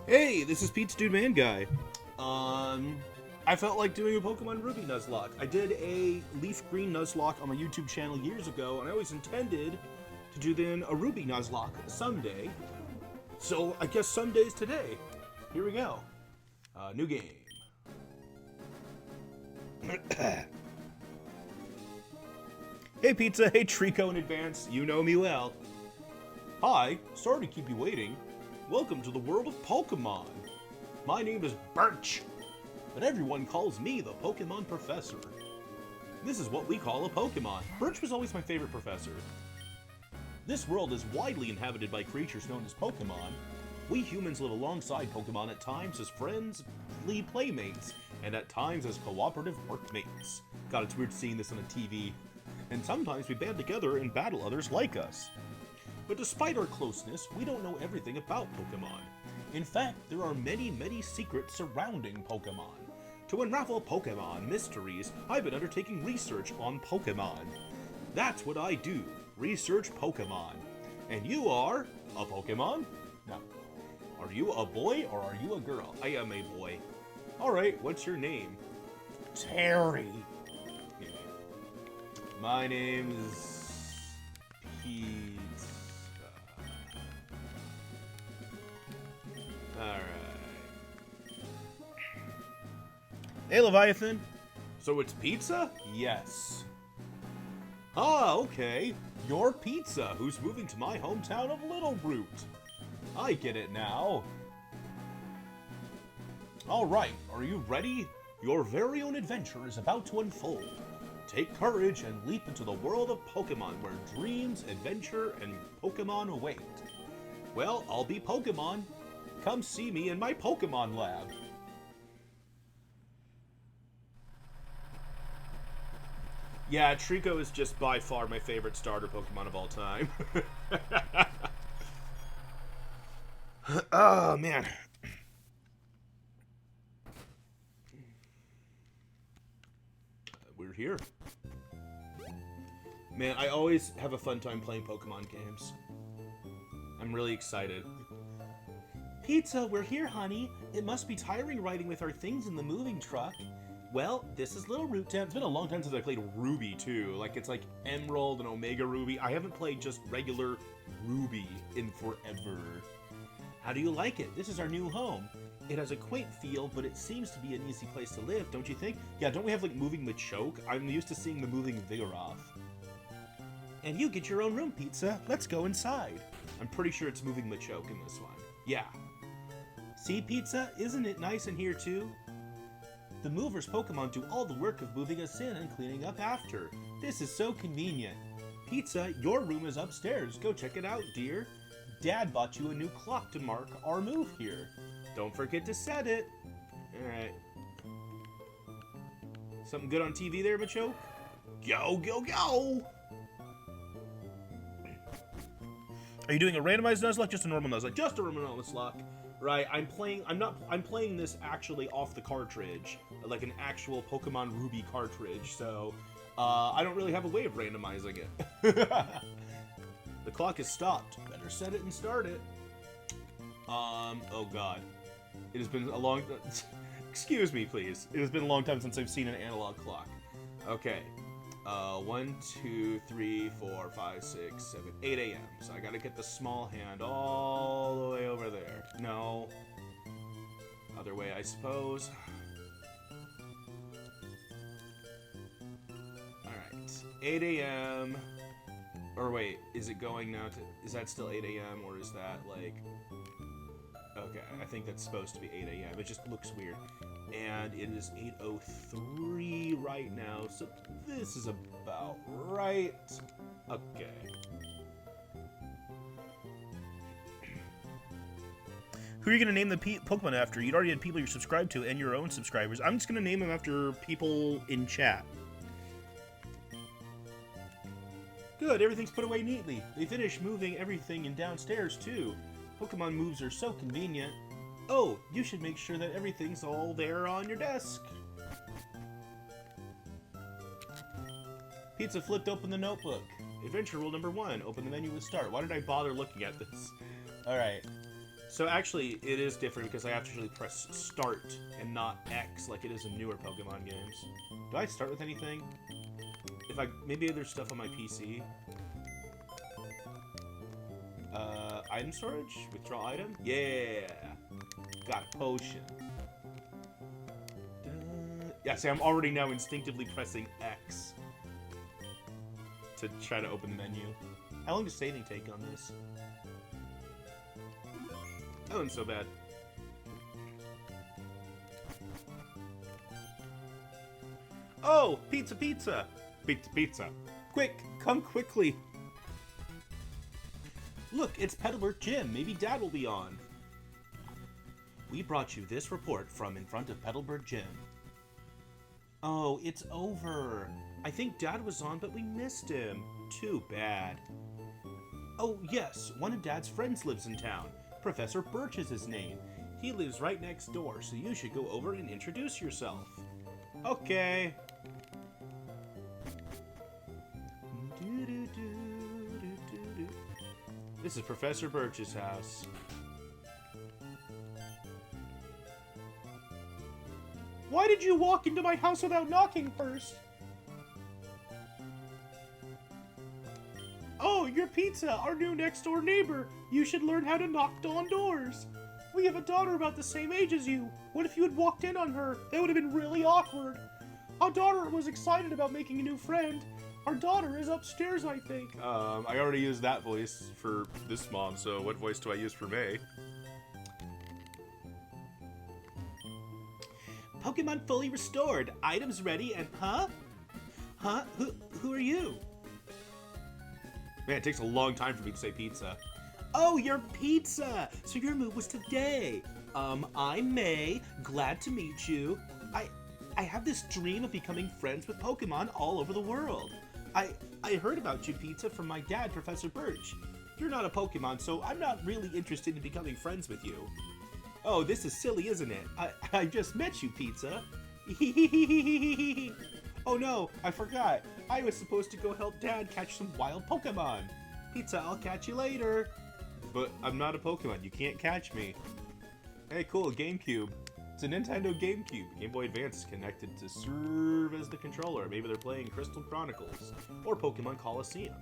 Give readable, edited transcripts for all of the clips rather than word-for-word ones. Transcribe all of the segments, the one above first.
Hey, this is Pete's Dude Man Guy. I felt like doing a Pokemon Ruby Nuzlocke. I did a Leaf Green Nuzlocke on my YouTube channel years ago, and I always intended to do then a Ruby Nuzlocke someday. So I guess someday's today. Here we go. New game. Hey Pizza, hey Trico in advance. You know me well. Hi, sorry to keep you waiting. Welcome to the world of Pokemon. My name is Birch, but everyone calls me the Pokemon Professor. This is what we call a Pokemon. Birch was always my favorite professor. This world is widely inhabited by creatures known as Pokemon. We humans live alongside Pokemon at times as friendly playmates, and at times as cooperative workmates. God, it's weird seeing this on a TV. And sometimes we band together and battle others like us. But despite our closeness, we don't know everything about Pokemon. In fact, there are many, many secrets surrounding Pokemon. To unravel Pokemon mysteries, I've been undertaking research on Pokemon. That's what I do, research Pokemon. And you are a Pokemon? No. Are you a boy or are you a girl? I am a boy. Alright, what's your name? Terry. My name is Pete. Alright. Hey, Leviathan. So it's pizza? Yes. Ah, okay. You're Pizza, who's moving to my hometown of Little Root. I get it now. Alright, are you ready? Your very own adventure is about to unfold. Take courage and leap into the world of Pokemon, where dreams, adventure, and Pokemon await. Well, I'll be Pokemon. Come see me in my Pokemon lab. Yeah, Trico is just by far my favorite starter Pokemon of all time. Oh, man. We're here. Man, I always have a fun time playing Pokemon games. I'm really excited. Pizza, we're here, honey. It must be tiring riding with our things in the moving truck. Well, this is Little Root Town. It's been a long time since I played Ruby, too. Like, it's like Emerald and Omega Ruby. I haven't played just regular Ruby in forever. How do you like it? This is our new home. It has a quaint feel, but it seems to be an easy place to live, don't you think? Yeah, don't we have, like, moving Machoke? I'm used to seeing the moving Vigoroth. And you get your own room, Pizza. Let's go inside. I'm pretty sure it's moving Machoke in this one. Yeah. See, Pizza? Isn't it nice in here, too? The movers Pokemon do all the work of moving us in and cleaning up after. This is so convenient. Pizza, your room is upstairs. Go check it out, dear. Dad bought you a new clock to mark our move here. Don't forget to set it. Alright. Something good on TV there, Machoke? Go, go, go! Are you doing a randomized Nuzlocke? Just a normal Nuzlocke? Just a normal Nuzlocke. Right, I'm playing this actually off the cartridge. Like an actual Pokemon Ruby cartridge, so I don't really have a way of randomizing it. The clock is stopped. Better set it and start it. Oh god. It has been a long... Excuse me, please. It has been a long time since I've seen an analog clock. Okay. 1, 2, 3, 4, 5, 6, 7, 8 a.m. So I gotta get the small hand all the way over there. No. Other way, I suppose. Alright. 8 a.m. Or wait, is it going now to... Is that still 8 a.m. or is that like... Okay, I think that's supposed to be 8 a.m. It just looks weird. And it is 8:03 right now, so this is about right. Okay. Who are you going to name the Pokemon after? You'd already had people you're subscribed to and your own subscribers. I'm just going to name them after people in chat. Good, everything's put away neatly. They finished moving everything in downstairs, too. Pokemon moves are so convenient. Oh, you should make sure that everything's all there on your desk. Pizza flipped open the notebook. Adventure rule number 1, open the menu with start. Why did I bother looking at this? Alright. So actually, it is different because I have to actually press start and not X like it is in newer Pokemon games. Do I start with anything? Maybe there's stuff on my PC. Item storage? Withdraw item? Yeah! Got a potion. Yeah, see, I'm already now instinctively pressing X to try to open the menu. How long does saving take on this? That wasn't so bad. Oh! Pizza, pizza! Pizza, pizza. Quick! Come quickly! Look, it's Petalburg Gym. Maybe Dad will be on. We brought you this report from in front of Petalburg Gym. Oh, it's over. I think Dad was on, but we missed him. Too bad. Oh, yes. One of Dad's friends lives in town. Professor Birch is his name. He lives right next door, so you should go over and introduce yourself. Okay. This is Professor Birch's house. Why did you walk into my house without knocking first? Oh, you're Pizza, our new next-door neighbor. You should learn how to knock on doors. We have a daughter about the same age as you. What if you had walked in on her? That would have been really awkward. Our daughter was excited about making a new friend. Our daughter is upstairs, I think. I already used that voice for this mom, so what voice do I use for May? Pokemon fully restored. Items ready and... Huh? Huh? Who are you? Man, it takes a long time for me to say pizza. Oh, you're Pizza! So your move was today. I'm May. Glad to meet you. I have this dream of becoming friends with Pokemon all over the world. I heard about you, Pizza, from my dad, Professor Birch. You're not a Pokemon, so I'm not really interested in becoming friends with you. Oh, this is silly, isn't it? I just met you, Pizza. Oh no, I forgot. I was supposed to go help Dad catch some wild Pokemon. Pizza, I'll catch you later. But I'm not a Pokemon. You can't catch me. Hey, cool, GameCube. It's a Nintendo GameCube. Game Boy Advance is connected to serve as the controller. Maybe they're playing Crystal Chronicles or Pokemon Coliseum.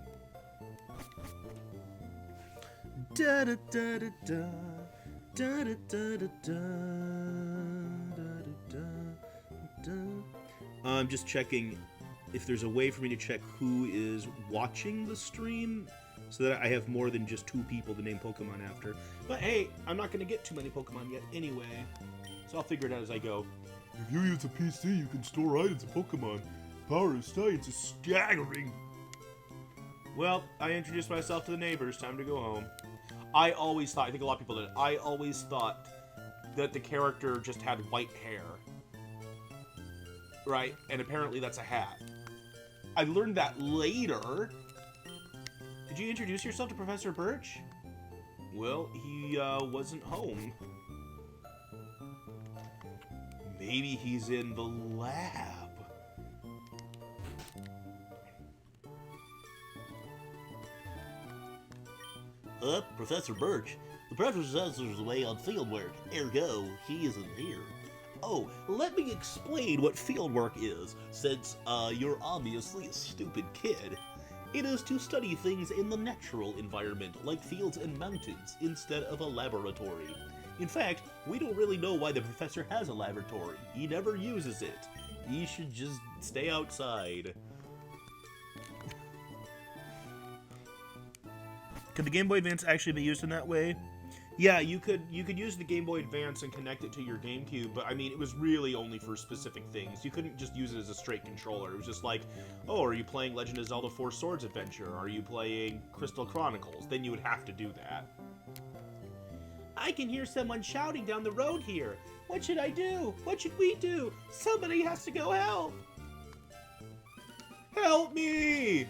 Da da da da da. Da da da da da. Da da da. I'm just checking if there's a way for me to check who is watching the stream so that I have more than just 2 people to name Pokemon after. But hey, I'm not going to get too many Pokemon yet anyway, so I'll figure it out as I go. If you use a PC, you can store items of Pokemon. Power of science is staggering. Well, I introduced myself to the neighbors. Time to go home. I always thought, I think a lot of people did, I always thought that the character just had white hair. Right? And apparently that's a hat. I learned that later. Did you introduce yourself to Professor Birch? Well, he wasn't home. Maybe he's in the lab. Professor Birch. The professor's away on fieldwork. Ergo, he isn't here. Oh, let me explain what fieldwork is, since, you're obviously a stupid kid. It is to study things in the natural environment, like fields and mountains, instead of a laboratory. In fact, we don't really know why the professor has a laboratory. He never uses it. He should just stay outside. Could the Game Boy Advance actually be used in that way? Yeah, you could use the Game Boy Advance and connect it to your GameCube, but I mean, it was really only for specific things. You couldn't just use it as a straight controller. It was just like, oh, are you playing Legend of Zelda 4 Swords Adventure? Are you playing Crystal Chronicles? Then you would have to do that. I can hear someone shouting down the road here. What should I do? What should we do? Somebody has to go help. Help me!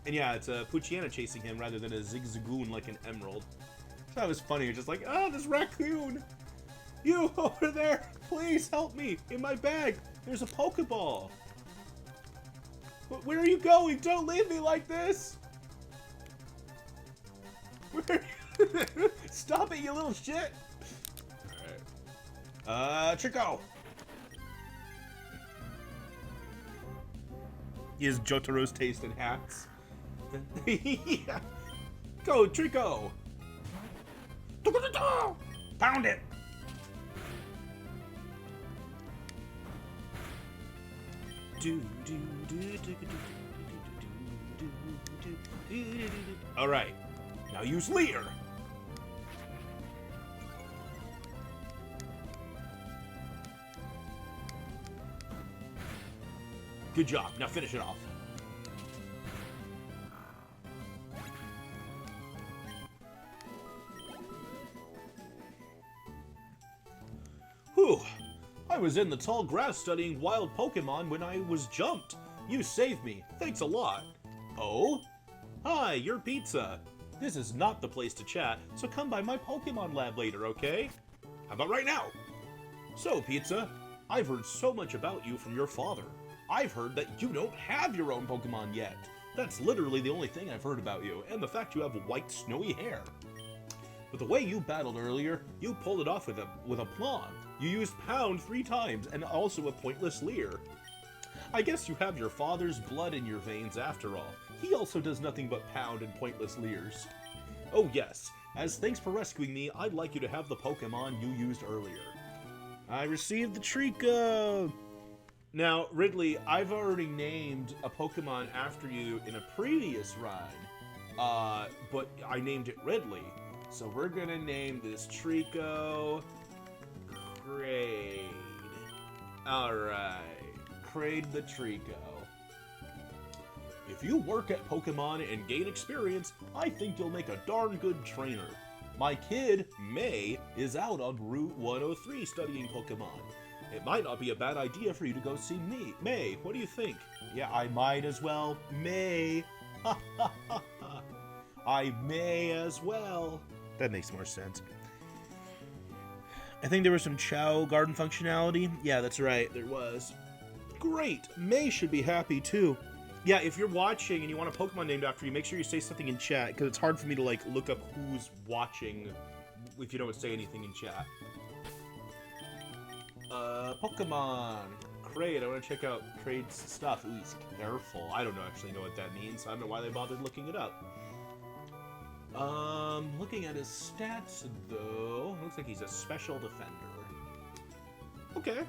And yeah, it's a Poochyena chasing him rather than a Zigzagoon like an Emerald. That was funny. Just like, oh, this raccoon! You over there! Please help me! In my bag, there's a Pokeball! Where are you going? Don't leave me like this! Where are you? Stop it, you little shit! Alright. Trico! Is Jotaro's taste in hats? Yeah. Go, Trico! Pound it! Alright, now use Leer! Good job, now finish it off. Whew. I was in the tall grass studying wild Pokemon when I was jumped. You saved me. Thanks a lot. Oh? Hi, you're Pizza. This is not the place to chat, so come by my Pokemon lab later, okay? How about right now? So, Pizza, I've heard so much about you from your father. I've heard that you don't have your own Pokemon yet. That's literally the only thing I've heard about you, and the fact you have white, snowy hair. But the way you battled earlier, you pulled it off with aplomb. You used Pound 3 times, and also a pointless Leer. I guess you have your father's blood in your veins after all. He also does nothing but Pound and pointless Leers. Oh yes, as thanks for rescuing me, I'd like you to have the Pokemon you used earlier. I received the Trico! Now, Ridley, I've already named a Pokemon after you in a previous run, but I named it Ridley. So we're gonna name this Trico Kraid. Alright, Kraid the Trico. If you work at Pokemon and gain experience, I think you'll make a darn good trainer. My kid, May, is out on Route 103 studying Pokemon. It might not be a bad idea for you to go see me. May, what do you think? Yeah, I might as well. May. Ha ha ha ha. I may as well. That makes more sense. I think there was some Chow Garden functionality. Yeah, that's right, there was. Great! May should be happy, too. Yeah, if you're watching and you want a Pokemon named after you, make sure you say something in chat, because it's hard for me to, like, look up who's watching if you don't say anything in chat. Pokemon. Kraid. I want to check out Kraid's stuff. Ooh, he's careful. I don't actually know what that means. I don't know why they bothered looking it up. Looking at his stats, though, looks like he's a special defender. Okay.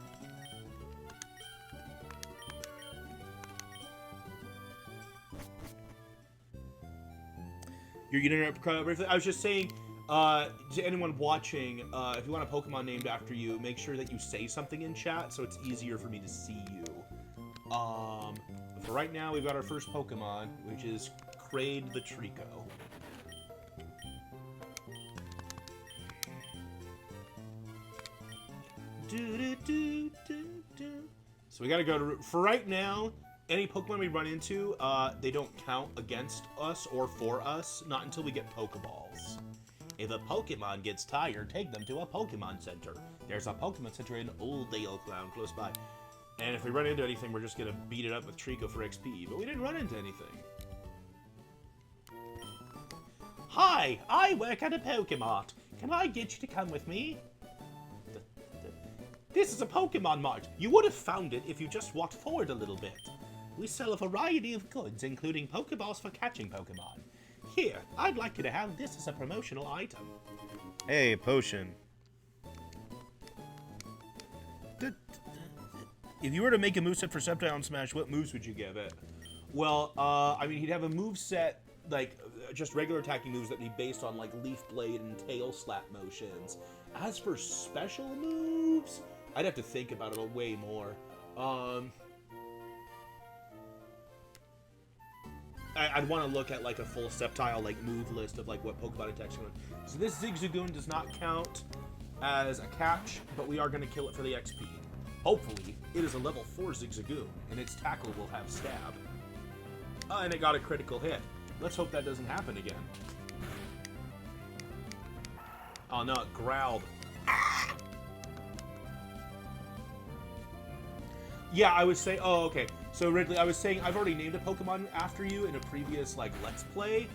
You're gonna interrupt briefly? I was just saying, to anyone watching, if you want a Pokemon named after you, make sure that you say something in chat so it's easier for me to see you. But for right now, we've got our first Pokemon, which is Kraid the Trico. So we gotta go to... For right now, any Pokemon we run into, they don't count against us or for us, not until we get Pokeballs. If a Pokemon gets tired, take them to a Pokemon Center. There's a Pokemon Center in Old Dale Clown close by. And if we run into anything, we're just gonna beat it up with Trico for XP. But we didn't run into anything. Hi, I work at a Pokemart. Can I get you to come with me? This is a Pokemon Mart. You would have found it if you just walked forward a little bit. We sell a variety of goods, including Pokeballs for catching Pokemon. Here, I'd like you to have this as a promotional item. Hey, potion. If you were to make a moveset for Sceptile Smash, what moves would you give it? Well, I mean, he'd have a moveset, like, just regular attacking moves that'd be based on, like, Leaf Blade and Tail Slap motions. As for special moves, I'd have to think about it way more. I'd want to look at, like, a full Sceptile, like, move list of, like, what Pokemon attacks are going to... So this Zigzagoon does not count as a catch, but we are going to kill it for the XP. Hopefully, it is a level 4 Zigzagoon, and its tackle will have stab. And it got a critical hit. Let's hope that doesn't happen again. Oh no, it growled. Yeah, I was saying... Oh, okay. So, Ridley, I was saying I've already named a Pokemon after you in a previous, like, Let's Play.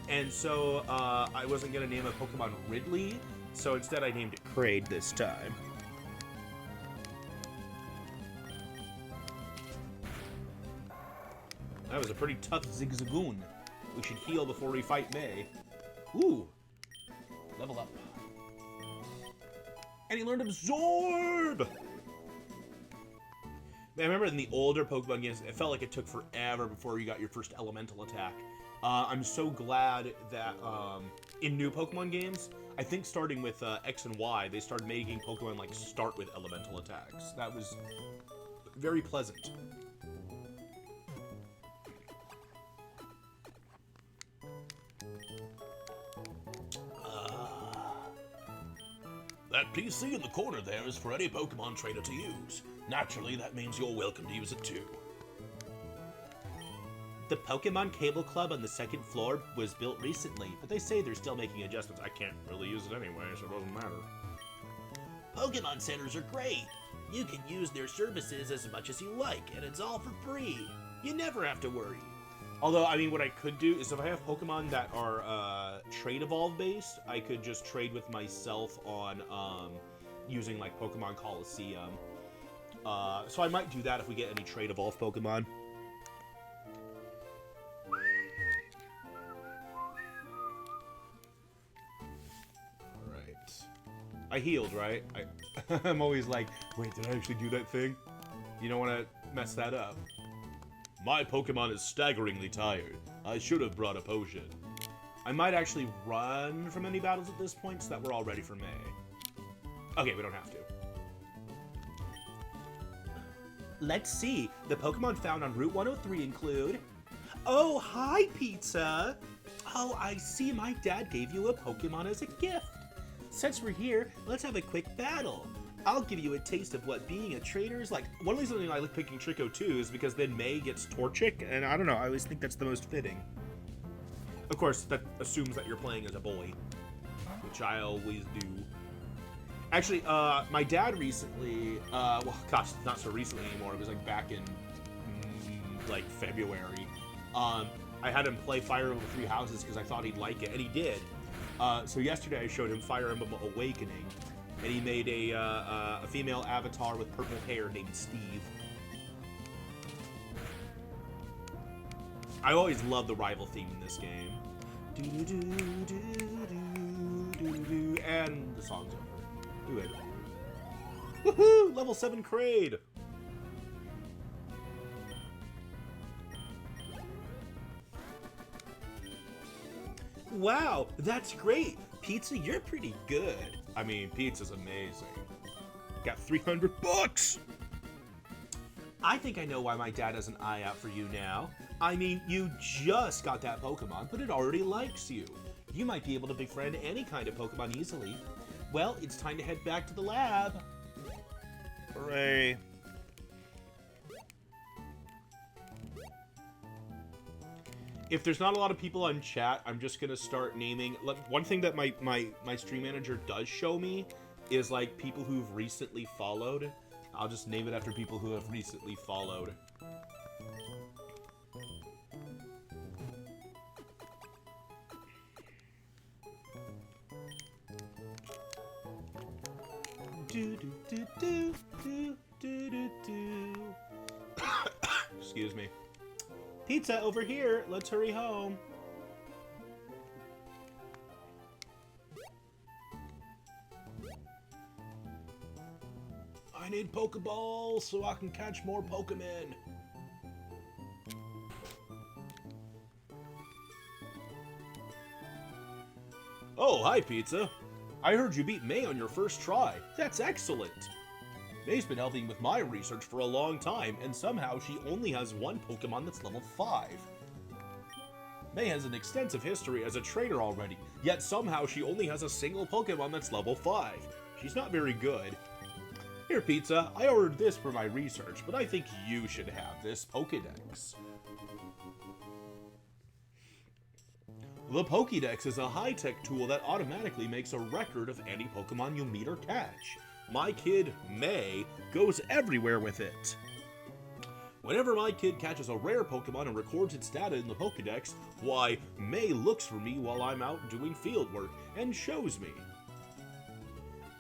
And so I wasn't going to name a Pokemon Ridley, so instead I named it Kraid this time. That was a pretty tough Zigzagoon. We should heal before we fight May. Ooh! Level up. And he learned Absorb! Man, I remember in the older Pokemon games, it felt like it took forever before you got your first elemental attack. I'm so glad that in new Pokemon games, I think starting with X and Y, they started making Pokemon like start with elemental attacks. That was very pleasant. That PC in the corner there is for any Pokemon trainer to use. Naturally, that means you're welcome to use it too. The Pokemon Cable Club on the second floor was built recently, but they say they're still making adjustments. I can't really use it anyway, so it doesn't matter. Pokemon centers are great. You can use their services as much as you like, and it's all for free. You never have to worry. Although, I mean, what I could do is if I have Pokemon that are trade evolve based, I could just trade with myself on using like Pokemon Coliseum. So I might do that if we get any trade evolve Pokemon. Alright. I healed, right? I'm always like, wait, did I actually do that thing? You don't want to mess that up. My Pokemon is staggeringly tired. I should have brought a potion. I might actually run from any battles at this point so that we're all ready for May. Okay, we don't have to. Let's see. The Pokemon found on Route 103 include... Oh, hi, Pizza! Oh, I see my dad gave you a Pokemon as a gift. Since we're here, let's have a quick battle. I'll give you a taste of what being a trainer is like. One of the reasons I like picking Trico too is because then May gets Torchic, and I don't know, I always think that's the most fitting. Of course, that assumes that you're playing as a boy, which I always do. Actually, my dad recently, well, gosh, not so recently anymore, it was like back in, like, February. I had him play Fire Emblem Three Houses because I thought he'd like it, and he did. So yesterday I showed him Fire Emblem Awakening. And he made a female avatar with purple hair named Steve. I always love the rival theme in this game. And the song's over. Do it. Woohoo! Level 7 Kraid! Wow, that's great! Pizza, you're pretty good. I mean, pizza's amazing. Got 300 bucks! I think I know why my dad has an eye out for you now. I mean, you just got that Pokemon, but it already likes you. You might be able to befriend any kind of Pokemon easily. Well, it's time to head back to the lab. Hooray. If there's not a lot of people on chat, I'm just gonna start naming. One thing that my stream manager does show me is like people who've recently followed. I'll just name it after people who have recently followed. Excuse me. Pizza, over here. Let's hurry home. I need Pokeballs so I can catch more Pokemon. Oh, hi, Pizza. I heard you beat May on your first try. That's excellent. May's been helping with my research for a long time, and somehow she only has one Pokemon that's level 5. May has an extensive history as a trainer already, yet somehow she only has a single Pokemon that's level 5. She's not very good. Here, Pizza, I ordered this for my research, but I think you should have this Pokédex. The Pokédex is a high-tech tool that automatically makes a record of any Pokemon you meet or catch. My kid, May, goes everywhere with it. Whenever my kid catches a rare Pokemon and records its data in the Pokedex, why, May looks for me while I'm out doing field work and shows me.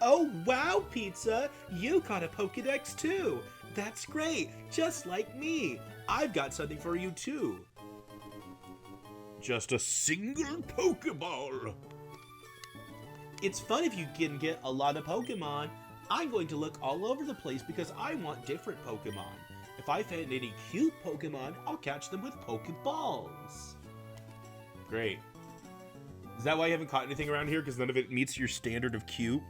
Oh wow, Pizza! You got a Pokedex too! That's great, just like me! I've got something for you too! Just a single Pokeball! It's fun if you can get a lot of Pokemon. I'm going to look all over the place because I want different Pokemon. If I find any cute Pokemon, I'll catch them with Pokeballs. Great. Is that why you haven't caught anything around here? Because none of it meets your standard of cute?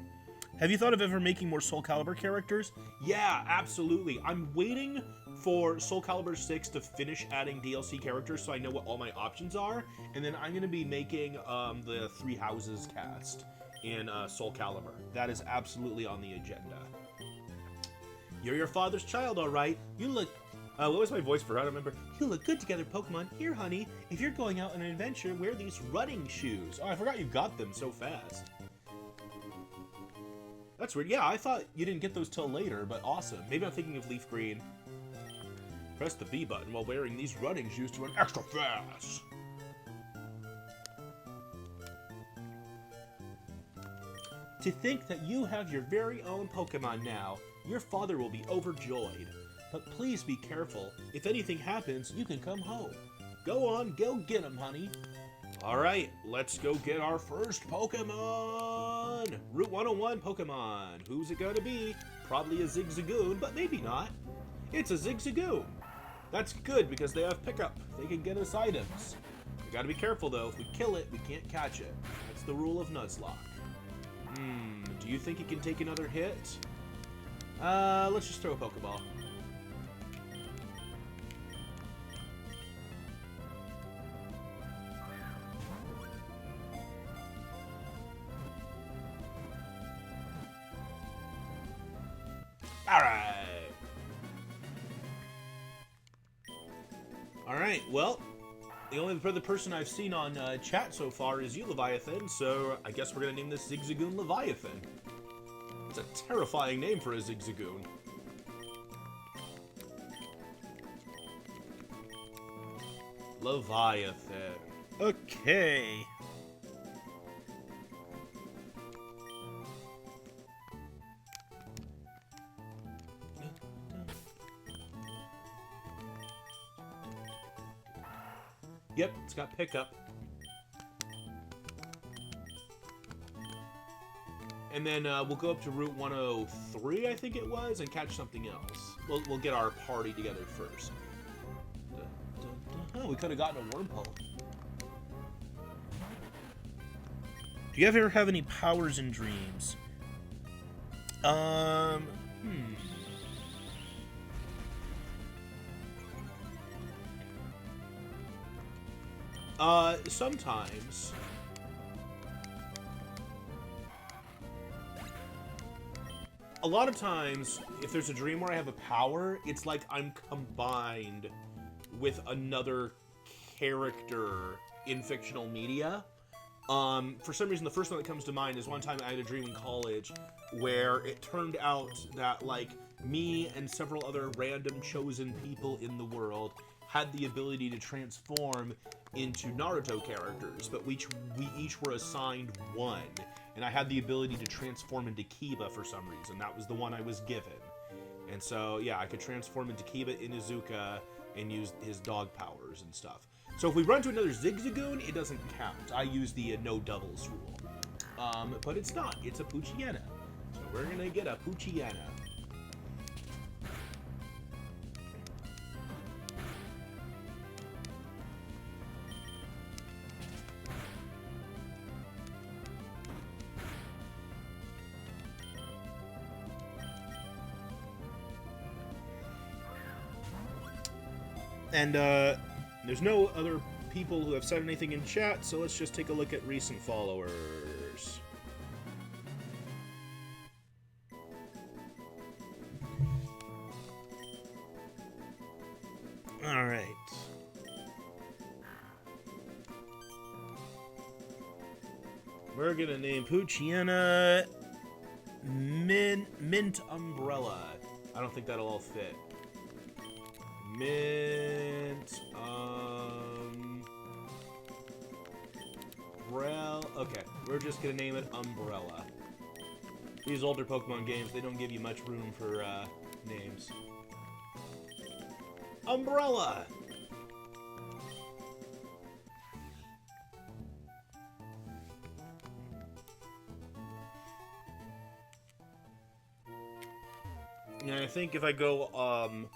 Have you thought of ever making more Soul Calibur characters? Yeah, absolutely. I'm waiting for Soul Calibur 6 to finish adding DLC characters so I know what all my options are. And then I'm going to be making the Three Houses cast in Soul Calibur. That is absolutely on the agenda. You're your father's child, all right. You look... what was my voice for? I don't remember. You look good together, Pokemon. Here, honey, if you're going out on an adventure, wear these running shoes. Oh, I forgot you got them so fast. That's weird. Yeah, I thought you didn't get those till later, but awesome. Maybe I'm thinking of Leaf Green. Press the B button while wearing these running shoes to run extra fast. To think that you have your very own Pokemon now. Your father will be overjoyed. But please be careful. If anything happens, you can come home. Go on, go get him, honey. Alright, let's go get our first Pokemon! Route 101 Pokemon. Who's it gonna be? Probably a Zigzagoon, but maybe not. It's a Zigzagoon. That's good because they have pickup. They can get us items. We gotta be careful though. If we kill it, we can't catch it. That's the rule of Nuzlocke. Do you think it can take another hit? Let's just throw a Pokeball. Alright, well, the only other person I've seen on chat so far is you, Leviathan, so I guess we're gonna name this Zigzagoon Leviathan. It's a terrifying name for a Zigzagoon. Leviathan. Okay. Yep, it's got pickup. And then we'll go up to Route 103, I think it was, and catch something else. We'll get our party together first. Oh, we could have gotten a wormhole. Do you ever have any powers in dreams? Sometimes. A lot of times, if there's a dream where I have a power, it's like I'm combined with another character in fictional media. For some reason, the first one that comes to mind is one time I had a dream in college where it turned out that, like, me and several other random chosen people in the world had the ability to transform into Naruto characters, but we each were assigned one, and I had the ability to transform into Kiba for some reason. That was the one I was given. And so, yeah, I could transform into Kiba Inuzuka and use his dog powers and stuff. So if we run to another Zigzagoon, it doesn't count. I use the no doubles rule. But it's not. It's a Poochyena. So we're gonna get a Poochyena. And, there's no other people who have said anything in chat, so let's just take a look at recent followers. Alright. We're gonna name Poochyena Mint Umbrella. I don't think that'll all fit. Mint. Umbrella. Okay, we're just gonna name it Umbrella. These older Pokemon games, they don't give you much room for names. Umbrella! And I think if I go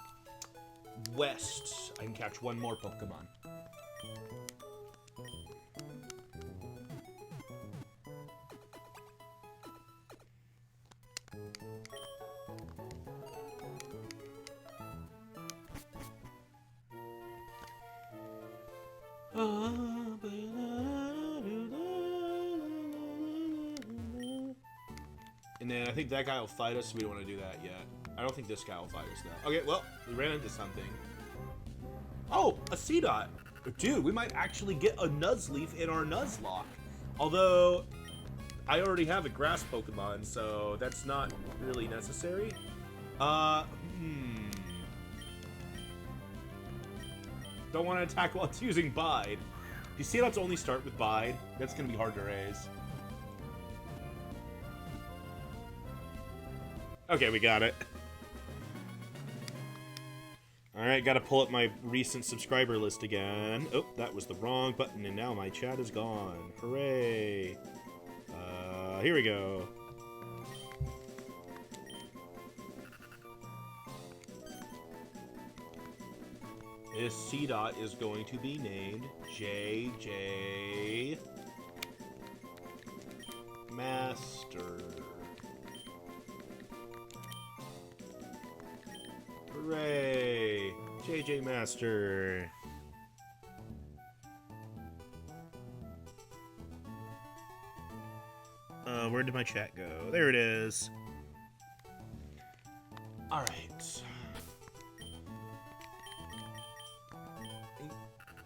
west, I can catch one more Pokemon. And then I think that guy will fight us, so we don't want to do that yet. I don't think this guy will fight us, though. Okay, well, we ran into something. Oh, a Seedot. Dude, we might actually get a Nuzleaf in our Nuzlocke. Although, I already have a Grass Pokemon, so that's not really necessary. Don't want to attack while it's using Bide. Do Seedots only start with Bide? That's going to be hard to raise. Okay, we got it. Alright, gotta pull up my recent subscriber list again. Oh, that was the wrong button, and now my chat is gone. Hooray! Here we go. This Seedot is going to be named JJ Master. Hooray! JJ Master. Where did my chat go? There it is. Alright.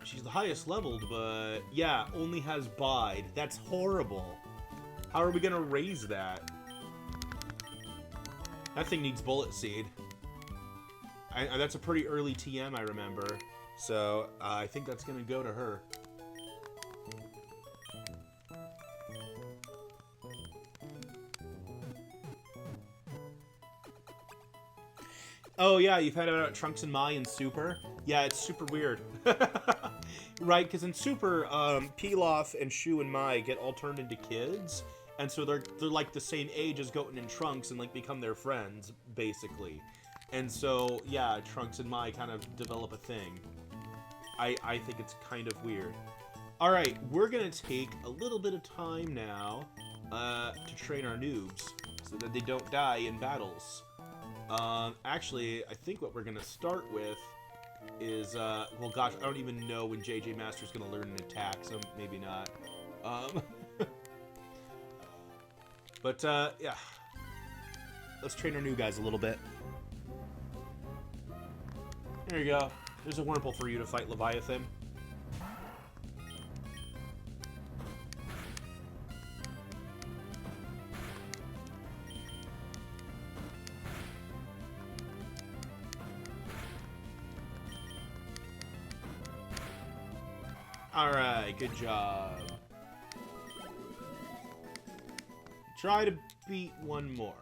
She's the highest leveled, but yeah, only has Bide. That's horrible. How are we gonna raise that? That thing needs Bullet Seed. That's a pretty early TM, I remember. So, I think that's going to go to her. Oh, yeah, you've had it out Trunks and Mai in Super? Yeah, it's super weird. Right, because in Super, Pilaf and Shu and Mai get all turned into kids. And so they're like the same age as Goten and Trunks and, like, become their friends, basically. And so, yeah, Trunks and Mai kind of develop a thing. I think it's kind of weird. Alright, we're going to take a little bit of time now to train our noobs so that they don't die in battles. Actually, I think what we're going to start with is, well, gosh, I don't even know when JJ Master's going to learn an attack, so maybe not. But, yeah. Let's train our new guys a little bit. There you go. There's a Wurmple for you to fight Leviathan. Alright, good job. Try to beat one more.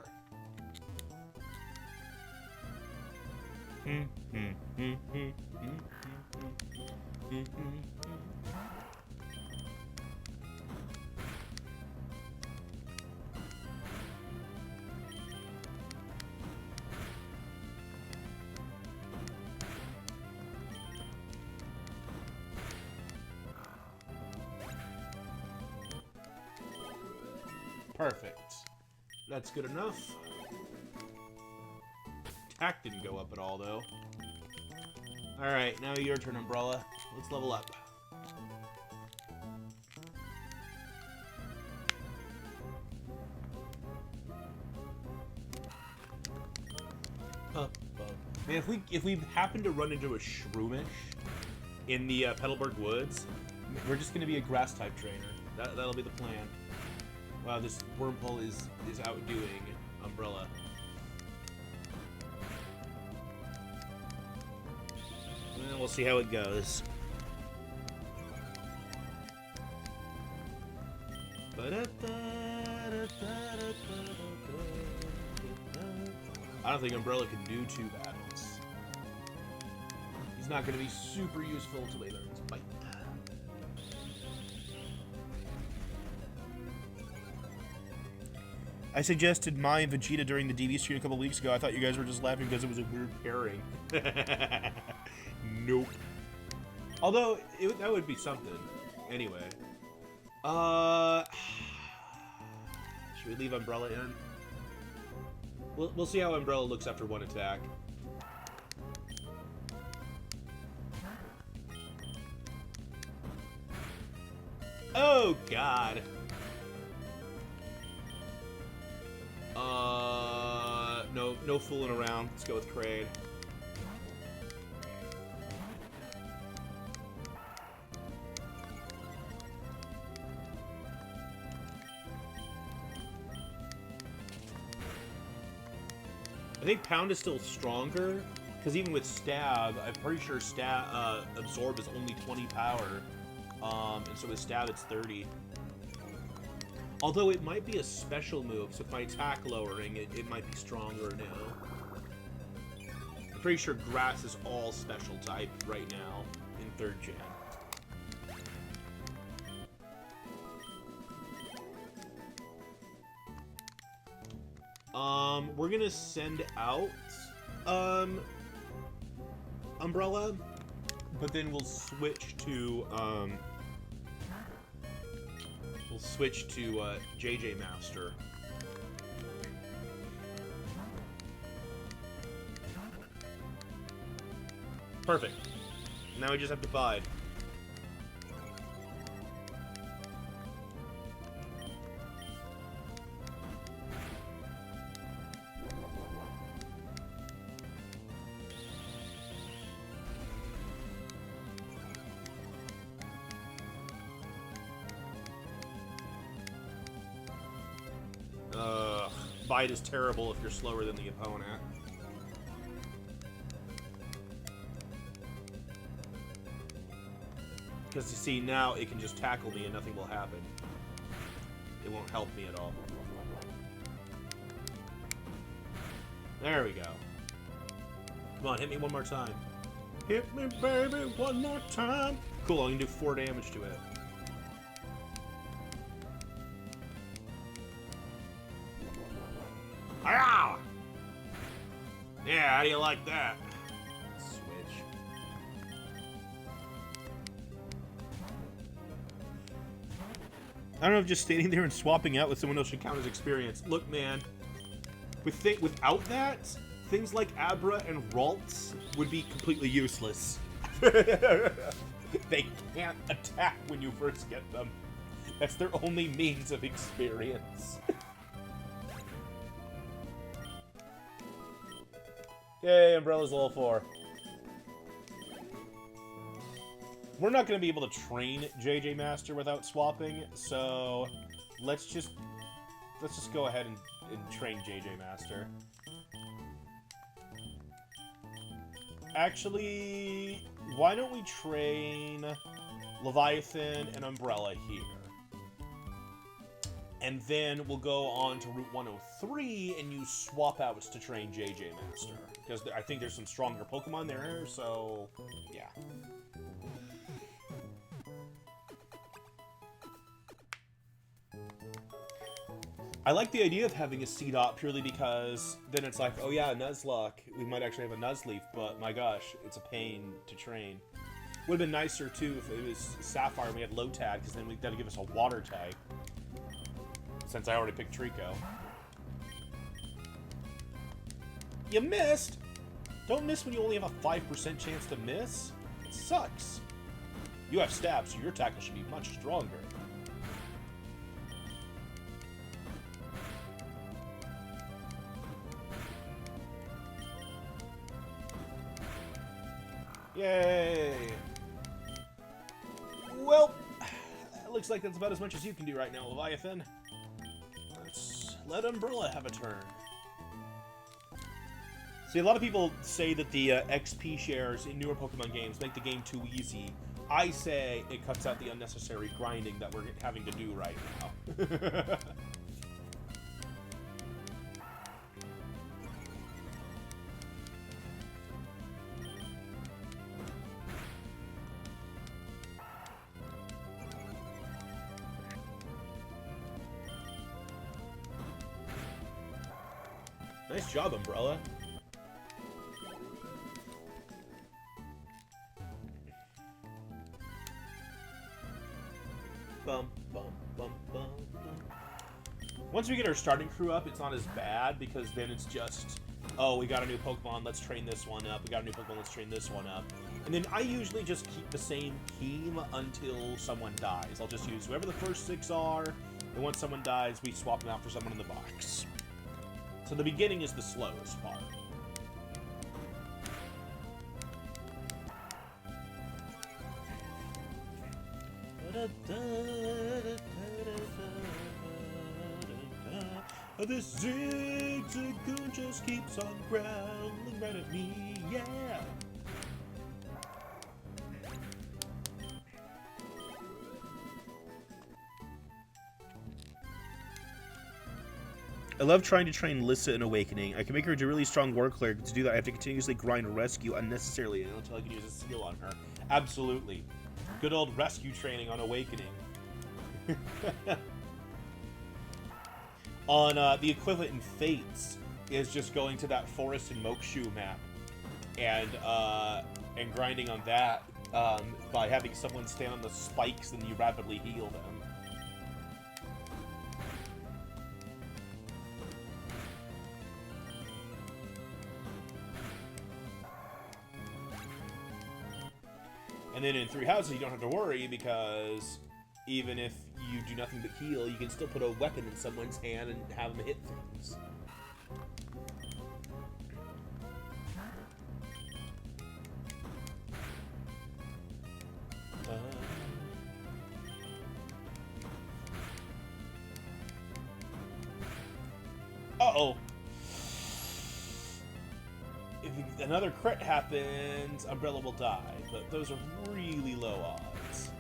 Perfect. That's good enough. Attack didn't go up at all, though. Alright, now your turn, Umbrella. Let's level up. Man, if we happen to run into a Shroomish in the Petalburg Woods, we're just gonna be a Grass-type trainer. That'll be the plan. Wow, this Wurmple is outdoing Umbrella. And we'll see how it goes. I don't think Umbrella can do 2 battles. He's not going to be super useful until they learn his bite. I suggested Mai and Vegeta during the DB stream a couple weeks ago. I thought you guys were just laughing because it was a weird pairing. Nope. Although, that would be something. Anyway. Should we leave Umbrella in? We'll see how Umbrella looks after 1 attack. Oh, God. No fooling around. Let's go with Kraid. I think Pound is still stronger, because even with Stab, I'm pretty sure Absorb is only 20 power, and so with Stab it's 30. Although it might be a special move, so with my attack lowering, it might be stronger now. I'm pretty sure Grass is all special type right now in 3rd gen. We're gonna send out, Umbrella, but then we'll switch to, JJ Master. Perfect. Now we just have to bide. Bite is terrible if you're slower than the opponent. Because you see, now it can just tackle me and nothing will happen. It won't help me at all. There we go. Come on, hit me one more time. Hit me, baby, one more time. Cool, I can do 4 damage to it. Yeah, how do you like that? Switch. I don't know if just standing there and swapping out with someone else should count as experience. Look, man, without that, things like Abra and Ralts would be completely useless. They can't attack when you first get them. That's their only means of experience. Yay, Umbrella's level 4. We're not going to be able to train JJ Master without swapping, so let's just go ahead and train JJ Master. Actually, why don't we train Leviathan and Umbrella here? And then we'll go on to Route 103 and use swap outs to train JJ Master. Because I think there's some stronger Pokemon there, so yeah. I like the idea of having a C-Dot purely because then it's like, oh yeah, Nuzlocke. We might actually have a Nuzleaf, but my gosh, it's a pain to train. Would have been nicer too if it was Sapphire and we had Lotad, because then that'd give us a water type. Since I already picked Trico. You missed! Don't miss when you only have a 5% chance to miss. It sucks. You have Stab, so your tackle should be much stronger. Yay! Well, it looks like that's about as much as you can do right now, Leviathan. Let's let Umbrella have a turn. See, a lot of people say that the XP shares in newer Pokemon games make the game too easy. I say it cuts out the unnecessary grinding that we're having to do right now. Nice job, Umbrella. Bum, bum, bum, bum, bum. Once we get our starting crew up, it's not as bad, because then it's just, oh, we got a new Pokemon, let's train this one up. We got a new Pokemon, let's train this one up. And then I usually just keep the same team until someone dies. I'll just use whoever the first 6 are, and once someone dies, we swap them out for someone in the box. So the beginning is the slowest part. This Zigzagoon just keeps on growling right at me, yeah! I love trying to train Lissa in Awakening. I can make her into a really strong war cleric. To do that, I have to continuously grind rescue unnecessarily until I can use a skill on her. Absolutely. Good old rescue training on Awakening. On the equivalent in Fates is just going to that forest in Mokshu map and grinding on that by having someone stand on the spikes and you rapidly heal them. And then in 3 houses, you don't have to worry, because even if you do nothing but heal, you can still put a weapon in someone's hand and have them hit things. Uh-oh. If another crit happens, Umbrella will die, but those are really low odds.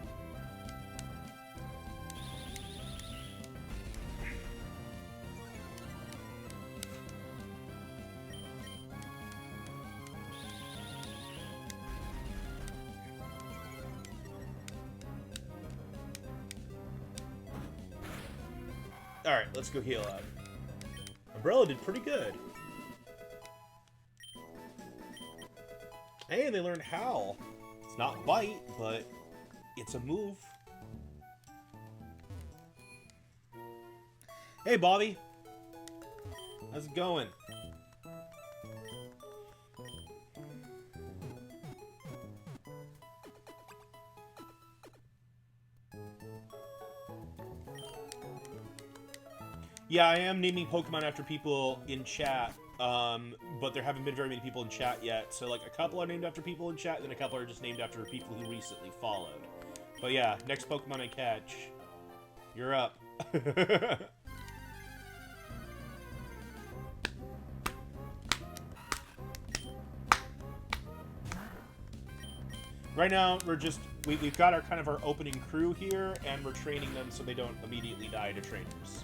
Alright, let's go heal up. Umbrella did pretty good. Hey, they learned Howl. It's not Bite, but it's a move. Hey, Bobby. How's it going? Yeah, I am naming Pokemon after people in chat, but there haven't been very many people in chat yet. So, like, a couple are named after people in chat, and then a couple are just named after people who recently followed. But yeah, next Pokemon I catch, you're up. Right now, we've got our kind of our opening crew here, and we're training them so they don't immediately die to trainers.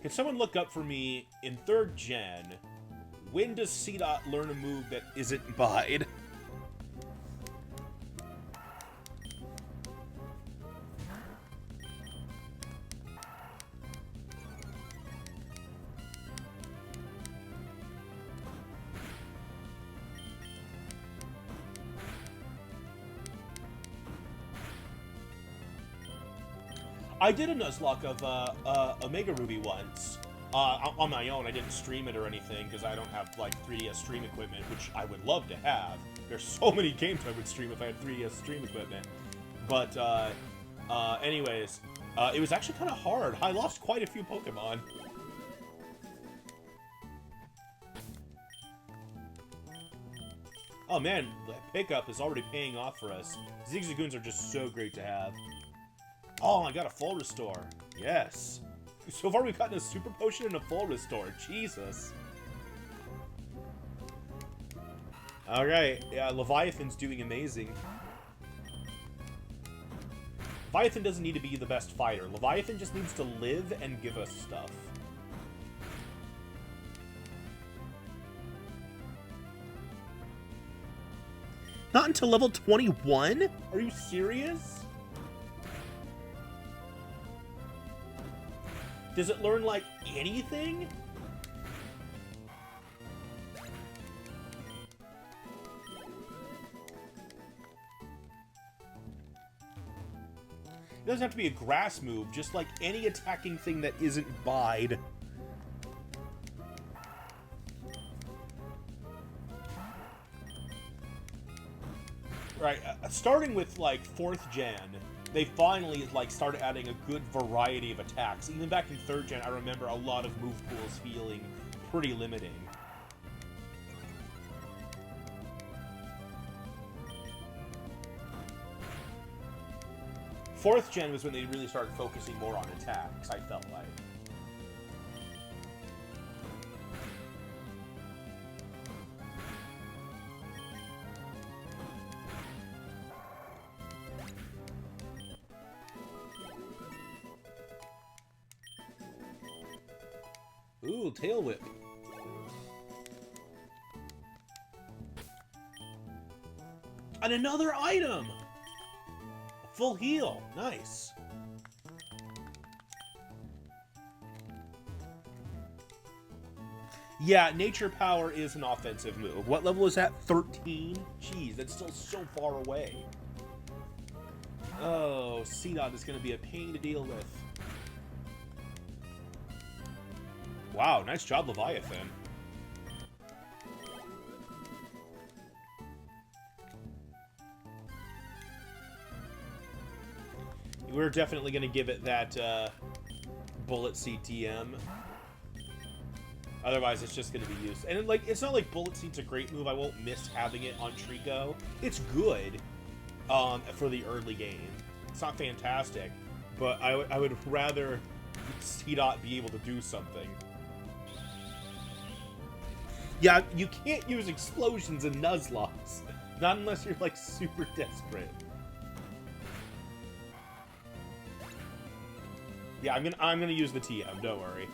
Can someone look up for me, in 3rd gen, when does C-Dot learn a move that isn't Bide? I did a Nuzlocke of Omega Ruby once, on my own. I didn't stream it or anything, because I don't have, like, 3DS stream equipment, which I would love to have. There's so many games I would stream if I had 3DS stream equipment. But, anyways, it was actually kind of hard. I lost quite a few Pokemon. Oh man, the pickup is already paying off for us. Zigzagoons are just so great to have. Oh, I got a full restore. Yes. So far we've gotten a super potion and a full restore. Jesus. Alright, yeah, Leviathan's doing amazing. Leviathan doesn't need to be the best fighter. Leviathan just needs to live and give us stuff. Not until level 21? Are you serious? Does it learn, like, anything? It doesn't have to be a grass move, just like any attacking thing that isn't Bide. Right, starting with, like, 4th gen, they finally, like, started adding a good variety of attacks. Even back in 3rd gen, I remember a lot of move pools feeling pretty limiting. Fourth gen was when they really started focusing more on attacks, I felt like. Ooh, tail whip. And another item! A full heal. Nice. Yeah, Nature Power is an offensive move. What level is that? 13? Jeez, that's still so far away. Oh, C-Dot is going to be a pain to deal with. Wow, nice job, Leviathan. We're definitely going to give it that Bullet CTM. Otherwise, it's just going to be used. And, like, it's not like Bullet Seed's a great move. I won't miss having it on Trico. It's good for the early game. It's not fantastic, but I would rather C-Dot be able to do something. Yeah, you can't use explosions in Nuzlocke. Not unless you're, like, super desperate. Yeah, I'm gonna use the TM, don't worry.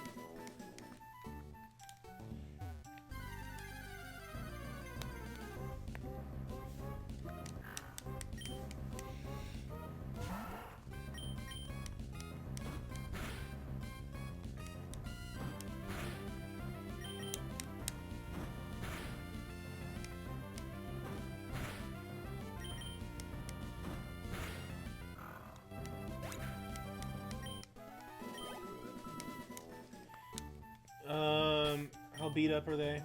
How beat up are they?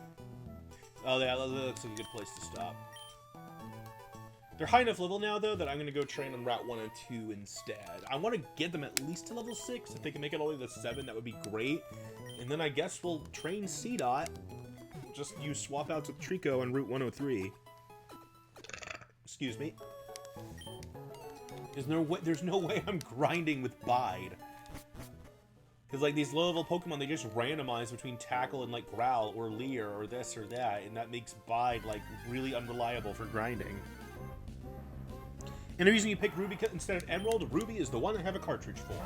Oh, yeah, that looks like a good place to stop. They're high enough level now, though, that I'm going to go train on Route 1 and 2 instead. I want to get them at least to level 6. If they can make it all the way to 7, that would be great. And then I guess we'll train C-Dot. Just use swap outs with Trico on Route 103. Excuse me. There's no way I'm grinding with Bide. Because, like, these low-level Pokemon, they just randomize between Tackle and, like, Growl or Leer or this or that, and that makes Bide, like, really unreliable for grinding. And the reason you pick Ruby instead of Emerald, Ruby is the one I have a cartridge for.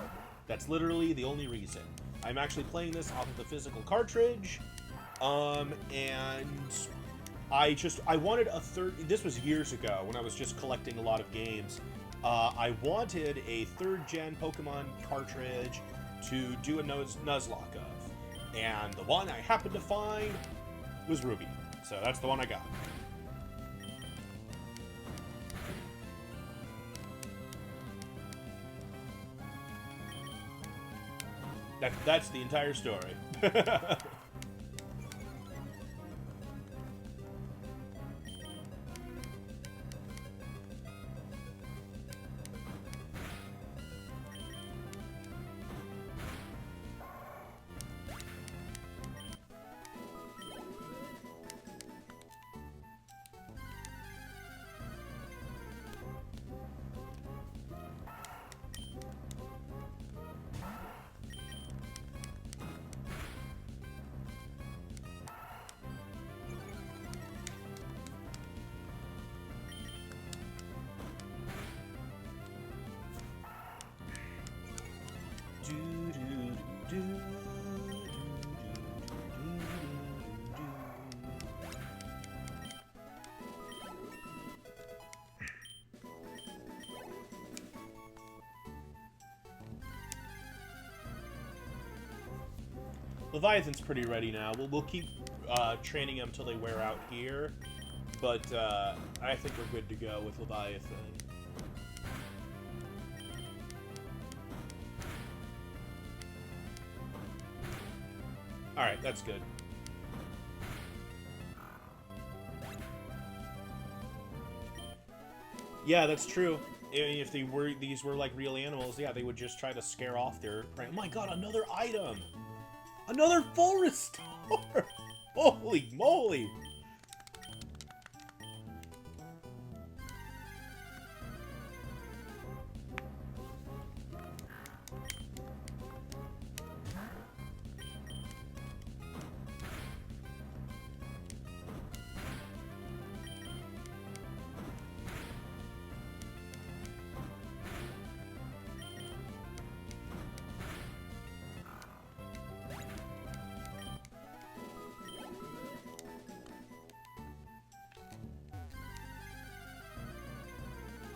That's literally the only reason. I'm actually playing this off of the physical cartridge, and I wanted a third... This was years ago, when I was just collecting a lot of games. I wanted a 3rd gen Pokemon cartridge to do a Nuzlocke of. And the one I happened to find was Ruby. So that's the one I got. That's the entire story. Leviathan's pretty ready now. We'll keep training them until they wear out here, but I think we're good to go with Leviathan. Alright, that's good. Yeah, that's true. If these were like real animals, yeah, they would just try to scare off their prey. Oh my god, another item! Another full restore! Holy moly!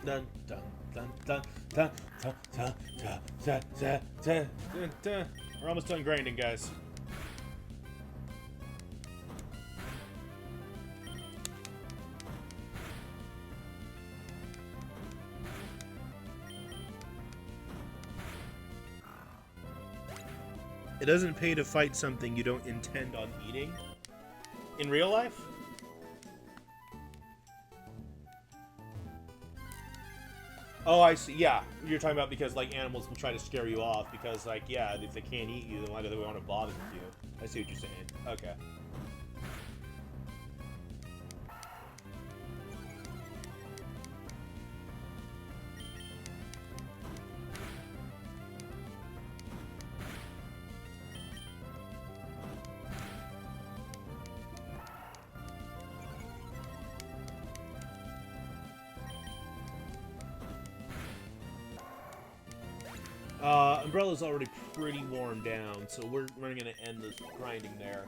Dun dun dun dun dun dun dun dun dun dun dun dun dun. We're almost done grinding, guys. It doesn't pay to fight something you don't intend on eating. In real life? Oh, I see. Yeah, you're talking about because, like, animals will try to scare you off because, like, yeah, if they can't eat you, then why do they want to bother with you? I see what you're saying. Okay. Umbrella's already pretty worn down, so we're going to end this grinding there.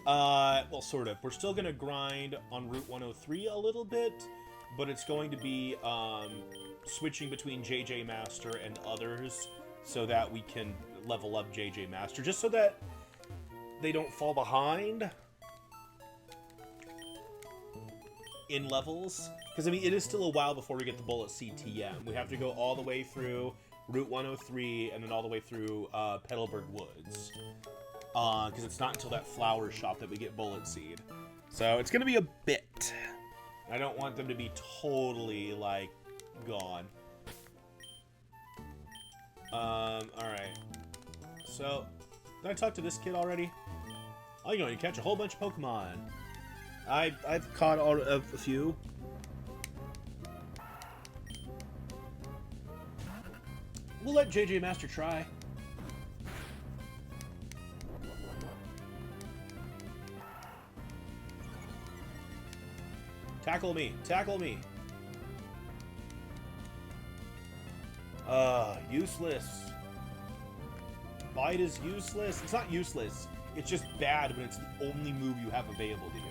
Well, sort of. We're still going to grind on Route 103 a little bit, but it's going to be switching between JJ Master and others so that we can level up JJ Master, just so that they don't fall behind in levels. Because, I mean, it is still a while before we get the Bullet CTM. We have to go all the way through Route 103, and then all the way through Petalburg Woods. Because it's not until that flower shop that we get Bullet Seed. So it's going to be a bit. I don't want them to be totally, like, gone. Alright. So, did I talk to this kid already? Oh, you're going to catch a whole bunch of Pokemon. I've caught a few. We'll let JJ Master try. Tackle me. Tackle me. Useless. Bite is useless. It's not useless. It's just bad when it's the only move you have available to you.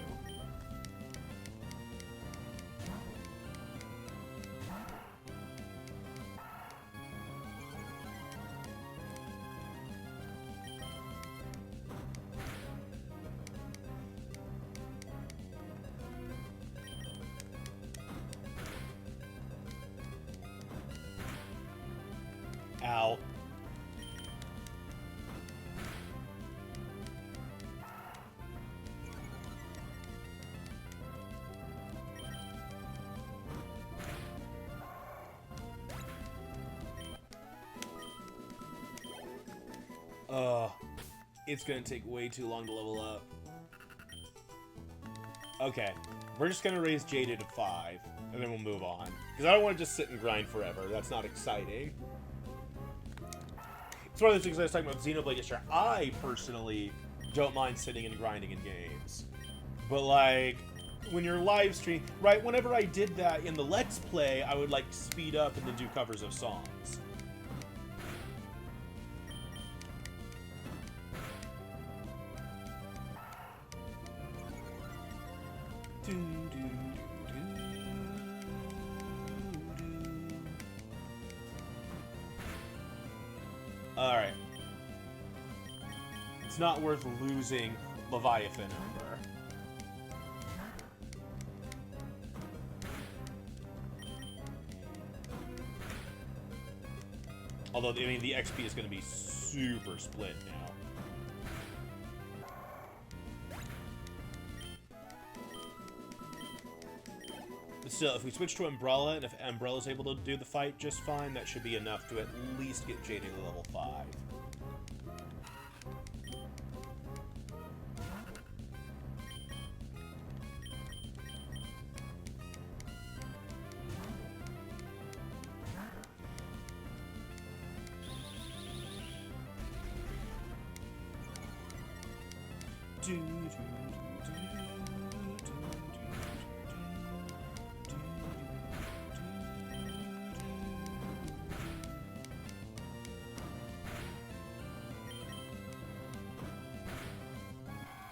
Ow. It's gonna take way too long to level up. Okay, we're just gonna raise Jada to 5, and then we'll move on. Because I don't want to just sit and grind forever. That's not exciting. It's one of those things I was talking about Xenoblade yesterday. I personally don't mind sitting and grinding in games. But, like, when you're live streaming... Right, whenever I did that in the Let's Play, I would, like, speed up and then do covers of songs. Alright. It's not worth losing Leviathan over. Although, I mean, the XP is going to be super split now. But still, if we switch to Umbrella, and if Umbrella's able to do the fight just fine, that should be enough to at least get JD to level 5.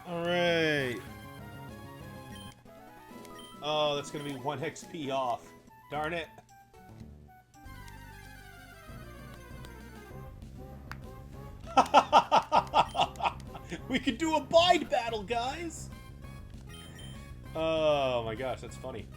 Alright. Oh, that's gonna be 1 XP off. Darn it. We could do a bind battle, guys! Oh my gosh, that's funny.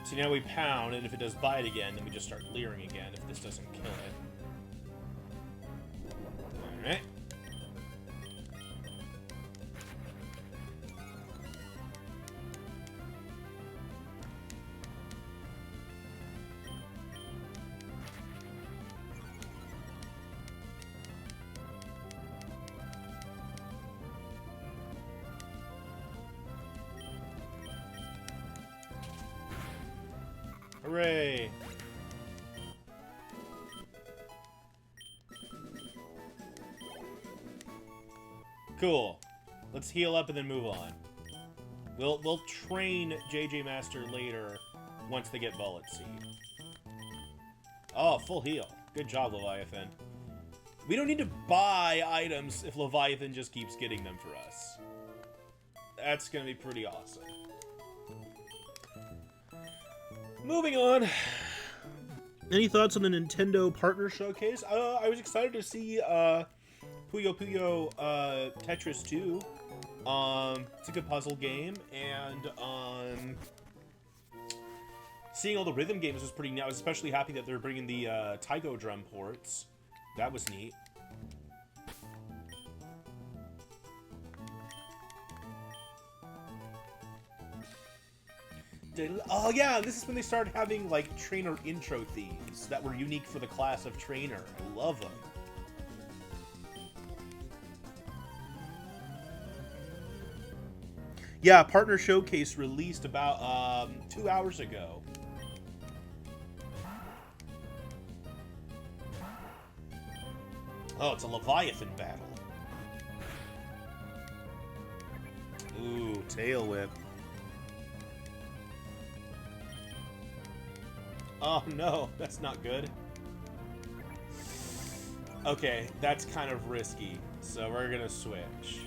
So now we pound, and if it does bite again, then we just start leering again if this doesn't kill it. Alright. Hooray! Cool. Let's heal up and then move on. We'll train JJ Master later once they get Bullet Seed. Oh, full heal. Good job, Leviathan. We don't need to buy items if Leviathan just keeps getting them for us. That's gonna be pretty awesome. Moving on. Any thoughts on the Nintendo Partner Showcase? I was excited to see Puyo Puyo Tetris 2. It's a good puzzle game, and seeing all the rhythm games was pretty neat. I was especially happy that they're bringing the Taigo drum ports. That was neat. Oh yeah, this is when they started having like trainer intro themes that were unique for the class of trainer. I love them. Yeah, Partner Showcase released about 2 hours ago. Oh, it's a Leviathan battle. Ooh, tail whip. Oh no, that's not good. Okay, that's kind of risky, so we're gonna switch.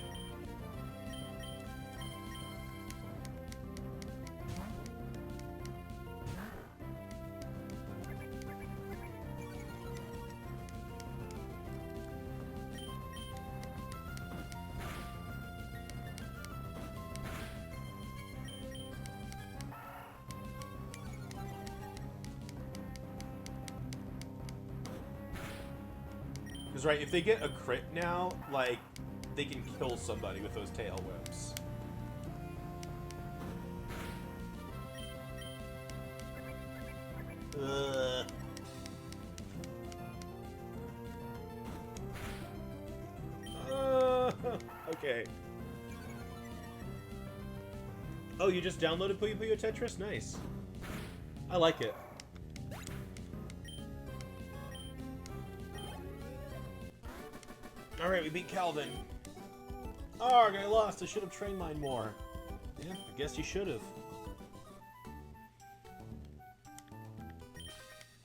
Because, right, if they get a crit now, like, they can kill somebody with those tail whips. Okay. Oh, you just downloaded Puyo Puyo Tetris? Nice. I like it. Alright, we beat Calvin. Arg, I lost. I should have trained mine more. Yeah, I guess you should have.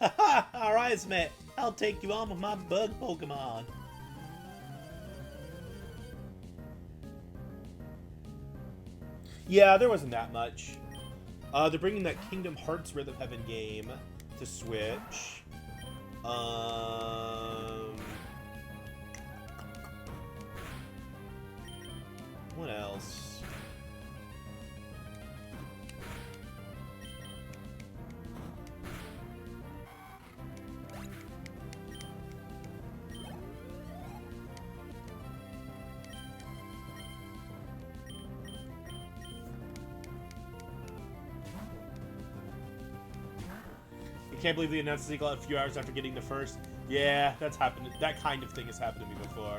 Haha! Alright, Smith. I'll take you on with my bug Pokemon. Yeah, there wasn't that much. They're bringing that Kingdom Hearts Rhythm Heaven game to Switch. What else? I can't believe they announced the sequel a few hours after getting the first. Yeah, that's happened. That kind of thing has happened to me before.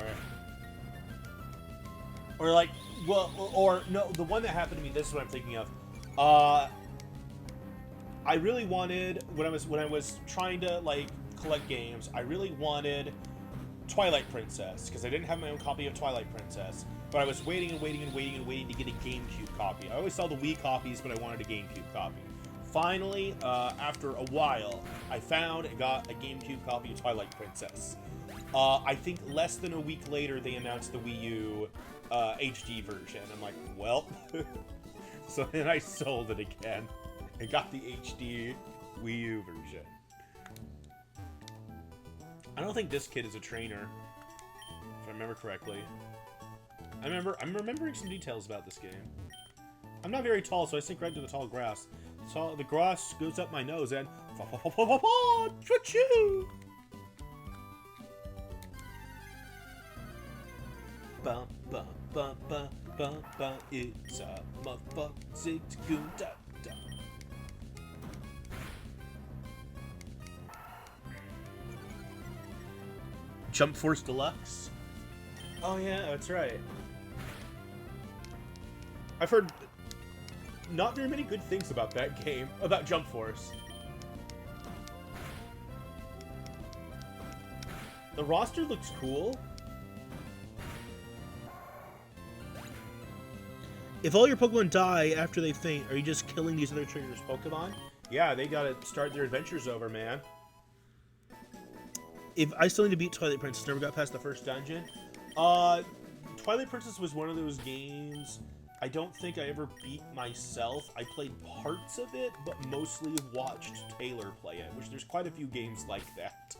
Or like, well, or no, the one that happened to me. This is what I'm thinking of. I really wanted when I was trying to like collect games. I really wanted Twilight Princess because I didn't have my own copy of Twilight Princess. But I was waiting and waiting and waiting and waiting to get a GameCube copy. I always saw the Wii copies, but I wanted a GameCube copy. Finally, after a while, I found and got a GameCube copy of Twilight Princess. I think less than a week later, they announced the Wii U HD version. I'm like, well. So then I sold it again and got the HD Wii U version. I don't think this kid is a trainer, if I remember correctly. I'm remembering some details about this game. I'm not very tall, so I sink right into the tall grass. So the grass goes up my nose and choo-choo! Bum bum bum bum bum bum. It's a motherfucker six goon da da. Jump Force Deluxe. Oh yeah, that's right. I've heard not very many good things about that game, about Jump Force. The roster looks cool. If all your Pokemon die after they faint, are you just killing these other trainers' Pokemon? Yeah, they gotta start their adventures over, man. If I still need to beat Twilight Princess, never got past the first dungeon. Twilight Princess was one of those games I don't think I ever beat myself. I played parts of it, but mostly watched Taylor play it, which there's quite a few games like that.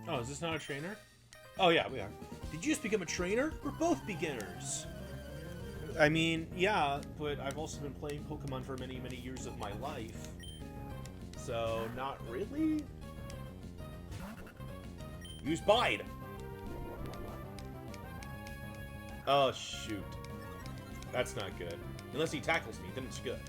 Oh, is this not a trainer? Oh, yeah, we are. Did you just become a trainer? We're both beginners. I mean, yeah, but I've also been playing Pokemon for many, many years of my life. So, not really? Use Bide! Oh, shoot. That's not good. Unless he tackles me, then it's good.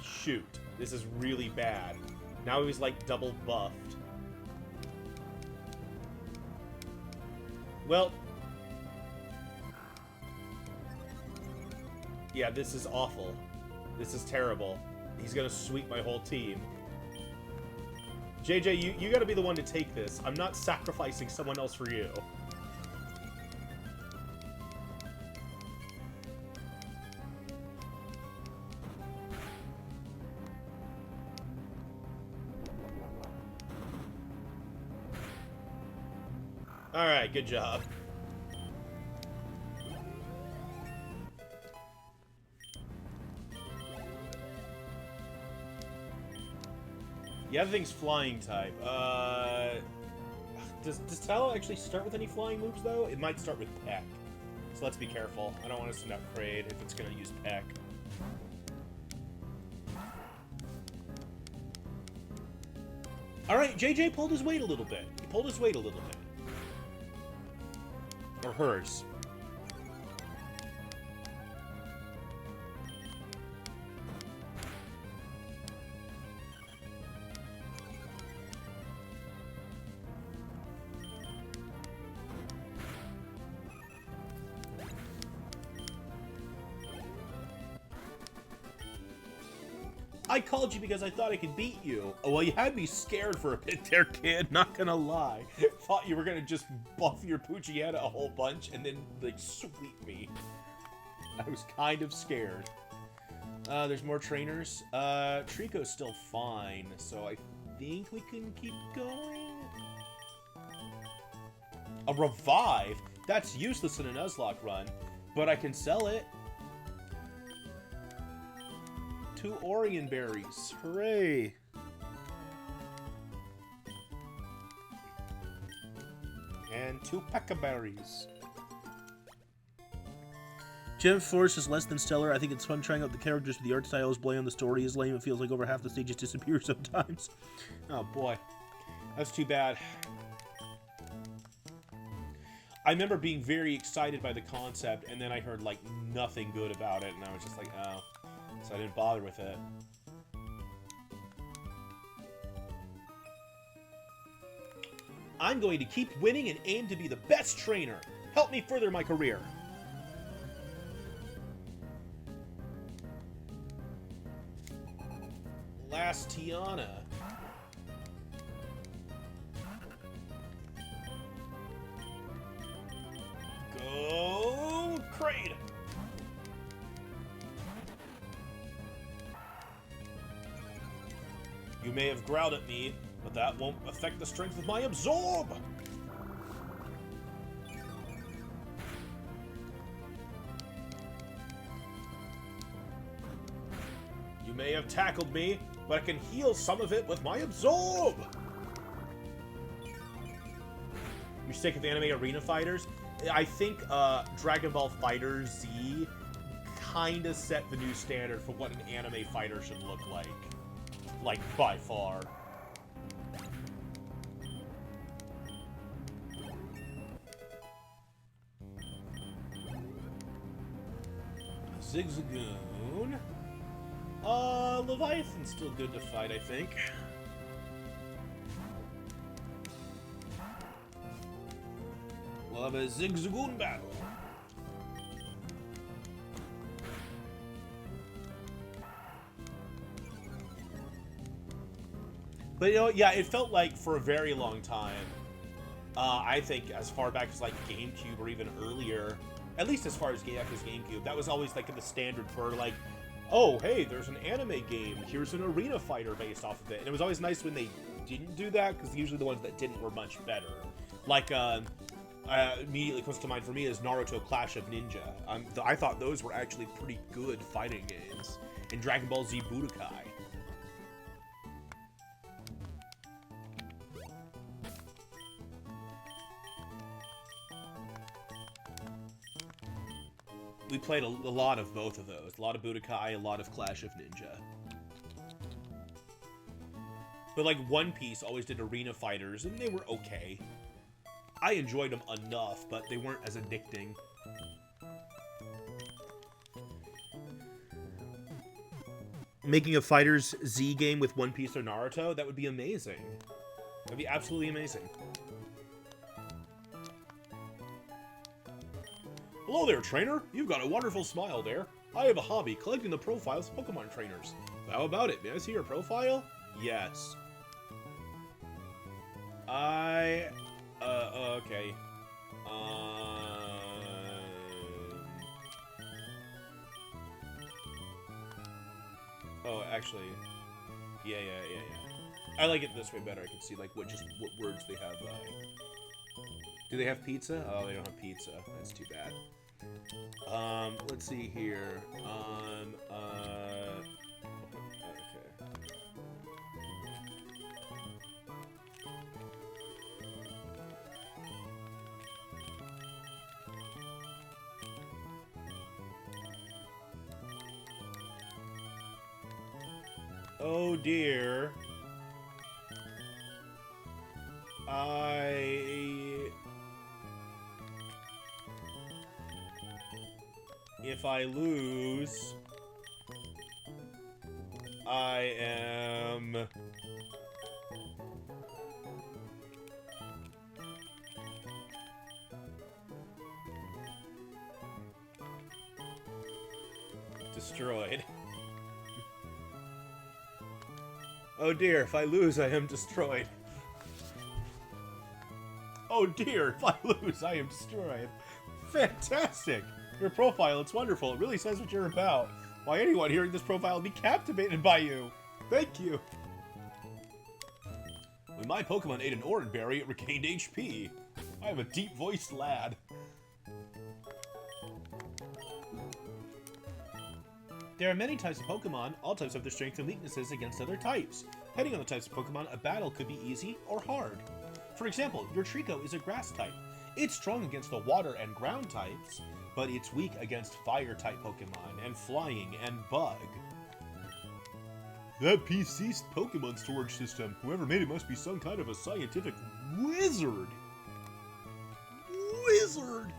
Shoot. This is really bad. Now he's like double buffed. Well. Yeah, this is awful. This is terrible. He's gonna sweep my whole team. JJ, you gotta be the one to take this. I'm not sacrificing someone else for you. Alright, good job. Yeah, the thing's flying type. Does Tallow actually start with any flying moves, though? It might start with Peck. So let's be careful. I don't want to send out Kraid if it's going to use Peck. Alright, JJ pulled his weight a little bit. He pulled his weight a little bit. Or hers. I called you because I thought I could beat you. Oh, well, you had me scared for a bit there, kid. Not gonna lie. Thought you were gonna just buff your Poochyena a whole bunch and then, like, sweep me. I was kind of scared. There's more trainers. Trico's still fine, so I think we can keep going. A revive? That's useless in a Nuzlocke run, but I can sell it. 2 Orion berries. Hooray! And 2 Pekka berries. Gem Force is less than stellar. I think it's fun trying out the characters, but the art style is bland. The story is lame. It feels like over half the stages disappear sometimes. Oh boy. That's too bad. I remember being very excited by the concept, and then I heard, like, nothing good about it, and I was just like, oh. So I didn't bother with it. I'm going to keep winning and aim to be the best trainer. Help me further my career. Last Tiana. Go Kraid. You may have growled at me, but that won't affect the strength of my absorb! You may have tackled me, but I can heal some of it with my absorb! Mistake of anime arena fighters? I think Dragon Ball FighterZ kinda set the new standard for what an anime fighter should look like. Like, by far. Zigzagoon. Leviathan's still good to fight, I think. We'll have a Zigzagoon battle. But, you know, yeah, it felt like for a very long time, I think as far back as, like, GameCube or even earlier, at least as far as GameCube, that was always, like, the standard for, like, oh, hey, there's an anime game, here's an arena fighter based off of it. And it was always nice when they didn't do that, because usually the ones that didn't were much better. Like, immediately comes to mind for me is Naruto Clash of Ninja. I thought those were actually pretty good fighting games. And Dragon Ball Z Budokai. We played a lot of both of those. A lot of Budokai, a lot of Clash of Ninja. But, like, One Piece always did arena fighters, and they were okay. I enjoyed them enough, but they weren't as addicting. Making a Fighters Z game with One Piece or Naruto, that would be amazing. That would be absolutely amazing. Hello there, trainer. You've got a wonderful smile there. I have a hobby, collecting the profiles of Pokemon trainers. How about it? May I see your profile? Yes. Okay. Oh, actually, yeah. I like it this way better. I can see, like, what words they have. Do they have pizza? Oh, they don't have pizza. That's too bad. Let's see here. Okay. Oh dear. If I lose, I am... destroyed. Oh dear, if I lose, I am destroyed. Oh dear, if I lose, I am destroyed. Fantastic! Your profile, it's wonderful. It really says what you're about. Why, anyone hearing this profile would be captivated by you. Thank you. When my Pokemon ate an orange berry, it regained HP. I am a deep-voiced lad. There are many types of Pokemon. All types have their strengths and weaknesses against other types. Depending on the types of Pokemon, a battle could be easy or hard. For example, your Trico is a grass type. It's strong against the water and ground types, but it's weak against fire-type Pokemon, and flying, and bug. That PC's Pokemon storage system. Whoever made it must be some kind of a scientific wizard. Wizard!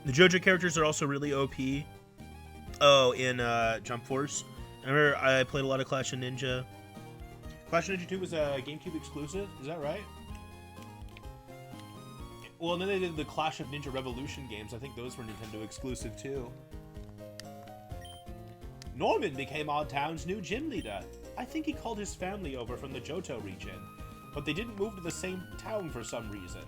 The JoJo characters are also really OP. Oh, in Jump Force. I remember I played a lot of Clash of Ninja. Clash of Ninja 2 was a GameCube exclusive, is that right? Well, and then they did the Clash of Ninja Revolution games. I think those were Nintendo exclusive too. Norman became Odd Town's new gym leader. I think he called his family over from the Johto region, but they didn't move to the same town for some reason.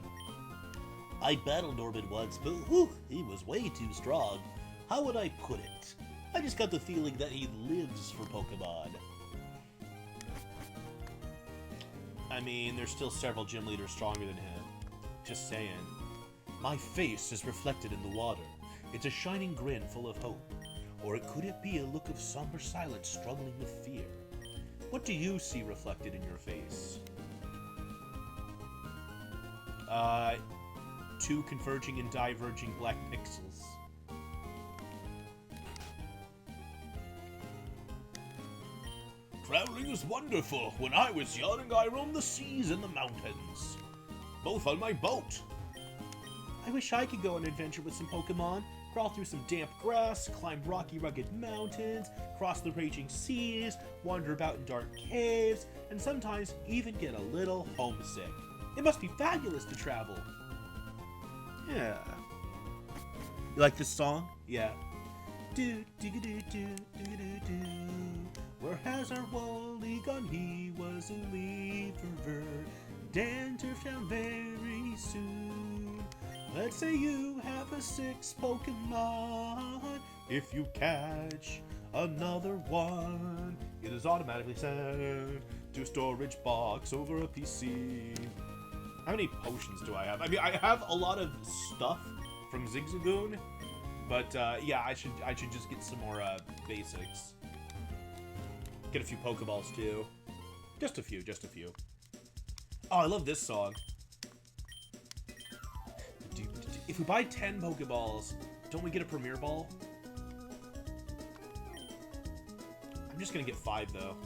I battled Norman once, but whew, he was way too strong. How would I put it? I just got the feeling that he lives for Pokemon. I mean, there's still several gym leaders stronger than him. Just saying. My face is reflected in the water. It's a shining grin full of hope. Or could it be a look of somber silence struggling with fear? What do you see reflected in your face? Two converging and diverging black pixels. Traveling is wonderful. When I was young, I roamed the seas and the mountains. Both on my boat. I wish I could go on an adventure with some Pokemon, crawl through some damp grass, climb rocky, rugged mountains, cross the raging seas, wander about in dark caves, and sometimes even get a little homesick. It must be fabulous to travel. Yeah. You like this song? Yeah. Do do do do do do do. Where has our Wally gone? He was a leaver. Danter found very soon. Let's say you have a 6 Pokemon. If you catch another one, it is automatically sent to a storage box over a PC. How many potions do I have? I mean, I have a lot of stuff from Zigzagoon, but yeah, I should just get some more basics. Get a few Pokeballs too. Just a few. Oh, I love this song. If we buy 10 Pokeballs, don't we get a Premier Ball? I'm just gonna get 5 though.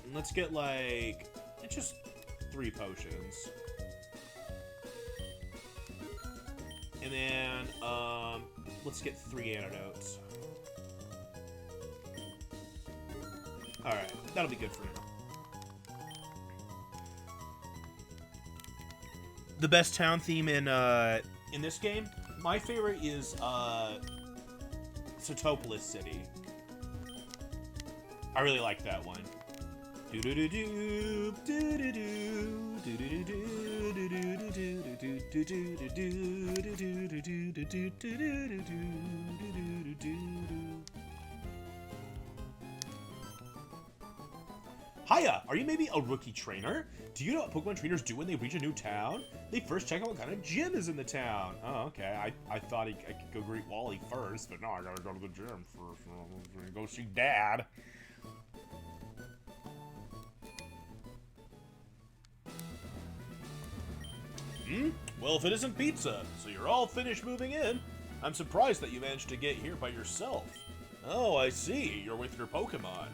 And let's get like, it's just 3 potions. And then, let's get 3 antidotes. Alright, that'll be good for now. The best town theme in this game? My favorite is, Sotopolis City. I really like that one. Do-do-do-do, do-do-do, do-do-do-do, do-do-do-do. Hiya! Are you maybe a rookie trainer? Do you know what Pokemon trainers do when they reach a new town? They first check out what kind of gym is in the town. Oh, okay. I thought I could go greet Wally first, but no, I gotta go to the gym first. I'm gonna go see Dad. Well, if it isn't pizza, so you're all finished moving in. I'm surprised that you managed to get here by yourself. Oh, I see. You're with your Pokemon.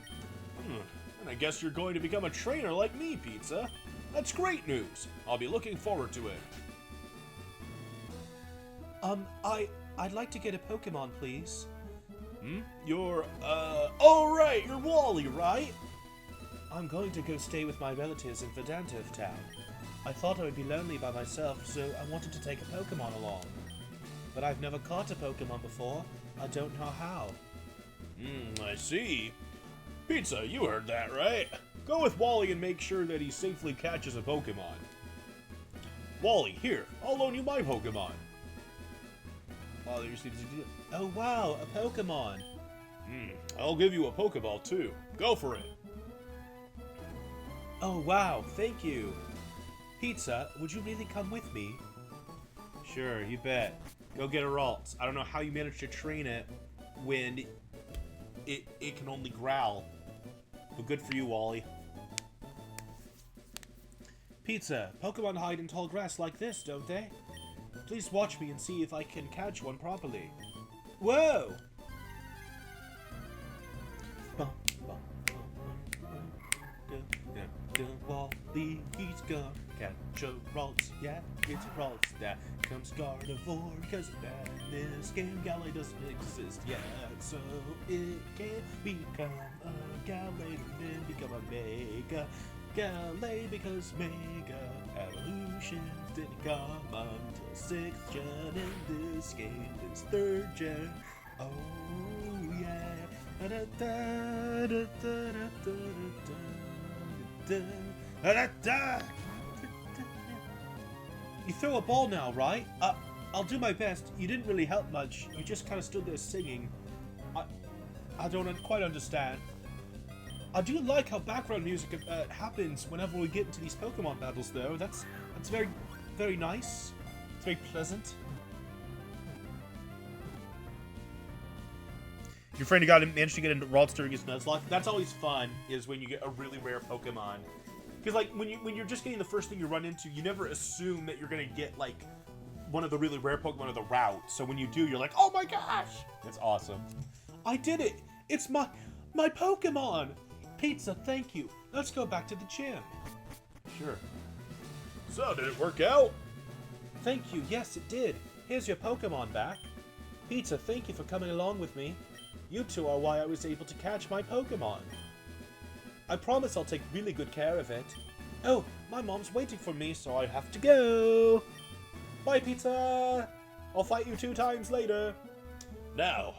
And I guess you're going to become a trainer like me, Pizza. That's great news. I'll be looking forward to it. I'd like to get a Pokemon, please. Oh right, you're Wally, right? I'm going to go stay with my relatives in Vedanta Town. I thought I would be lonely by myself, so I wanted to take a Pokemon along. But I've never caught a Pokemon before. I don't know how. I see. Pizza, you heard that, right? Go with Wally and make sure that he safely catches a Pokemon. Wally, here, I'll loan you my Pokemon. Oh wow, a Pokemon! I'll give you a Pokeball too. Go for it. Oh wow, thank you! Pizza, would you really come with me? Sure, you bet. Go get a Ralts. I don't know how you managed to train it when it can only growl. But good for you, Wally. Pizza, Pokemon hide in tall grass like this, don't they? Please watch me and see if I can catch one properly. Whoa! Wally, he's gonna catch a Ralts. Yeah, it's a Ralts. That comes Gardevoir because madness game Galley doesn't exist yet. So it can become a Galley and then become a Mega Galley because Mega Evolution didn't come until 6th gen in this game is 3rd gen. Oh yeah. You throw a ball now, right? I'll do my best. You didn't really help much. You just kind of stood there singing. I don't quite understand. I do like how background music happens whenever we get into these Pokemon battles, though. That's very, very nice. It's very pleasant. Your friend managed to get into Ralts during his Nuzlocke. That's always fun, is when you get a really rare Pokemon. Because like when you're just getting the first thing you run into, you never assume that you're gonna get like one of the really rare Pokemon of the route. So when you do, you're like, oh my gosh! It's awesome. I did it! It's my Pokemon! Pizza, thank you. Let's go back to the gym. Sure. So, did it work out? Thank you, yes it did. Here's your Pokemon back. Pizza, thank you for coming along with me. You two are why I was able to catch my Pokemon. I promise I'll take really good care of it. Oh, my mom's waiting for me, so I have to go. Bye, Pizza. I'll fight you 2 times later. Now,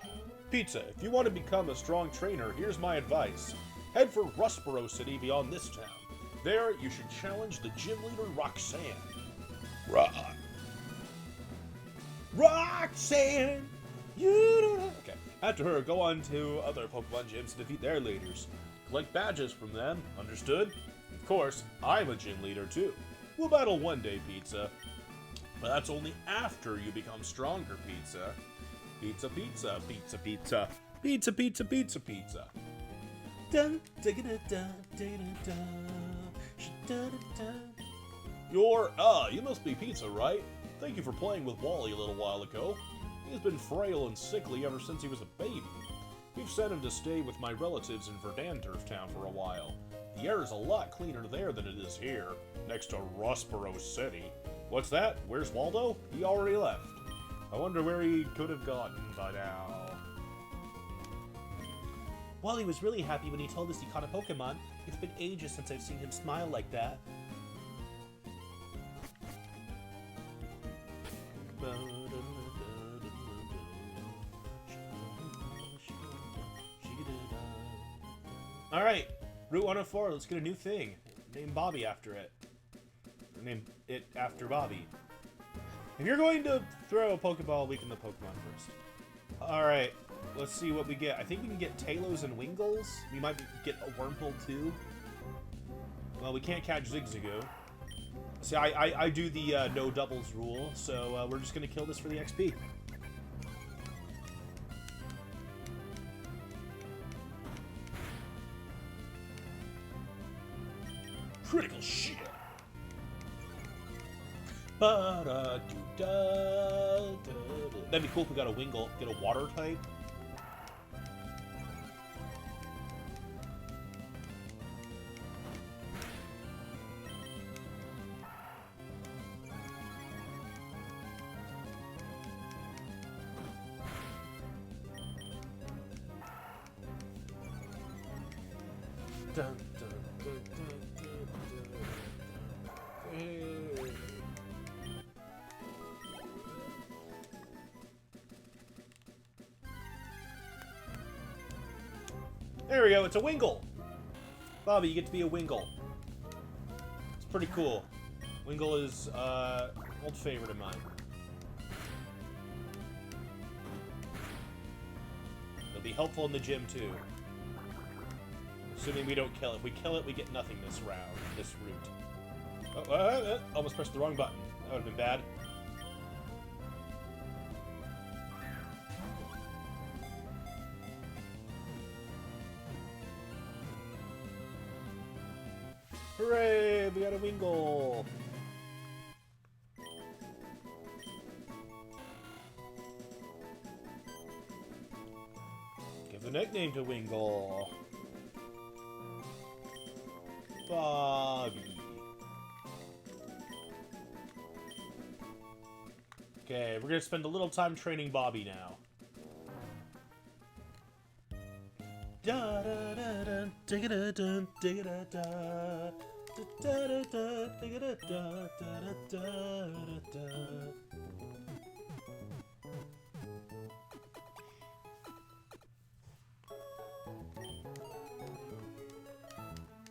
Pizza, if you want to become a strong trainer, here's my advice. Head for Rustboro City beyond this town. There, you should challenge the gym leader, Roxanne. Roxanne! You don't know. Okay. After her, go on to other Pokemon gyms to defeat their leaders. Collect badges from them, understood? Of course, I'm a gym leader too. We'll battle one day, Pizza. But that's only after you become stronger, Pizza. Pizza, pizza, pizza, pizza. Pizza, pizza, pizza, pizza. Dun, dun, dun, dun, dun, You must be Pizza, right? Thank you for playing with Wally a little while ago. He's been frail and sickly ever since he was a baby. We've sent him to stay with my relatives in Verdant Town for a while. The air is a lot cleaner there than it is here, next to Rustboro City. What's that? Where's Waldo? He already left. I wonder where he could have gotten by now. Wally was really happy when he told us he caught a Pokemon. It's been ages since I've seen him smile like that. Alright, Route 104, let's get a new thing. Name Bobby after it. Name it after Bobby. If you're going to throw a Pokeball, weaken the Pokemon first. Alright, let's see what we get. I think we can get Talos and Wingles. We might get a Wurmple too. Well, we can't catch Zigzagoon. See, I do the no doubles rule, so we're just going to kill this for the XP. Critical shit! That'd be cool if we got a Wingull, get a water type. Dun, dun, dun, dun, dun, dun. There we go, it's a Wingull! Bobby, you get to be a Wingull. It's pretty cool. Wingull is, an old favorite of mine. It'll be helpful in the gym, too. Assuming we don't kill it. If we kill it, we get nothing this round, this route. Oh, almost pressed the wrong button. That would have been bad. Hooray! We got a Wingull! Give a nickname to Wingull. Bobby. Okay, we're gonna spend a little time training Bobby now. Da da da da, digga da da, digga da da, da da da, digga da da, da da da da.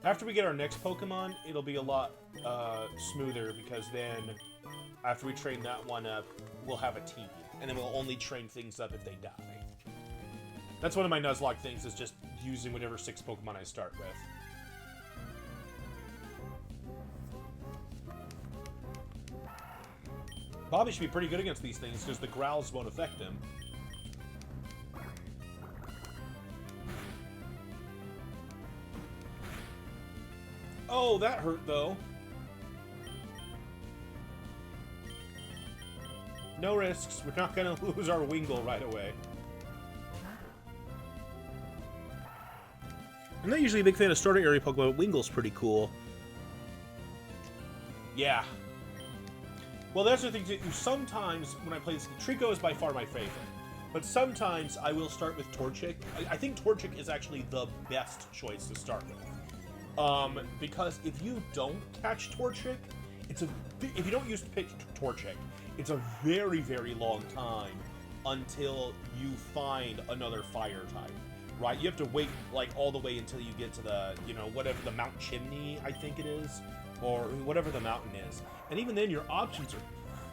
After we get our next Pokemon, it'll be a lot smoother, because then after we train that one up, we'll have a team. And then we'll only train things up if they die. That's one of my Nuzlocke things, is just using whatever 6 Pokemon I start with. Bobby should be pretty good against these things, because the growls won't affect him. Oh, that hurt, though. No risks. We're not going to lose our Wingull right away. I'm not usually a big fan of starter area Pokemon, but Wingull's pretty cool. Yeah. Well, that's the thing, too. Sometimes, when I play this, Trico is by far my favorite. But sometimes I will start with Torchic. I think Torchic is actually the best choice to start with. Because if you don't catch Torchic, if you don't use Torchic, it's a very, very long time until you find another fire type, right? You have to wait, like, all the way until you get to the, you know, whatever, the Mount Chimney, I think it is, or whatever the mountain is. And even then, your options are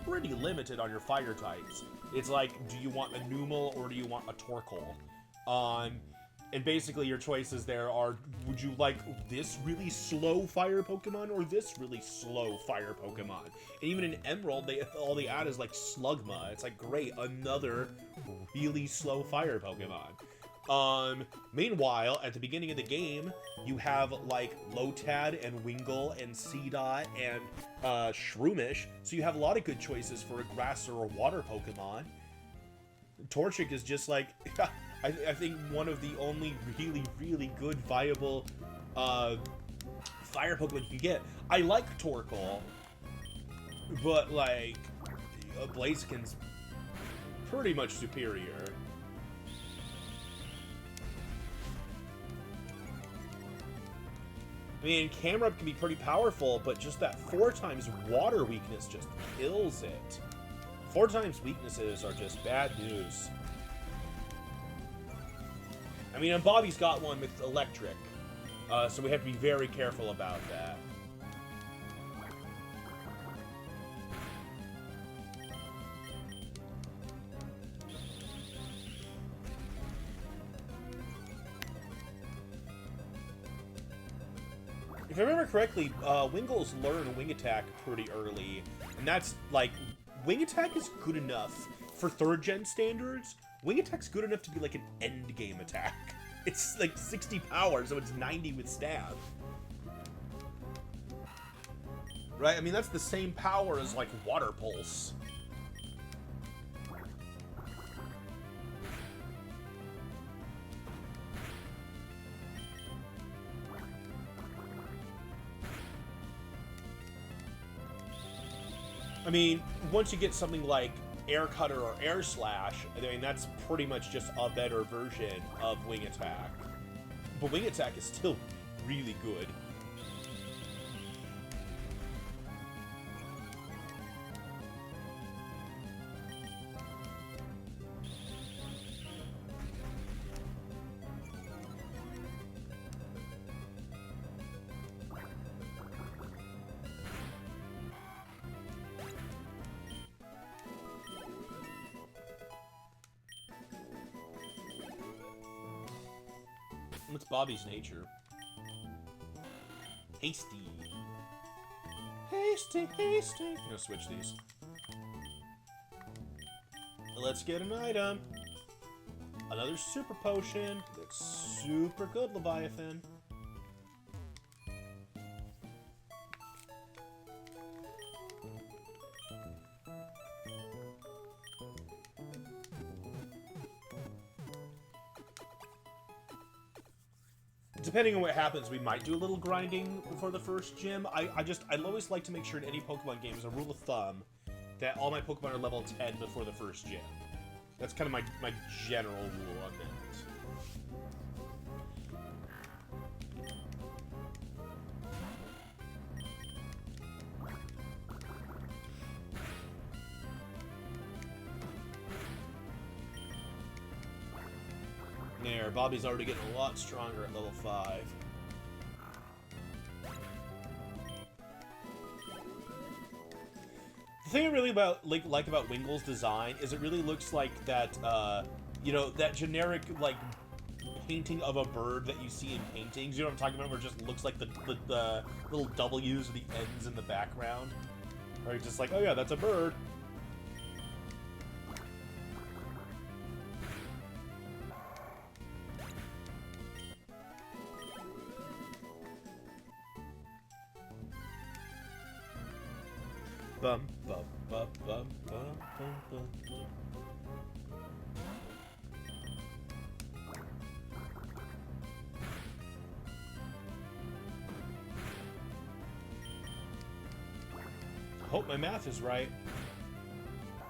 pretty limited on your fire types. It's like, do you want a Numel or do you want a Torkoal? And basically your choices there are, would you like this really slow fire Pokemon or this really slow fire Pokemon? And even in Emerald, all they add is like Slugma. It's like, great, another really slow fire Pokemon. Meanwhile, at the beginning of the game, you have like Lotad and Wingull and Seedot and Shroomish, so you have a lot of good choices for a grass or a water Pokemon. Torchic is just like... I think one of the only really, really good, viable fire Pokemon you can get. I like Torkoal, but, like, Blaziken's pretty much superior. I mean, Camerupt can be pretty powerful, but just that 4 times water weakness just kills it. 4 times weaknesses are just bad news. I mean, and Bobby's got one with electric, so we have to be very careful about that. If I remember correctly, Wingulls learn Wing Attack pretty early, and that's, like, Wing Attack is good enough for 3rd gen standards. Wing Attack's good enough to be like an endgame attack. It's like 60 power, so it's 90 with stab. Right? I mean, that's the same power as, like, Water Pulse. I mean, once you get something like Air Cutter or Air Slash, I mean, that's pretty much just a better version of Wing Attack. But Wing Attack is still really good. What's Bobby's nature? Hasty. Hasty, hasty. I'm gonna switch these. Let's get an item. Another super potion. That's super good, Leviathan. Depending on what happens, we might do a little grinding before the first gym. I'd always like to make sure in any Pokemon game, as a rule of thumb, that all my Pokemon are level 10 before the first gym. That's kind of my general rule on that. There, Bobby's already getting a lot stronger at level 5. The thing I really like about Wingle's design is it really looks like that, you know, that generic, like, painting of a bird that you see in paintings. You know what I'm talking about? Where it just looks like the little W's or the N's in the background. Or you're just like, oh yeah, that's a bird. Bum, bum, bum, bum, bum, bum, bum. I hope my math is right.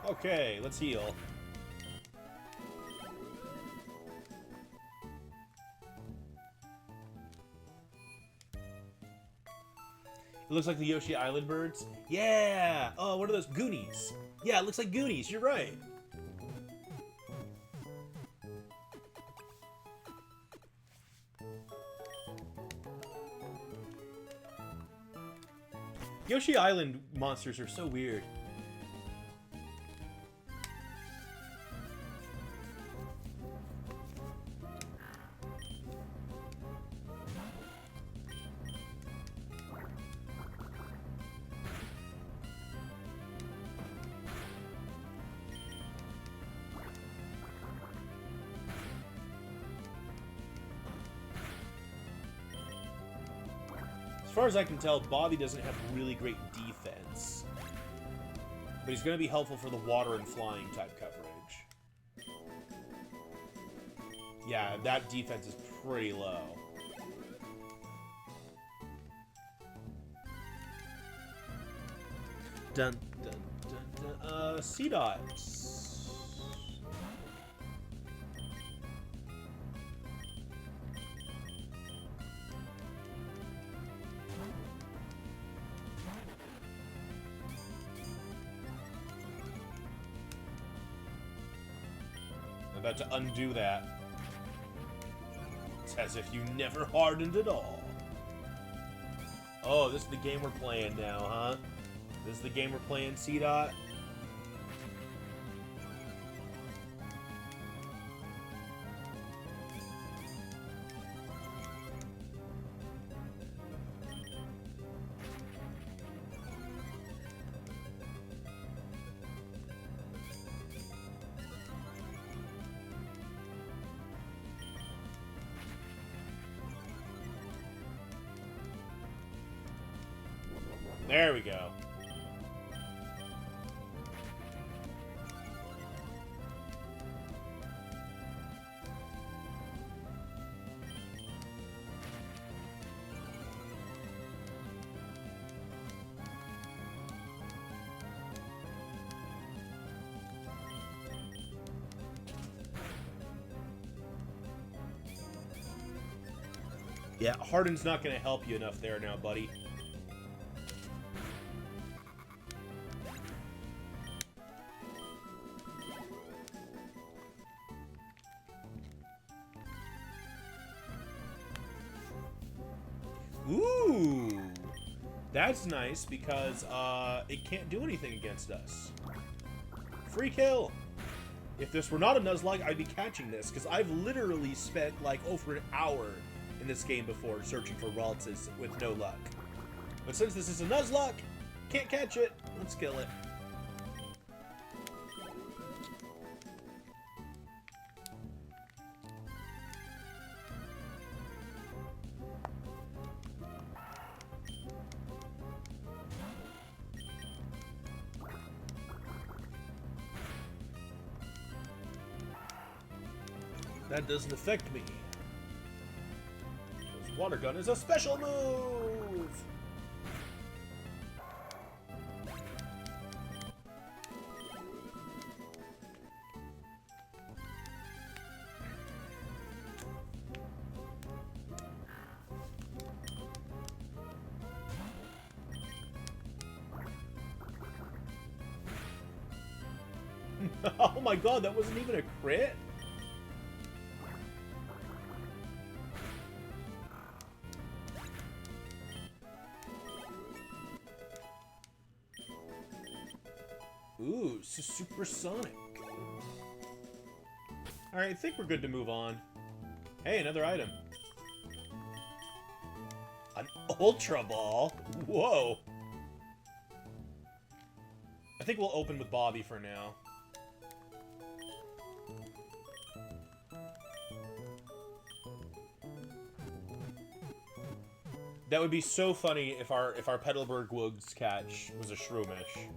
Okay, let's heal. It looks like the Yoshi Island birds. Yeah! Oh, what are those? Goonies. Yeah, it looks like Goonies. You're right. Yoshi Island monsters are so weird. As far as I can tell, Bobby doesn't have really great defense. But he's going to be helpful for the water and flying type coverage. Yeah, that defense is pretty low. Dun, dun, dun, dun. C-Dots. About to undo that. It's as if you never hardened at all. Oh, this is the game we're playing now, huh? This is the game we're playing, C-Dot? There we go. Yeah, Harden's not going to help you enough there now, buddy. Ooh! That's nice because it can't do anything against us. Free kill! If this were not a Nuzlocke, I'd be catching this because I've literally spent like over an hour in this game before searching for Ralts with no luck. But since this is a Nuzlocke, can't catch it. Let's kill it. That doesn't affect me. Because water gun is a special move! Oh my god, that wasn't even a crit? Ooh, supersonic. Alright, I think we're good to move on. Hey, another item. An Ultra Ball? Whoa. I think we'll open with Bobby for now. That would be so funny if our Petalburg Woods catch was a Shroomish.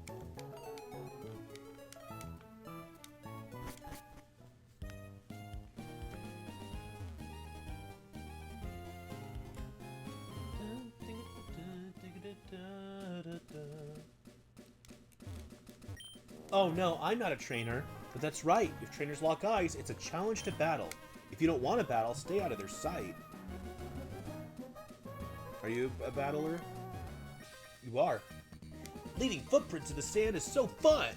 Oh no, I'm not a trainer. But that's right, if trainers lock eyes, it's a challenge to battle. If you don't want to battle, stay out of their sight. Are you a battler? You are. Leaving footprints in the sand is so fun!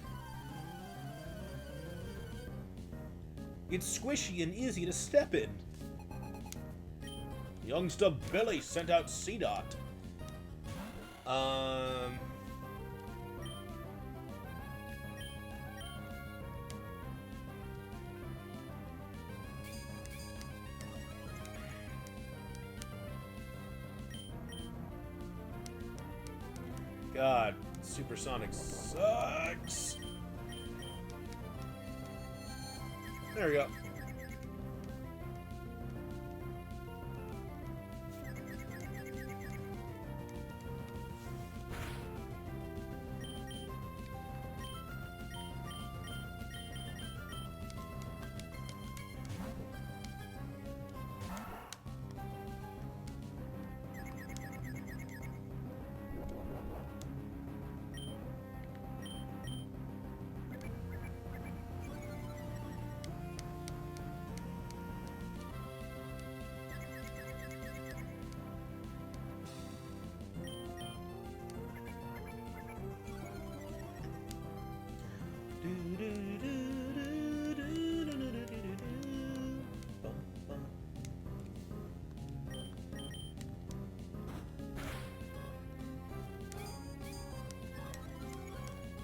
It's squishy and easy to step in. Youngster Billy sent out C-Dot. God, supersonic sucks. There we go.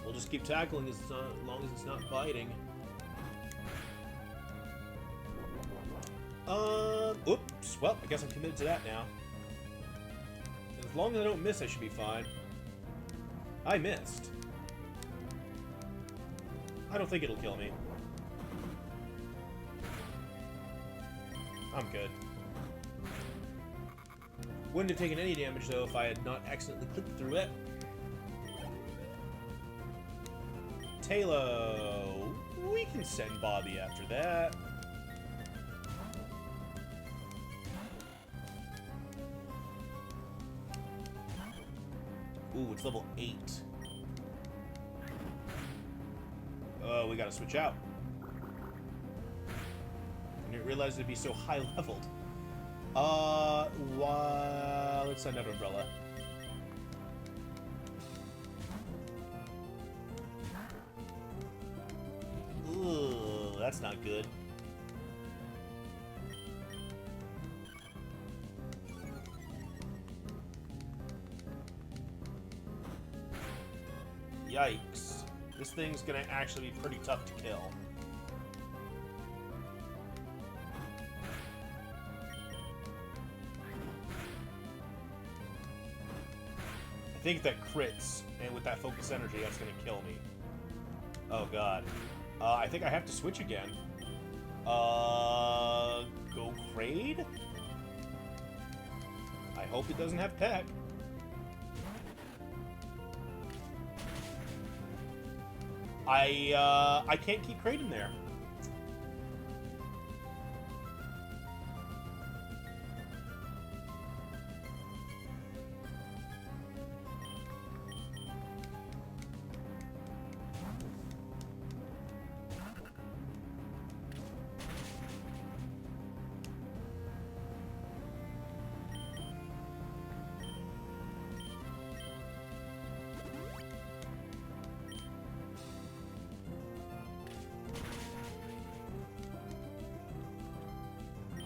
We'll just keep tackling as long as it's not biting. Oops. Well, I guess I'm committed to that now. As long as I don't miss, I should be fine. I missed. I don't think it'll kill me. I'm good. Wouldn't have taken any damage, though, if I had not accidentally clicked through it. Talo. We can send Bobby after that. Ooh, it's level 8. Oh, we gotta switch out. I didn't realize it'd be so high leveled. Let's send out Umbrella. Ooh, that's not good. Yikes. This thing's gonna actually be pretty tough to kill. I think that crits, and with that focus energy, that's gonna kill me. Oh god. I think I have to switch again. Go Kraid? I hope it doesn't have Peck. I can't keep Kraid in there.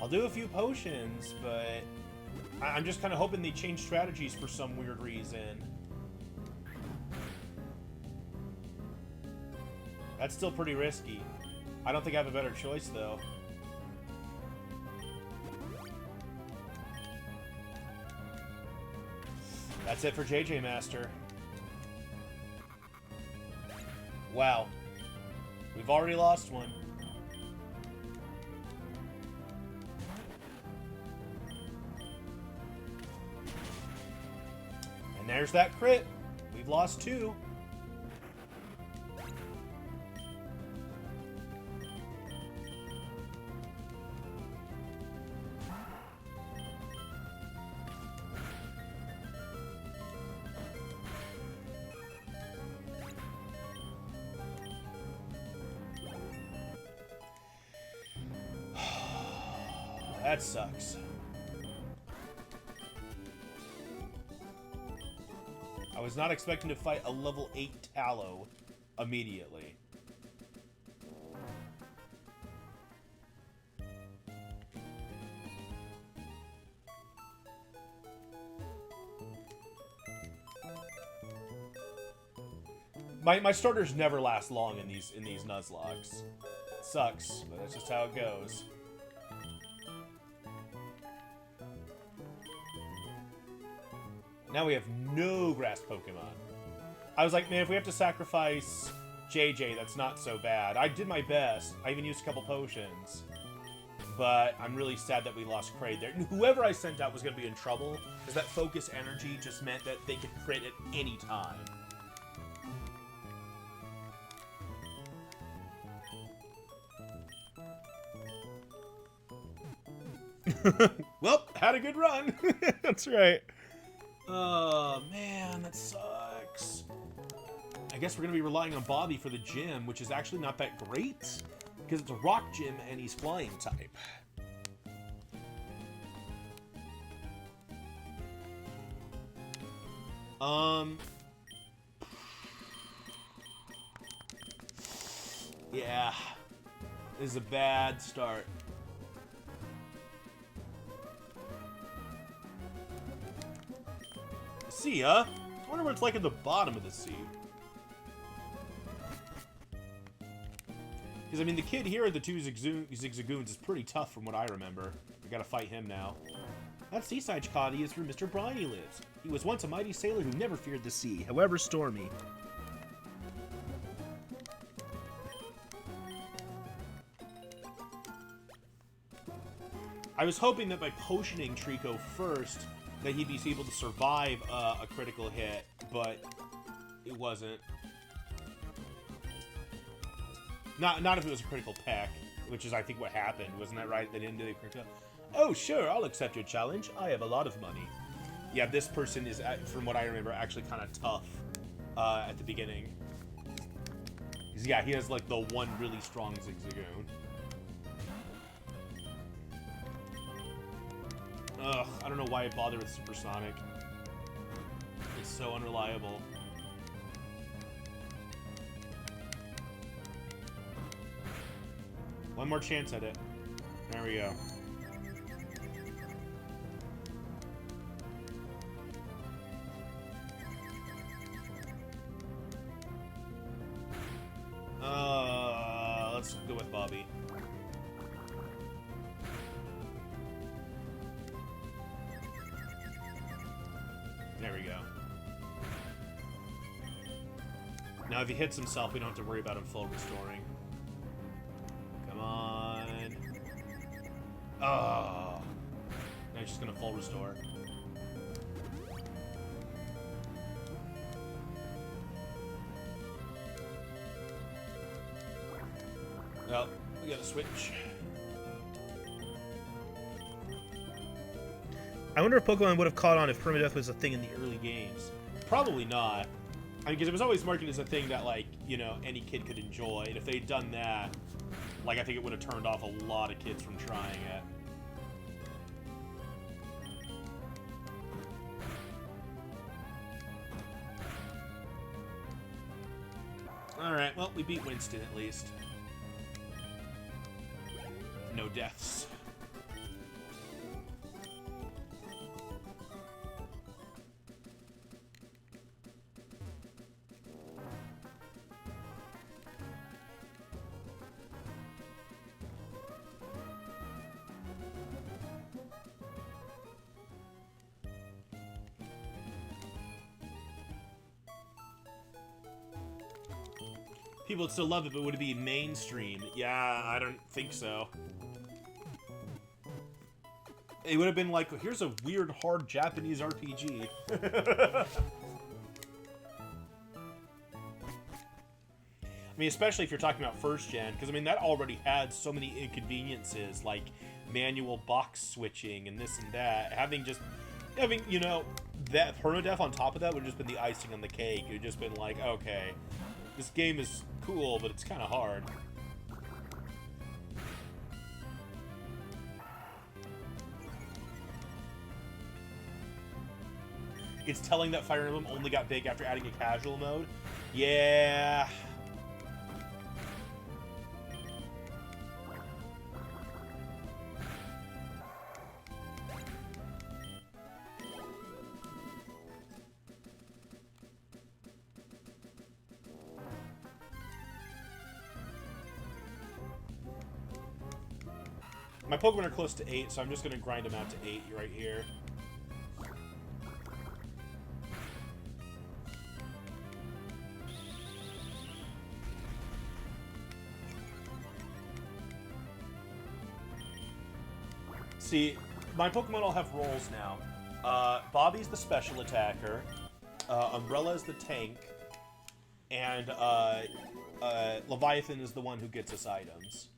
I'll do a few potions, but I'm just kind of hoping they change strategies for some weird reason. That's still pretty risky. I don't think I have a better choice, though. That's it for JJ Master. Wow. We've already lost one. And there's that crit. We've lost 2. That sucks. I was not expecting to fight a level 8 Tallow immediately. My starters never last long in these Nuzlocks. It sucks, but that's just how it goes. Now we have no grass Pokemon. I was like, man, if we have to sacrifice JJ, that's not so bad. I did my best. I even used a couple potions. But I'm really sad that we lost Kraid there. Whoever I sent out was going to be in trouble, because that focus energy just meant that they could crit at any time. Well, had a good run. That's right. Oh, man, that sucks. I guess we're going to be relying on Bobby for the gym, which is actually not that great, because it's a rock gym and he's flying type. Yeah. This is a bad start. Sea, huh? I wonder what it's like at the bottom of the sea. Because, I mean, the kid here at the 2 Zigzagoons is pretty tough from what I remember. We gotta fight him now. That seaside cottage is where Mr. Briny lives. He was once a mighty sailor who never feared the sea, however stormy. I was hoping that by potioning Trico first, that he'd be able to survive a critical hit, but it wasn't. Not if it was a critical peck, which is I think what happened. Wasn't that right? They didn't do the critical. Oh sure, I'll accept your challenge. I have a lot of money. Yeah, this person is, from what I remember, actually kind of tough at the beginning. 'Cause, yeah, he has like the one really strong Zigzagoon. Ugh, I don't know why I bother with Supersonic. It's so unreliable. One more chance at it. There we go. Let's go with Bobby. There we go. Now, if he hits himself, we don't have to worry about him full restoring. Come on. Oh. Now he's just gonna full restore. Well, we gotta switch. I wonder if Pokemon would have caught on if permadeath was a thing in the early games. Probably not. I mean, because it was always marketed as a thing that, like, you know, any kid could enjoy. And if they'd done that, like, I think it would have turned off a lot of kids from trying it. Alright, well, we beat Winston at least. No deaths. People would still love it, but would it be mainstream? Yeah, I don't think so. It would have been like, here's a weird, hard Japanese RPG. I mean, especially if you're talking about first gen, because I mean, that already had so many inconveniences, like manual box switching and this and that. Having, you know, that permadeath on top of that would have just been the icing on the cake. It would have just been like, okay, this game is cool, but it's kind of hard. It's telling that Fire Emblem only got big after adding a casual mode? Yeah. My Pokemon are close to 8, so I'm just going to grind them out to 8 right here. See, my Pokemon all have roles now. Bobby's the special attacker, Umbrella's the tank, and Leviathan is the one who gets us items.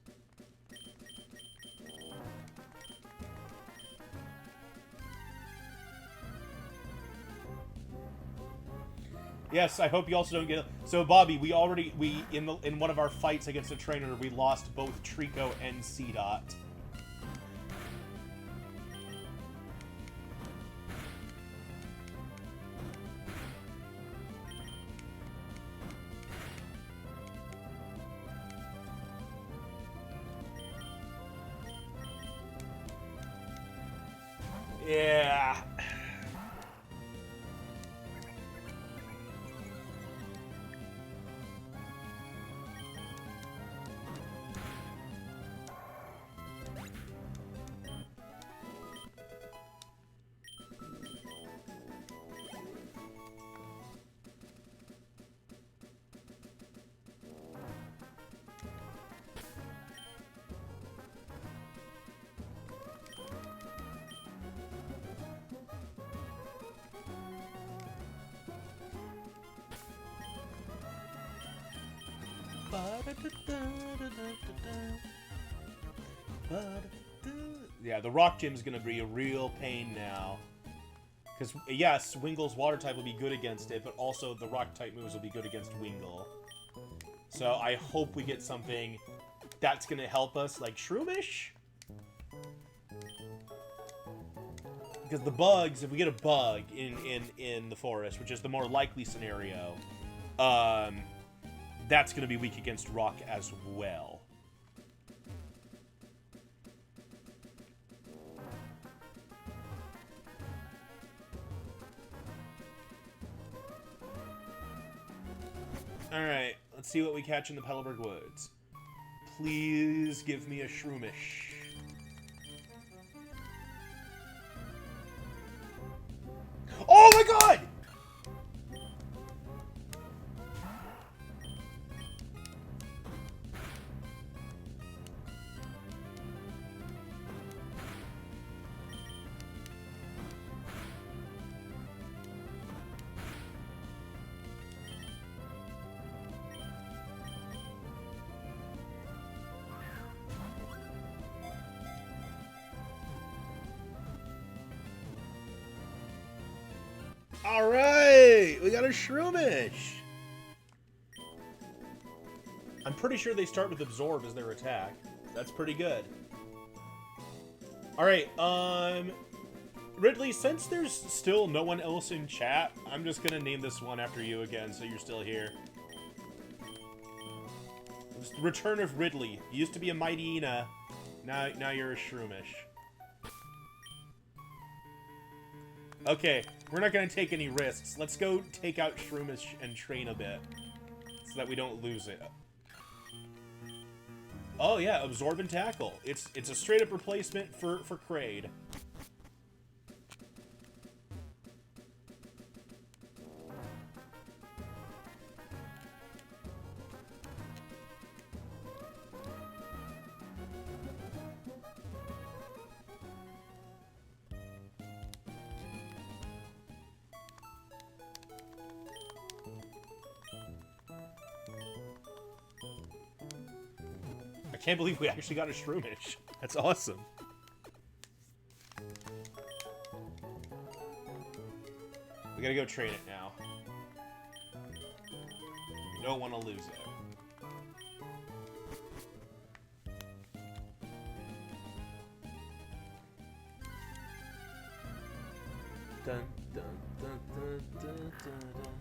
Yes, I hope you also don't get. So, Bobby, in one of our fights against a trainer, we lost both Trico and C-Dot. Yeah. Yeah, the rock gym's gonna be a real pain now. Because, yes, Wingle's water type will be good against it, but also the rock type moves will be good against Wingle. So I hope we get something that's gonna help us, like Shroomish. Because the bugs, if we get a bug in the forest, which is the more likely scenario, that's gonna be weak against rock as well. Alright, let's see what we catch in the Pellberg Woods. Please give me a Shroomish. Oh my god! Alright! We got a Shroomish! I'm pretty sure they start with Absorb as their attack. That's pretty good. Alright, Ridley, since there's still no one else in chat, I'm just gonna name this one after you again, so you're still here. Return of Ridley. You used to be a Mightyena. Now you're a Shroomish. Okay, we're not going to take any risks. Let's go take out Shroomish and train a bit, so that we don't lose it. Oh yeah, Absorb and Tackle. It's a straight-up replacement for Kraid. I can't believe we actually got a Shroomish. That's awesome. We gotta go train it now. We don't want to lose it. Dun, dun, dun, dun, dun, dun, dun.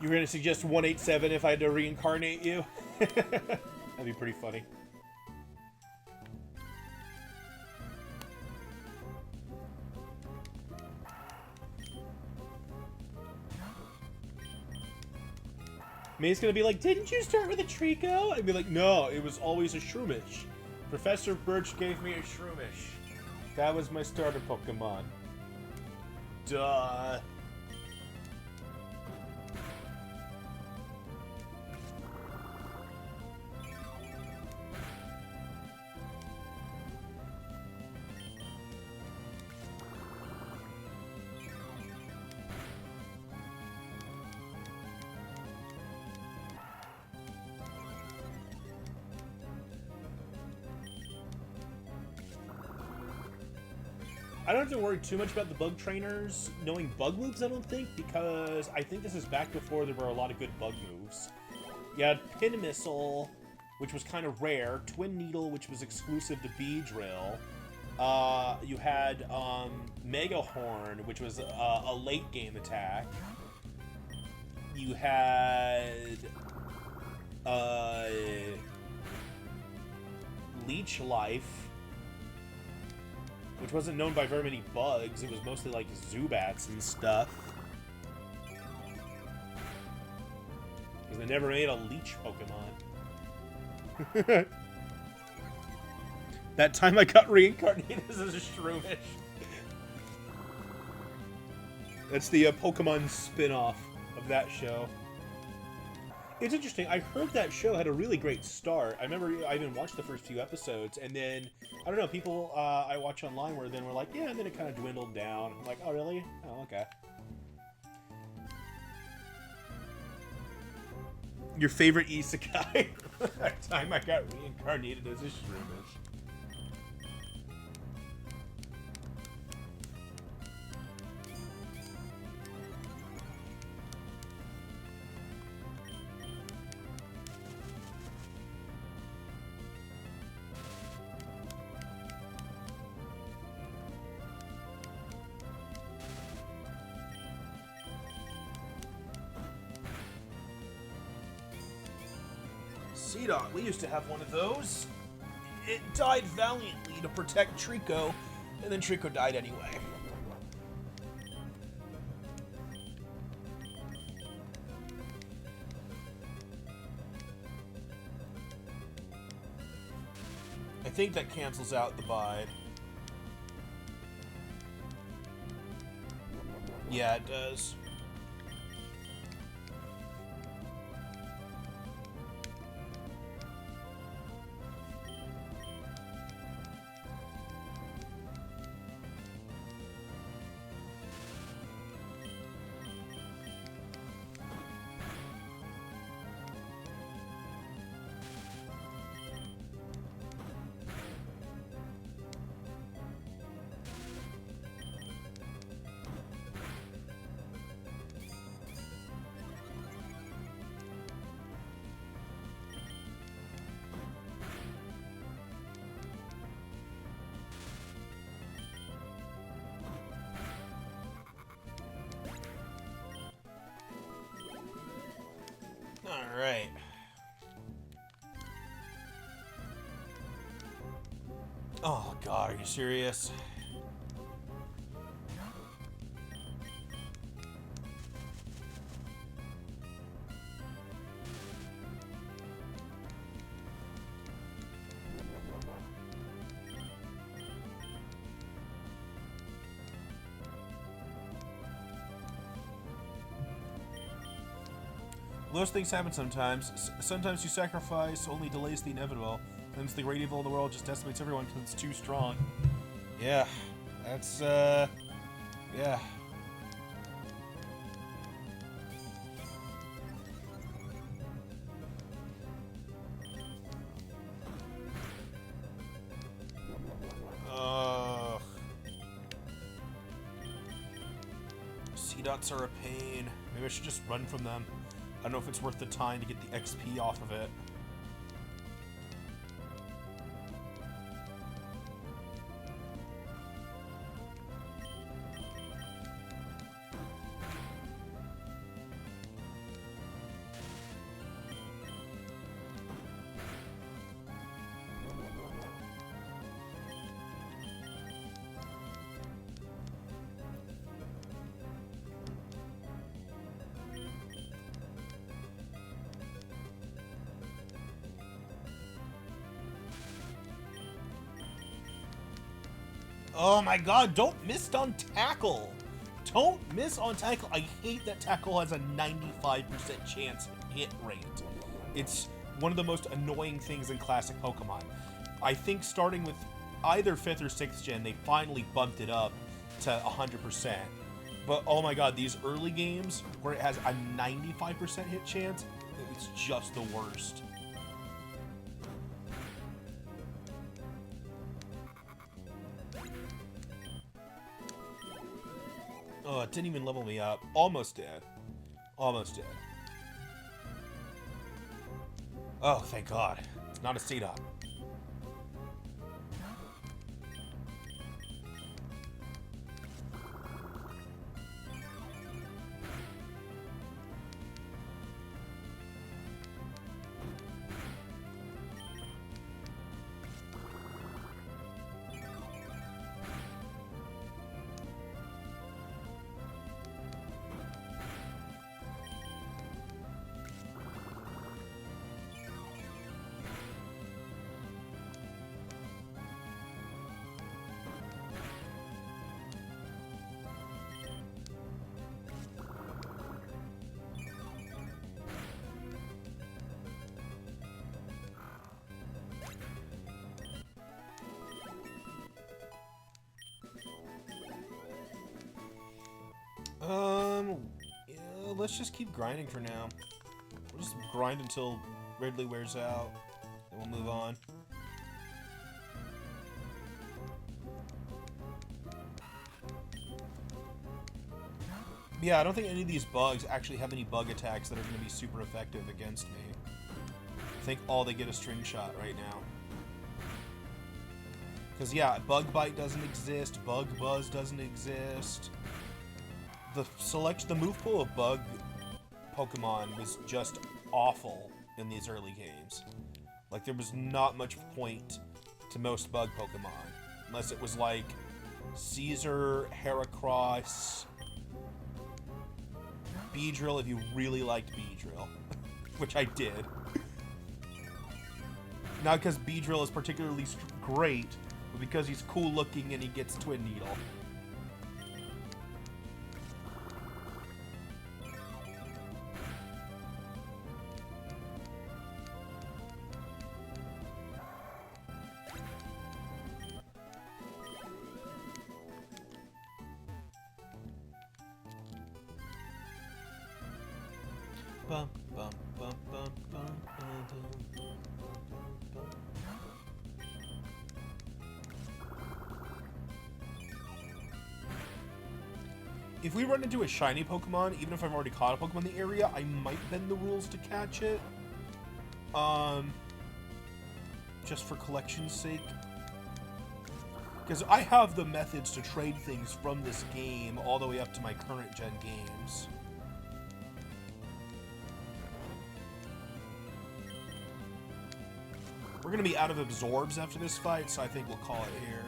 You were gonna suggest 187 if I had to reincarnate you? That'd be pretty funny. May's gonna be like, didn't you start with a Trico? I'd be like, no, it was always a Shroomish. Professor Birch gave me a Shroomish. That was my starter Pokemon. Duh. I don't have to worry too much about the bug trainers knowing bug moves, I don't think, because I think this is back before there were a lot of good bug moves. You had Pin Missile, which was kind of rare, Twin Needle, which was exclusive to Beedrill. You had Mega Horn, which was a late game attack. You had Leech Life. which wasn't known by very many bugs. It was mostly like Zubats and stuff. Because they never made a leech Pokemon. That time I got reincarnated as a Shroomish. That's the Pokemon spin-off of that show. It's interesting. I heard that show had a really great start. I remember I even watched the first few episodes, and then, I don't know, people I watch online were like, yeah, and then it kind of dwindled down. I'm like, oh, really? Oh, okay. Your favorite isekai? That time I got reincarnated as a Shroomish. Seedot, we used to have one of those. It died valiantly to protect Trico, and then Trico died anyway. I think that cancels out the bide. Yeah, it does. Alright. Oh god, are you serious? Those things happen sometimes. Sometimes you sacrifice only delays the inevitable. Sometimes the great evil in the world just decimates everyone because it's too strong. Yeah, that's, yeah. Seedots are a pain. Maybe I should just run from them. I don't know if it's worth the time to get the XP off of it. Oh my god, don't miss on tackle! Don't miss on tackle! I hate that tackle has a 95% chance hit rate. It's one of the most annoying things in classic Pokemon. I think starting with either 5th or 6th gen, they finally bumped it up to 100%. But oh my god, these early games where it has a 95% hit chance, it's just the worst. Oh, it didn't even level me up. Almost dead. Almost dead. Oh, thank God. It's not a Seedot. let's just keep grinding for now. We'll just grind until Ridley wears out, then we'll move on. Yeah, I don't think any of these bugs actually have any bug attacks that are going to be super effective against me. I think all they get is string shot right now. Because, yeah, bug bite doesn't exist, bug buzz doesn't exist. The move pool of bug Pokemon was just awful in these early games. Like, there was not much point to most bug Pokemon. Unless it was like Caesar, Heracross, Beedrill if you really liked Beedrill. Which I did. Not because Beedrill is particularly great, but because he's cool looking and he gets Twin Needle. Bum, bum, bum, bum, bum, bum, bum. If we run into a shiny Pokemon, even if I've already caught a Pokemon in the area, I might bend the rules to catch it. Just for collection's sake. Because I have the methods to trade things from this game all the way up to my current gen games. We're going to be out of absorbs after this fight, so I think we'll call it here.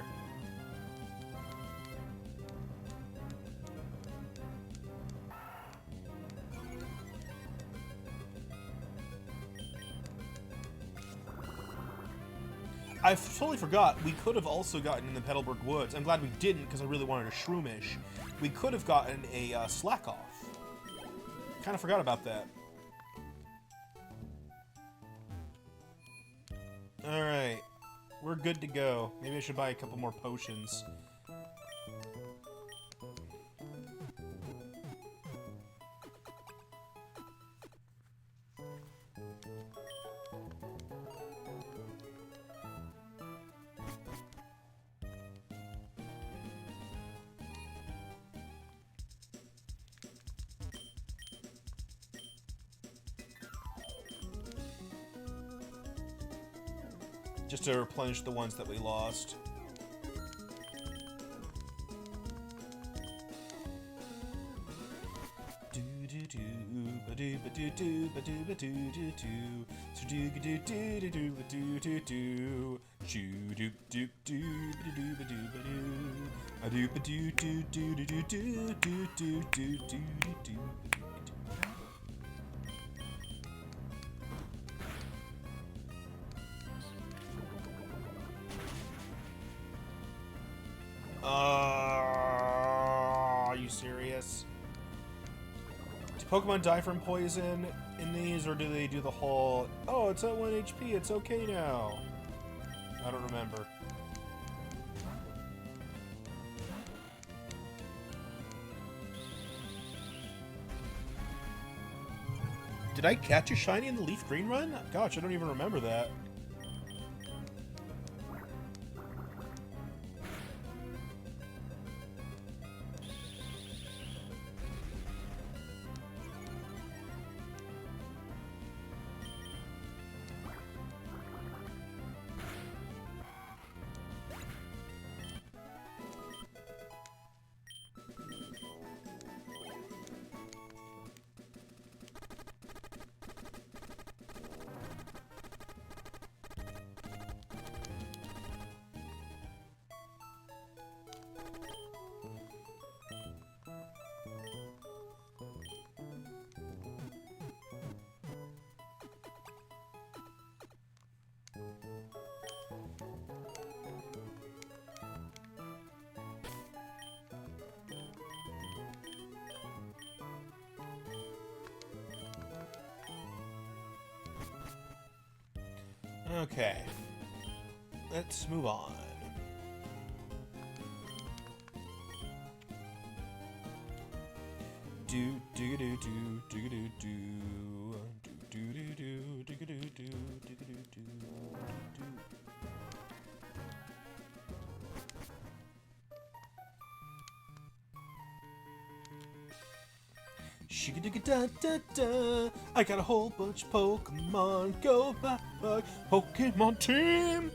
I totally forgot, we could have also gotten in the Petalburg Woods. I'm glad we didn't, because I really wanted a Shroomish. We could have gotten a Slack Off. Kind of forgot about that. Alright. We're good to go. Maybe I should buy a couple more potions. Just to replenish the ones that we lost. Are you serious? Do Pokemon die from poison in these, or do they do the whole, oh, it's at 1 HP, it's okay now? I don't remember. Did I catch a shiny in the Leaf Green run? Gosh, I don't even remember that. Okay. Let's move on. do do do do do do do do do do do do do do do. Shigga-digga-da-da-da. I got a whole bunch of Pokemon. Go back, Pokemon team.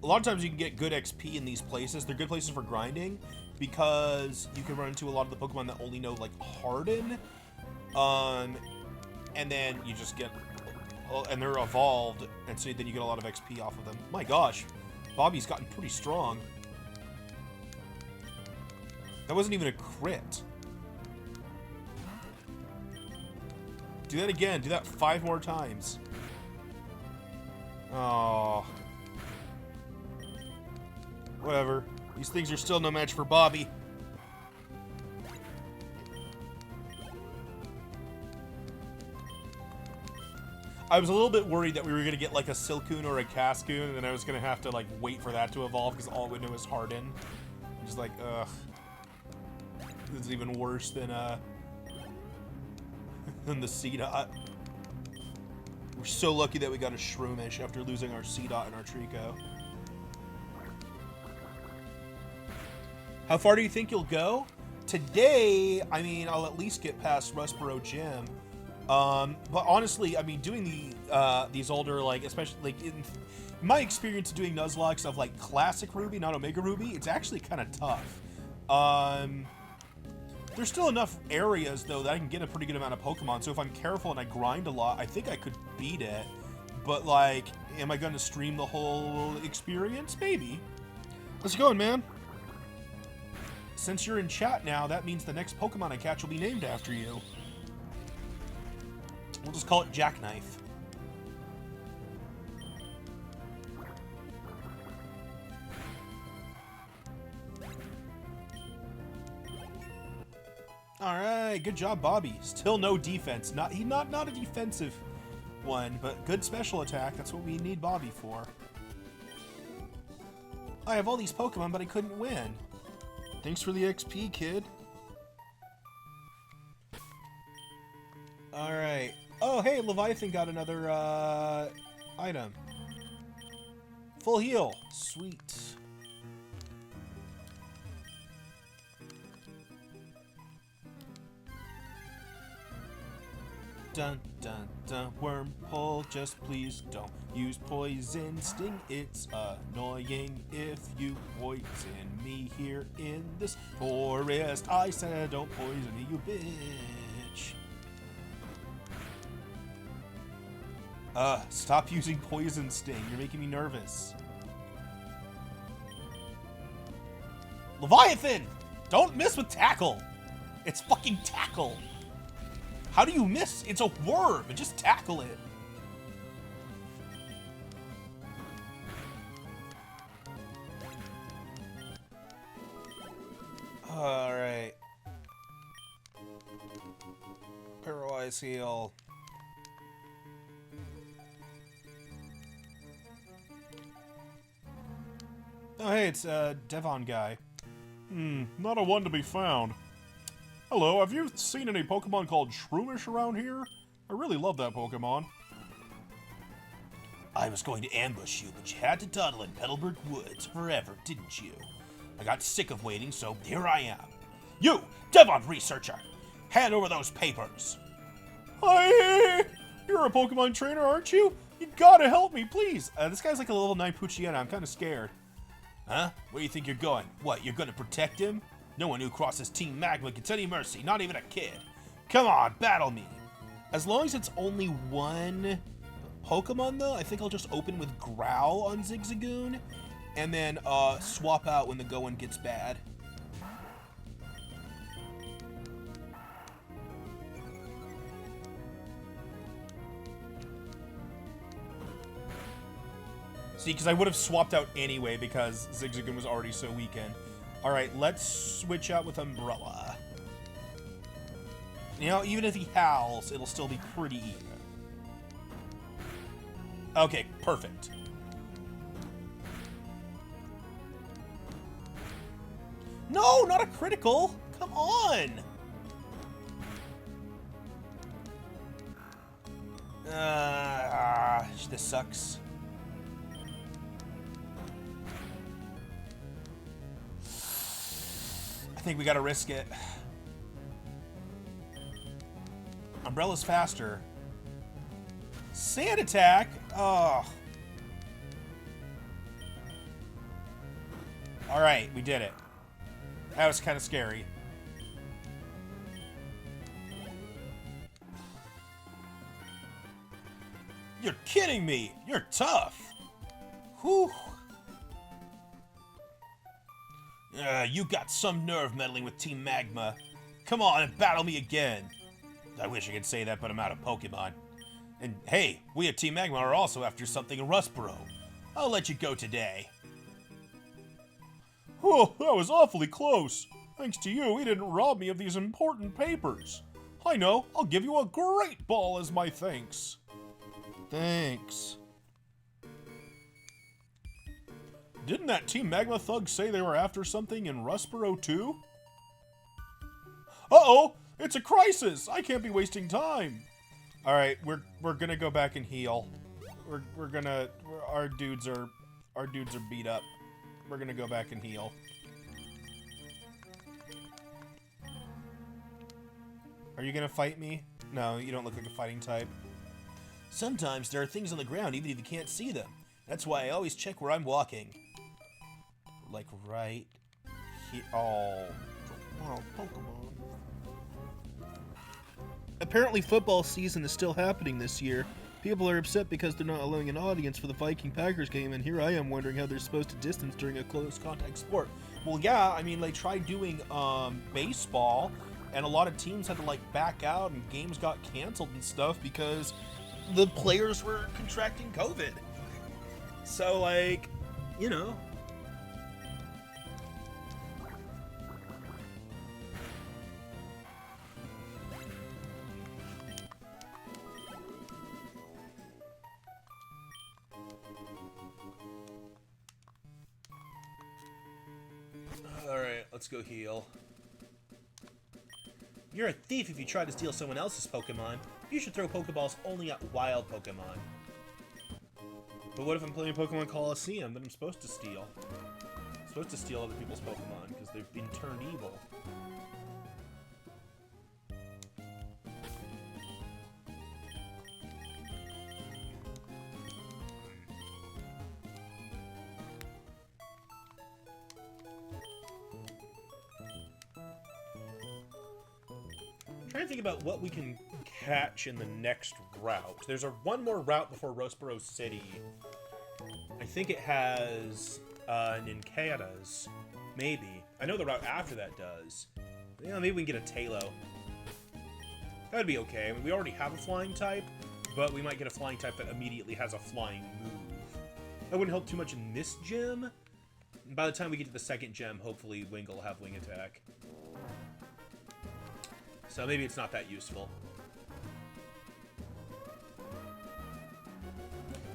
A lot of times you can get good XP in these places. They're good places for grinding because you can run into a lot of the Pokemon that only know like Harden, and then you just get, and they're evolved, and so then you get a lot of XP off of them. My gosh, Bobby's gotten pretty strong. That wasn't even a crit. Do that again. Do that 5 more times. Oh. Whatever. These things are still no match for Bobby. I was a little bit worried that we were going to get like a Silcoon or a Cascoon, and then I was going to have to like wait for that to evolve because all it would know is Harden. I'm just like, ugh. This is even worse than the C-Dot. We're so lucky that we got a Shroomish after losing our C-Dot and our Trico. How far do you think you'll go? Today, I mean, I'll at least get past Rustboro Gym. But honestly, I mean, doing these older, like, especially, like, in my experience doing Nuzlocke of, like, Classic Ruby, not Omega Ruby, it's actually kind of tough. There's still enough areas, though, that I can get a pretty good amount of Pokemon, so if I'm careful and I grind a lot, I think I could beat it. But, like, am I going to stream the whole experience? Maybe. How's it going, man? Since you're in chat now, that means the next Pokemon I catch will be named after you. We'll just call it Jackknife. Alright, good job, Bobby. Still no defense. Not a defensive one, but good special attack. That's what we need Bobby for. I have all these Pokemon, but I couldn't win. Thanks for the XP, kid. Alright. Oh, hey, Leviathan got another, item. Full heal. Sweet. Dun, dun, dun. Wormhole, just please don't use poison sting. It's annoying if you poison me here in this forest. I said don't poison me, you bitch. Stop using poison sting. You're making me nervous. Leviathan! Don't miss with tackle! It's fucking tackle! How do you miss? It's a worm! Just tackle it! Alright. Paralyze heal. Oh, hey, it's Devon guy. Not a one to be found. Hello, have you seen any Pokemon called Shroomish around here? I really love that Pokemon. I was going to ambush you, but you had to dawdle in Petalburg Woods forever, didn't you? I got sick of waiting, so here I am. You, Devon researcher! Hand over those papers! Hi! You're a Pokemon trainer, aren't you? You gotta help me, please! This guy's like a level 9 Poochyena, I'm kinda scared. Huh? Where do you think you're going? What, you're gonna protect him? No one who crosses Team Magma gets any mercy, not even a kid. Come on, battle me! As long as it's only one Pokemon, though, I think I'll just open with Growl on Zigzagoon, and then swap out when the going gets bad. See, because I would have swapped out anyway because Zigzagoon was already so weakened. Alright, let's switch out with Umbrella. You know, even if he howls, it'll still be pretty even. Okay, perfect. No, not a critical! Come on! This sucks. I think we gotta risk it. Umbrella's faster. Sand attack? Oh. Alright, we did it. That was kind of scary. You're kidding me! You're tough! Whew. You got some nerve meddling with Team Magma. Come on and battle me again. I wish I could say that, but I'm out of Pokemon. And hey, we at Team Magma are also after something in Rustboro. I'll let you go today. Oh, that was awfully close. Thanks to you, he didn't rob me of these important papers. I know, I'll give you a great ball as my thanks. Thanks. Didn't that Team Magma thug say they were after something in Rustboro too? Uh-oh! It's a crisis! I can't be wasting time! Alright, we're gonna go back and heal. Our dudes are beat up. We're gonna go back and heal. Are you gonna fight me? No, you don't look like a fighting type. Sometimes there are things on the ground even if you can't see them. That's why I always check where I'm walking. Like right here. Oh, Pokemon. Apparently football season is still happening this year. People are upset because they're not allowing an audience for the Viking-Packers game, and here I am wondering how they're supposed to distance during a close contact sport. Well, yeah, I mean, they tried doing baseball, and a lot of teams had to, like, back out, and games got canceled and stuff because the players were contracting COVID. So, like, you know. Alright, let's go heal. You're a thief if you try to steal someone else's Pokemon. You should throw Pokeballs only at wild Pokemon. But what if I'm playing Pokemon Coliseum that I'm supposed to steal? I'm supposed to steal other people's Pokemon because they've been turned evil. I'm trying to think about what we can catch in the next route. There's one more route before Rustboro City. I think it has Ninkatas. Maybe. I know the route after that does. Yeah, maybe we can get a Talo. That'd be okay. I mean, we already have a flying type, but we might get a flying type that immediately has a flying move. That wouldn't help too much in this gym. And by the time we get to the second gym, hopefully Wingull will have Wing Attack. So maybe it's not that useful.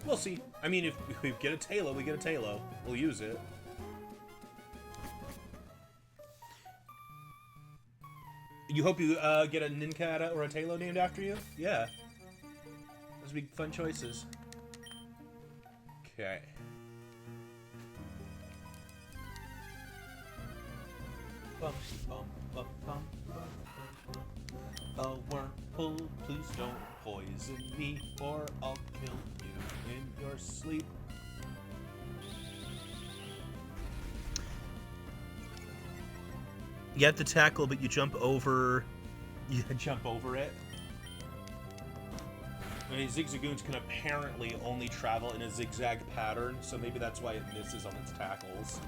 We'll see. I mean, if we get a Talo, we get a Talo. We'll use it. You hope you get a Nincada or a Talo named after you? Yeah. Those would be fun choices. Okay. Bum, bum, bum, bum, bum. A wormhole, please don't poison me, or I'll kill you in your sleep. You have to tackle, but you jump over. You jump over it. I mean, Zigzagoons can apparently only travel in a zigzag pattern, so maybe that's why it misses on its tackles.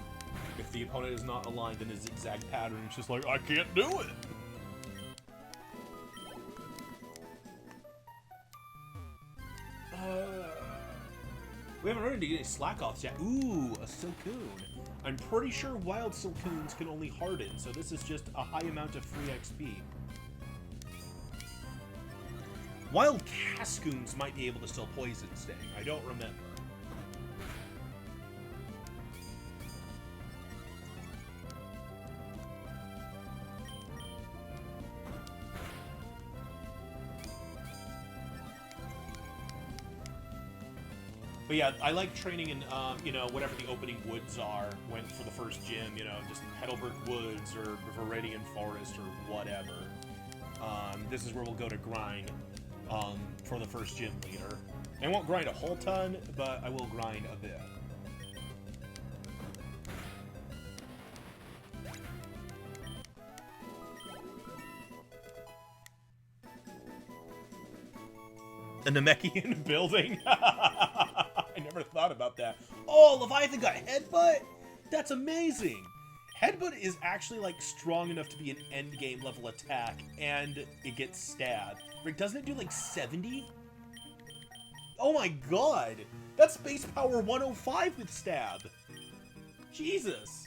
If the opponent is not aligned in a zigzag pattern, it's just like, I can't do it! We haven't run into any Slack-Offs yet. Ooh, a Silcoon. I'm pretty sure wild Silcoons can only harden, so this is just a high amount of free XP. Wild Cascoons might be able to still Poison Sting. I don't remember. But yeah, I like training in, you know, whatever the opening woods are for the first gym, you know, just Heidelberg Woods or Viridian Forest or whatever. This is where we'll go to grind for the first gym leader. I won't grind a whole ton, but I will grind a bit. A Namekian building? I never thought about that. Oh, Leviathan got Headbutt? That's amazing! Headbutt is actually, like, strong enough to be an endgame level attack, and it gets stabbed. Like, doesn't it do, like, 70? Oh my god! That's base power 105 with stab! Jesus!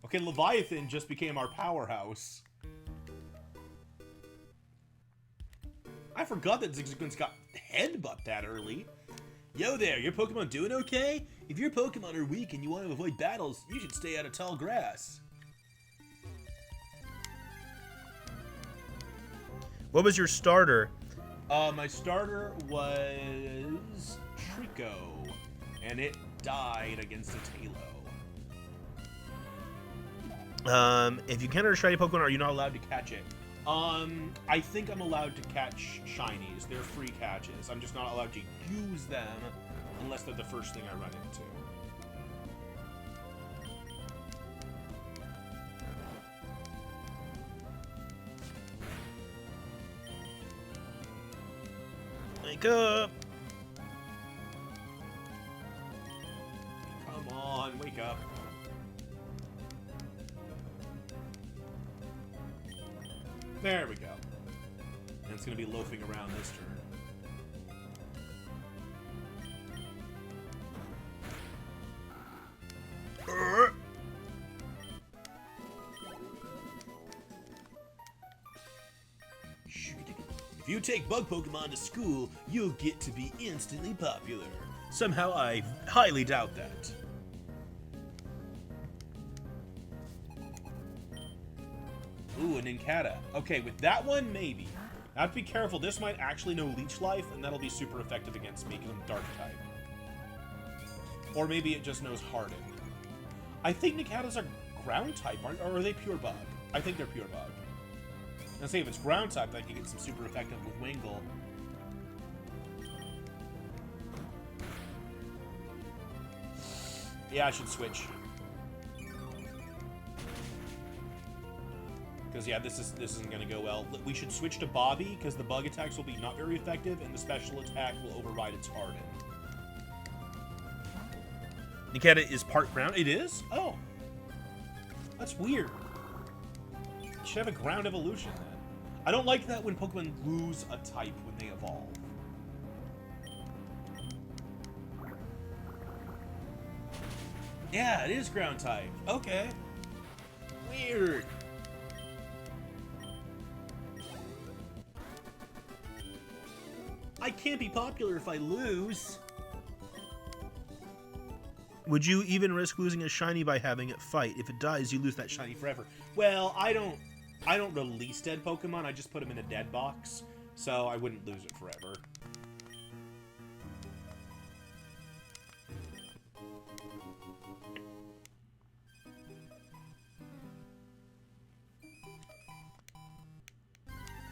Okay, Leviathan just became our powerhouse. I forgot that Zigzagoon's got Headbutt that early. Yo there, your Pokemon doing okay? If your Pokemon are weak and you want to avoid battles, you should stay out of tall grass. What was your starter? My starter was Trico, and it died against a Talo. If you encounter a shiny Pokemon, are you not allowed Allowed to catch it. I think I'm allowed to catch shinies. They're free catches. I'm just not allowed to use them unless they're the first thing I run into. Wake up! Come on, wake up. There we go. And it's going to be loafing around this turn. If you take bug Pokemon to school, you'll get to be instantly popular. Somehow I highly doubt that. Ooh, an Incata. Okay, with that one, maybe. I have to be careful. This might actually know Leech Life, and that'll be super effective against me because I'm Dark type. Or maybe it just knows Harden. I think Nicatas are Ground type, aren't? Or are they Pure Bug? I think they're Pure Bug. And say if it's Ground type, I can get some super effective with Wingull. Yeah, I should switch. Because, yeah, this isn't going to go well. We should switch to Bobby, because the bug attacks will be not very effective, and the special attack will override its Harden. Niketa is part ground? It is? Oh. That's weird. It should have a ground evolution, then. I don't like that when Pokemon lose a type when they evolve. Yeah, it is ground type. Okay. Weird. I can't be popular if I lose. Would you even risk losing a shiny by having it fight? If it dies, you lose that shiny Forever. Well, I don't release dead Pokemon. I just put them in a dead box, so I wouldn't lose it forever.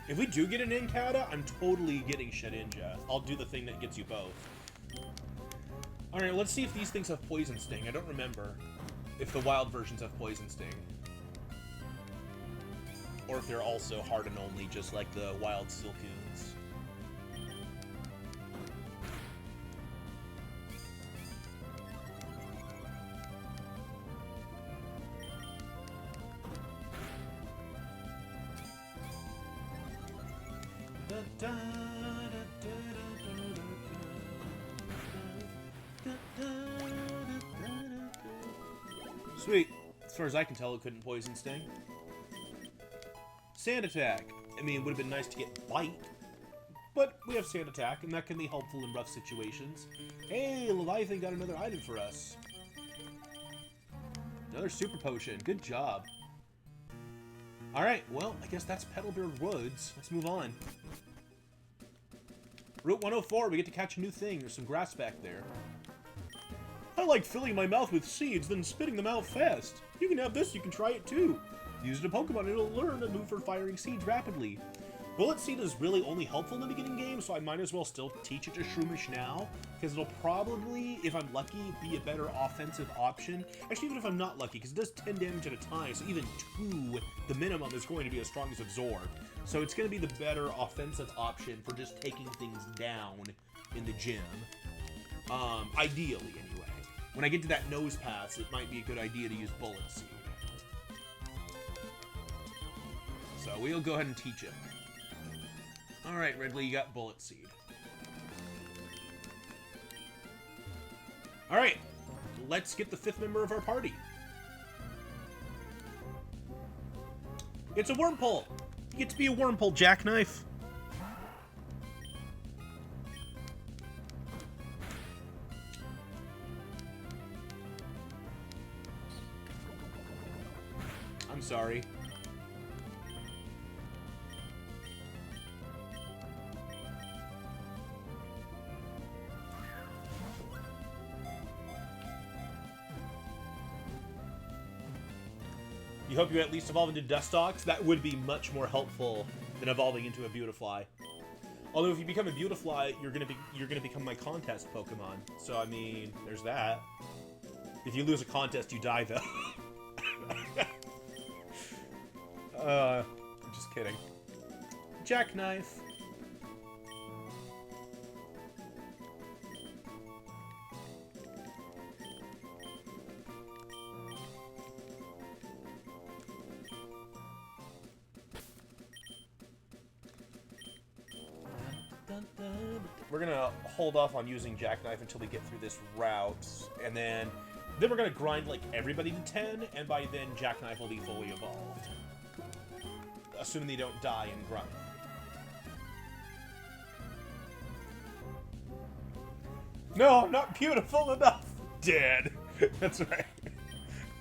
If we do get an Incada, I'm totally getting Shedinja. I'll do the thing that gets you both. Alright, let's see if these things have Poison Sting. I don't remember if the wild versions have Poison Sting. Or if they're also Harden only, just like the wild Silcoons. Sweet. As far as I can tell, it couldn't Poison Sting. Sand Attack. I mean, it would have been nice to get Bite. But we have Sand Attack, and that can be helpful in rough situations. Hey, Leviathan got another item for us. Another Super Potion. Good job. Alright, well, I guess that's Petalburg Woods. Let's move on. Route 104, we get to catch a new thing. There's some grass back there. I like filling my mouth with seeds, then spitting them out fast. You can have this, you can try it too. Use it in Pokemon, and it'll learn to move for firing seeds rapidly. Bullet Seed is really only helpful in the beginning game, so I might as well still teach it to Shroomish now, because it'll probably, if I'm lucky, be a better offensive option. Actually, even if I'm not lucky, because it does 10 damage at a time, so even 2, the minimum, is going to be as strong as Absorb. So it's going to be the better offensive option for just taking things down in the gym. Ideally, anyway. When I get to that Nose Pass, it might be a good idea to use Bullet Seed. So we'll go ahead and teach it. Alright, Ridley, you got Bullet Seed. Alright, let's get the 5th member of our party. It's a Wormpole! You get to be a Wormpole, Jackknife. I'm sorry. You hope you at least evolve into Dustox? That would be much more helpful than evolving into a Beautifly. Although if you become a Beautifly, you're gonna become my contest Pokemon. So I mean, there's that. If you lose a contest, you die though. I'm just kidding. Jackknife. We're gonna hold off on using Jackknife until we get through this route, and then we're gonna grind like everybody to 10, and by then Jackknife will be fully evolved. Assuming they don't die in grind. No, I'm not beautiful enough! Dead. That's right.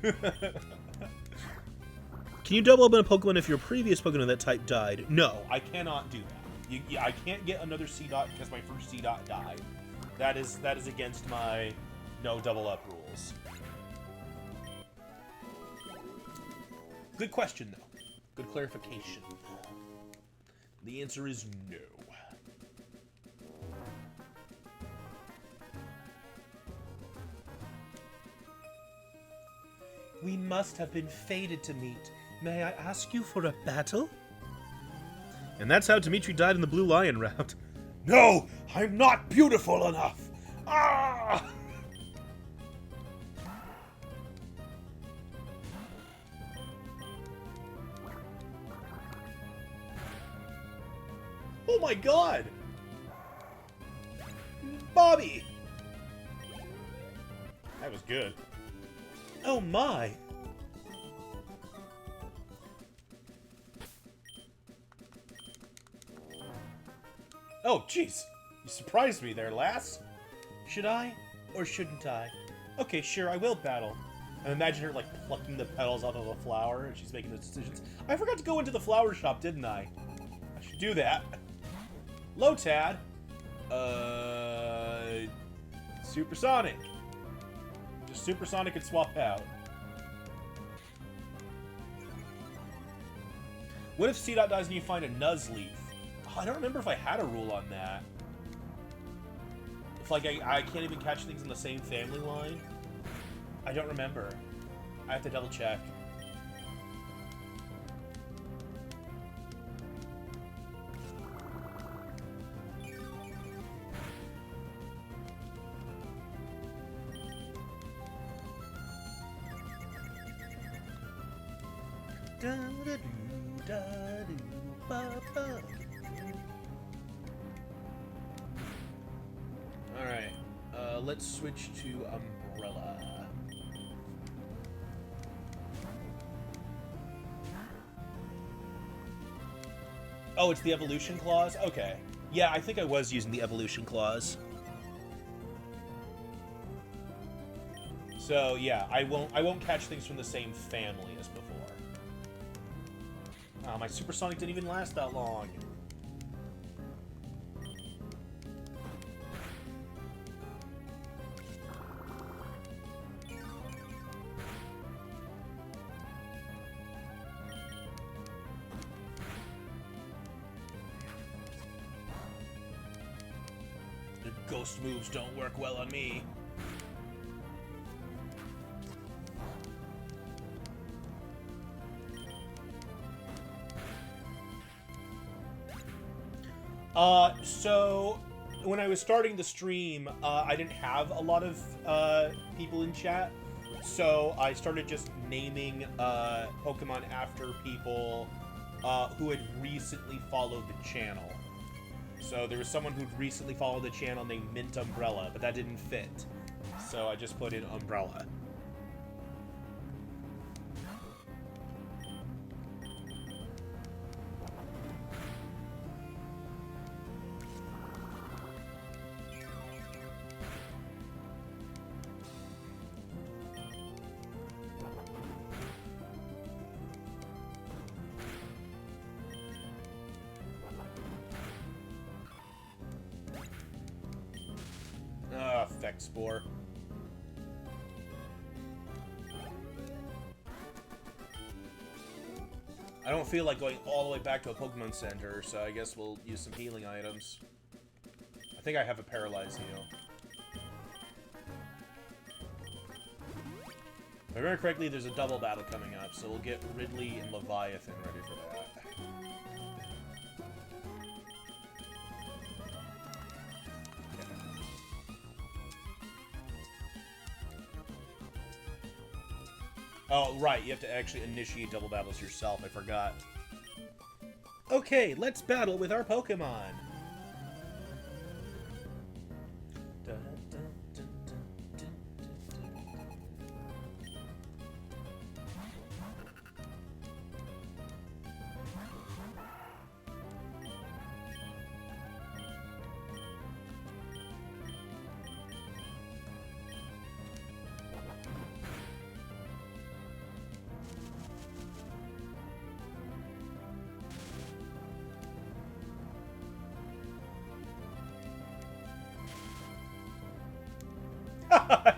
Can you double up on a Pokemon if your previous Pokemon of that type died? No, I cannot do that. I can't get another C-Dot because my first C-Dot died. That is against my no double up rules. Good question, though. Good clarification. The answer is no. We must have been fated to meet. May I ask you for a battle? And that's how Dimitri died in the Blue Lion route. No! I'm not beautiful enough! Ah! Oh my god! Bobby! That was good. Oh my! Oh, jeez. You surprised me there, lass. Should I? Or shouldn't I? Okay, sure, I will battle. And imagine her, like, plucking the petals off of a flower, and she's making those decisions. I forgot to go into the flower shop, didn't I? I should do that. Lotad. Supersonic. Just Supersonic and swap out. What if C-Dot dies and you find a Nuzleaf? I don't remember if I had a rule on that. If, like, I can't even catch things in the same family line. I don't remember. I have to double check. Alright, let's switch to Umbrella. Oh, it's the evolution clause? Okay. Yeah, I think I was using the evolution clause. So yeah, I won't catch things from the same family as before. Oh, my Supersonic didn't even last that long. Most moves don't work well on me. So when I was starting the stream, I didn't have a lot of people in chat, so I started just naming Pokemon after people who had recently followed the channel. So there was someone who'd recently followed the channel named Mint Umbrella, but that didn't fit. So I just put in Umbrella. Effect Spore. I don't feel like going all the way back to a Pokemon Center, so I guess we'll use some healing items. I think I have a Paralyze Heal. If I remember correctly, there's a double battle coming up, so we'll get Ridley and Leviathan ready for that. Oh, right, you have to actually initiate double battles yourself, I forgot. Okay, let's battle with our Pokemon!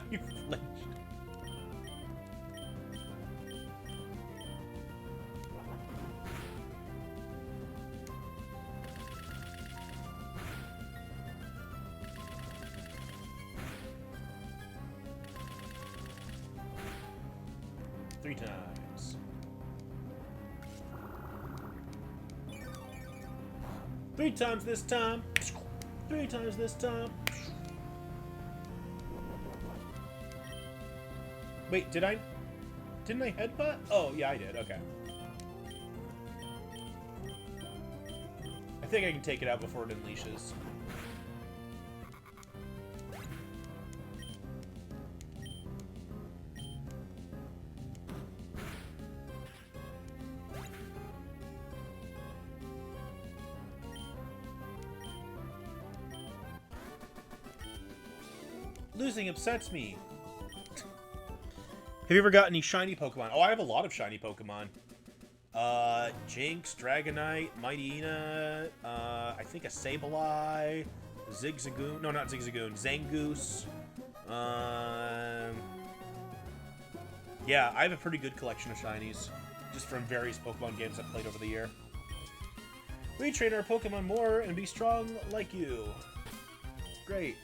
You flinched. Three times. Three times this time. Three times this time. Wait, didn't I headbutt? Oh, yeah, I did. Okay. I think I can take it out before it unleashes. Losing upsets me. Have you ever got any shiny Pokemon? Oh, I have a lot of shiny Pokemon. Jinx, Dragonite, Mightyena, I think a Sableye, Zigzagoon. No, not Zigzagoon. Zangoose. Yeah, I have a pretty good collection of shinies, just from various Pokemon games I've played over the year. We train our Pokemon more and be strong like you. Great.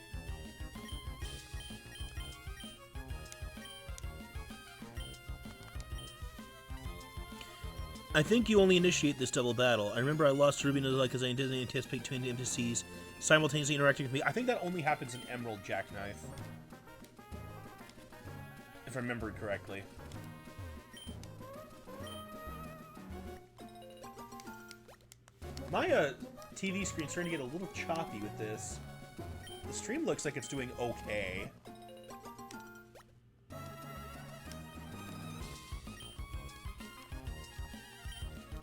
I think you only initiate this double battle. I remember I lost to Ruby Nuzlocke because I didn't anticipate two NPCs simultaneously interacting with me. I think that only happens in Emerald Jackknife. If I remember correctly. My TV screen's starting to get a little choppy with this. The stream looks like it's doing okay.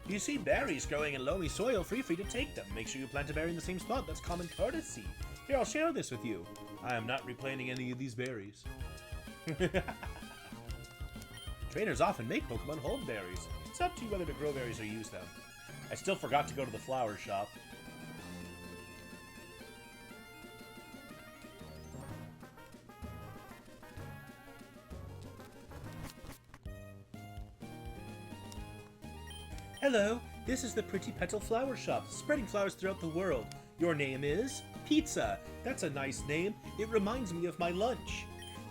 You see berries growing in loamy soil, feel free to take them. Make sure you plant a berry in the same spot. That's common courtesy. Here, I'll share this with you. I am not replanting any of these berries. Trainers often make Pokemon hold berries. It's up to you whether to grow berries or use them. I still forgot to go to the flower shop. Hello, this is the Pretty Petal Flower Shop, spreading flowers throughout the world. Your name is? Pizza. That's a nice name. It reminds me of my lunch.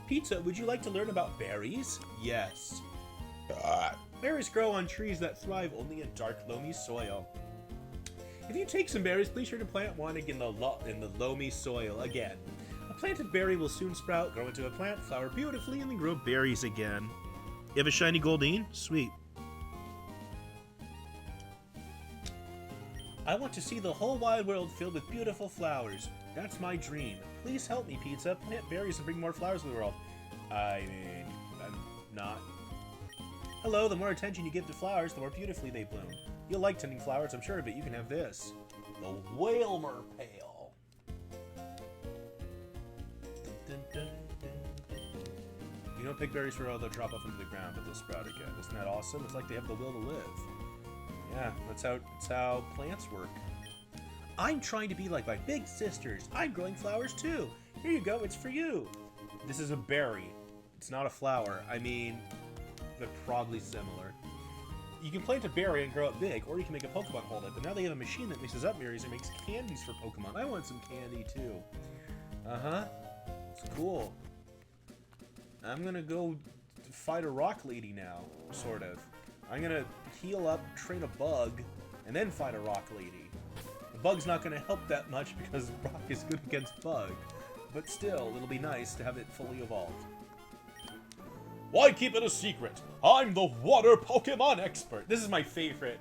Pizza, would you like to learn about berries? Yes. Berries grow on trees that thrive only in dark, loamy soil. If you take some berries, please sure to plant one in the loamy soil again. A planted berry will soon sprout, grow into a plant, flower beautifully, and then grow berries again. You have a shiny Goldeen? Sweet. I want to see the whole wide world filled with beautiful flowers. That's my dream. Please help me, Pizza. Plant berries and bring more flowers to the world. I mean, I'm not. Hello, the more attention you give to flowers, the more beautifully they bloom. You'll like tending flowers, I'm sure, but you can have this. The Whalmer Pail. You don't pick berries for all, they'll drop off into the ground, but they'll sprout again. Isn't that awesome? It's like they have the will to live. Yeah, that's how plants work. I'm trying to be like my big sisters. I'm growing flowers too. Here you go, it's for you. This is a berry. It's not a flower. I mean, they're probably similar. You can plant a berry and grow it big, or you can make a Pokemon hold it. But now they have a machine that mixes up berries and makes candies for Pokemon. I want some candy too. Uh-huh. It's cool. I'm gonna go fight a rock lady now, sort of. I'm gonna heal up, train a bug, and then fight a rock lady. The bug's not gonna help that much because rock is good against bug. But still, it'll be nice to have it fully evolved. Why keep it a secret? I'm the water Pokemon expert. This is my favorite,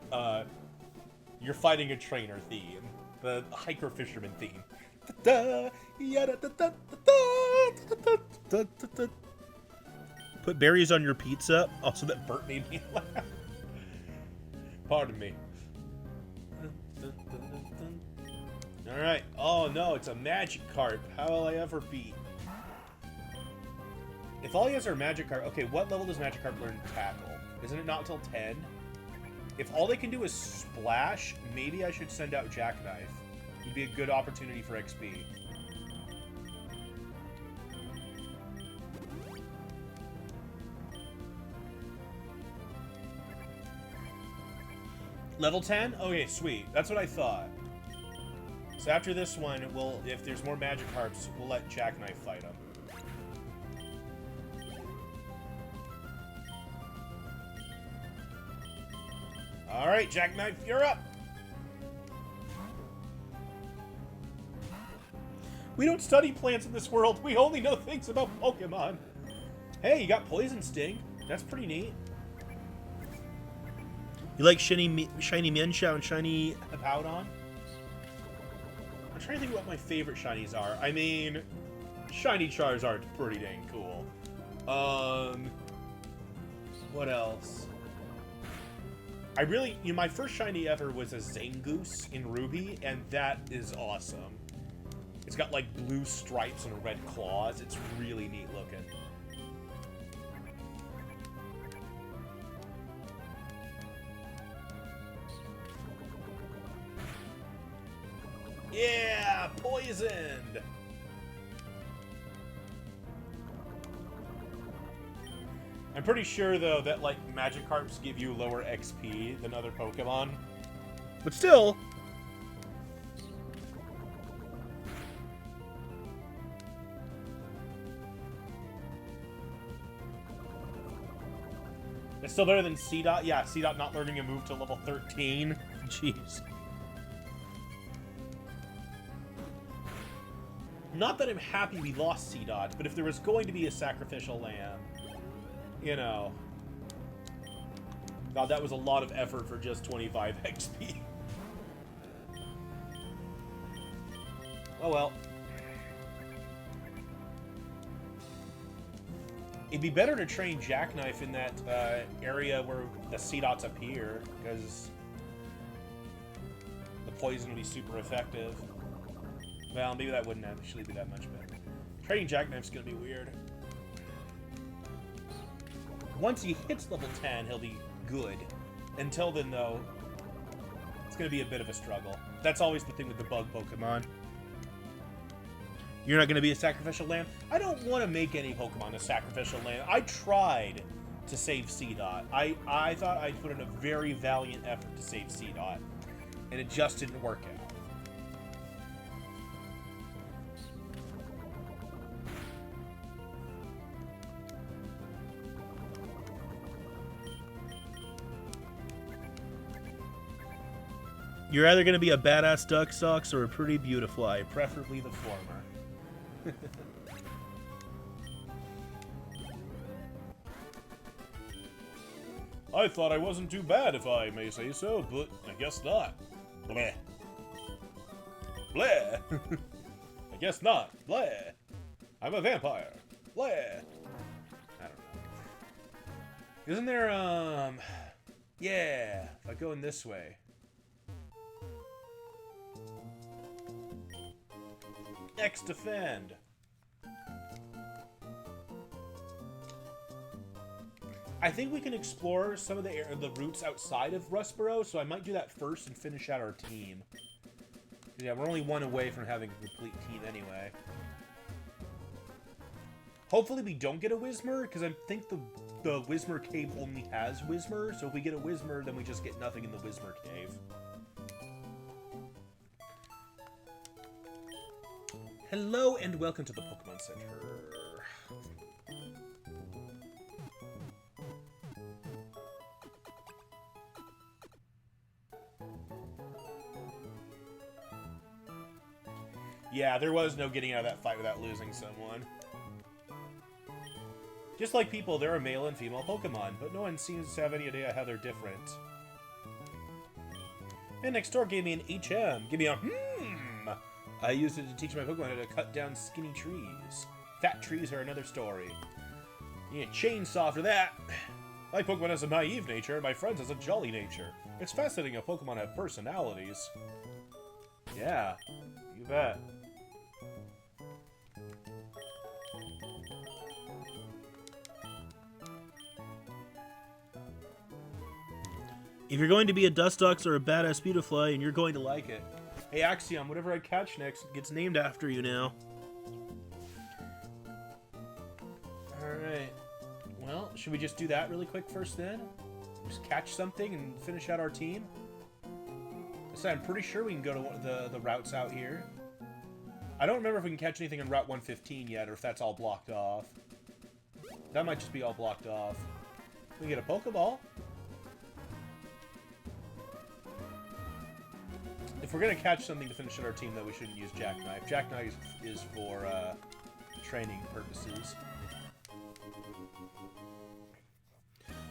you're fighting a trainer theme. The hiker fisherman theme. Put berries on your pizza. Also, that burp made me laugh. Pardon me. Alright. Oh no, it's a Magikarp. How will I ever beat? If all he has are Magikarp... Okay, what level does Magikarp learn Tackle? Isn't it not until 10? If all they can do is Splash, maybe I should send out Jackknife. It'd be a good opportunity for XP. Level 10? Okay, sweet. That's what I thought. So after this one, if there's more Magikarps, we'll let Jackknife fight him. Alright, Jackknife, you're up! We don't study plants in this world. We only know things about Pokemon. Hey, you got Poison Sting. That's pretty neat. You like shiny Mienshao and shiny Hippowdon? I'm trying to think what my favorite shinies are. I mean, shiny Charizard's pretty dang cool. What else? I really, my first shiny ever was a Zangoose in Ruby, and that is awesome. It's got like blue stripes and red claws. It's really neat looking. Yeah, poisoned. I'm pretty sure though that like Magikarps give you lower XP than other Pokemon. But still, it's still better than C-Dot. Yeah, C-Dot not learning a move till level 13. Jeez. Not that I'm happy we lost C-Dot, but if there was going to be a sacrificial lamb, you know. God, that was a lot of effort for just 25 XP. Oh well. It'd be better to train Jackknife in that area where the C-Dots appear, because the poison would be super effective. Well, maybe that wouldn't actually be that much better. Training Jackknife's gonna be weird. Once he hits level 10, he'll be good. Until then, though, it's gonna be a bit of a struggle. That's always the thing with the bug Pokemon. You're not gonna be a sacrificial lamb? I don't want to make any Pokemon a sacrificial lamb. I tried to save C-Dot. I thought I'd put in a very valiant effort to save C-Dot, and it just didn't work out. You're either going to be a badass duck socks or a pretty beautifly, preferably the former. I thought I wasn't too bad, if I may say so, but I guess not. Bleh. Bleh. I guess not. Bleh. I'm a vampire. Bleh. I don't know. Isn't there, yeah, if I go in this way. X defend. I think we can explore some of the routes outside of Rustboro, so I might do that first and finish out our team. Yeah, we're only one away from having a complete team anyway. Hopefully we don't get a Whismer, because I think the Whismer Cave only has Whismer, so if we get a Whismer, then we just get nothing in the Whismer Cave. Hello and welcome to the Pokemon Center. Yeah, there was no getting out of that fight without losing someone. Just like people, there are male and female Pokemon, but no one seems to have any idea how they're different. Man next door gave me an HM. Give me a I used it to teach my Pokemon how to cut down skinny trees. Fat trees are another story. You need a chainsaw for that. My Pokemon has a naive nature, and my friend's has a jolly nature. It's fascinating how Pokemon have personalities. Yeah, you bet. If you're going to be a Dustox or a badass Beautifly, and you're going to like it. Hey, Axiom, whatever I catch next gets named after you now. Alright. Well, should we just do that really quick first then? Just catch something and finish out our team? So I'm pretty sure we can go to the routes out here. I don't remember if we can catch anything on Route 115 yet, or if that's all blocked off. That might just be all blocked off. We can get a Pokeball. If we're going to catch something to finish out our team, though, we shouldn't use Jackknife. Jackknife is for training purposes.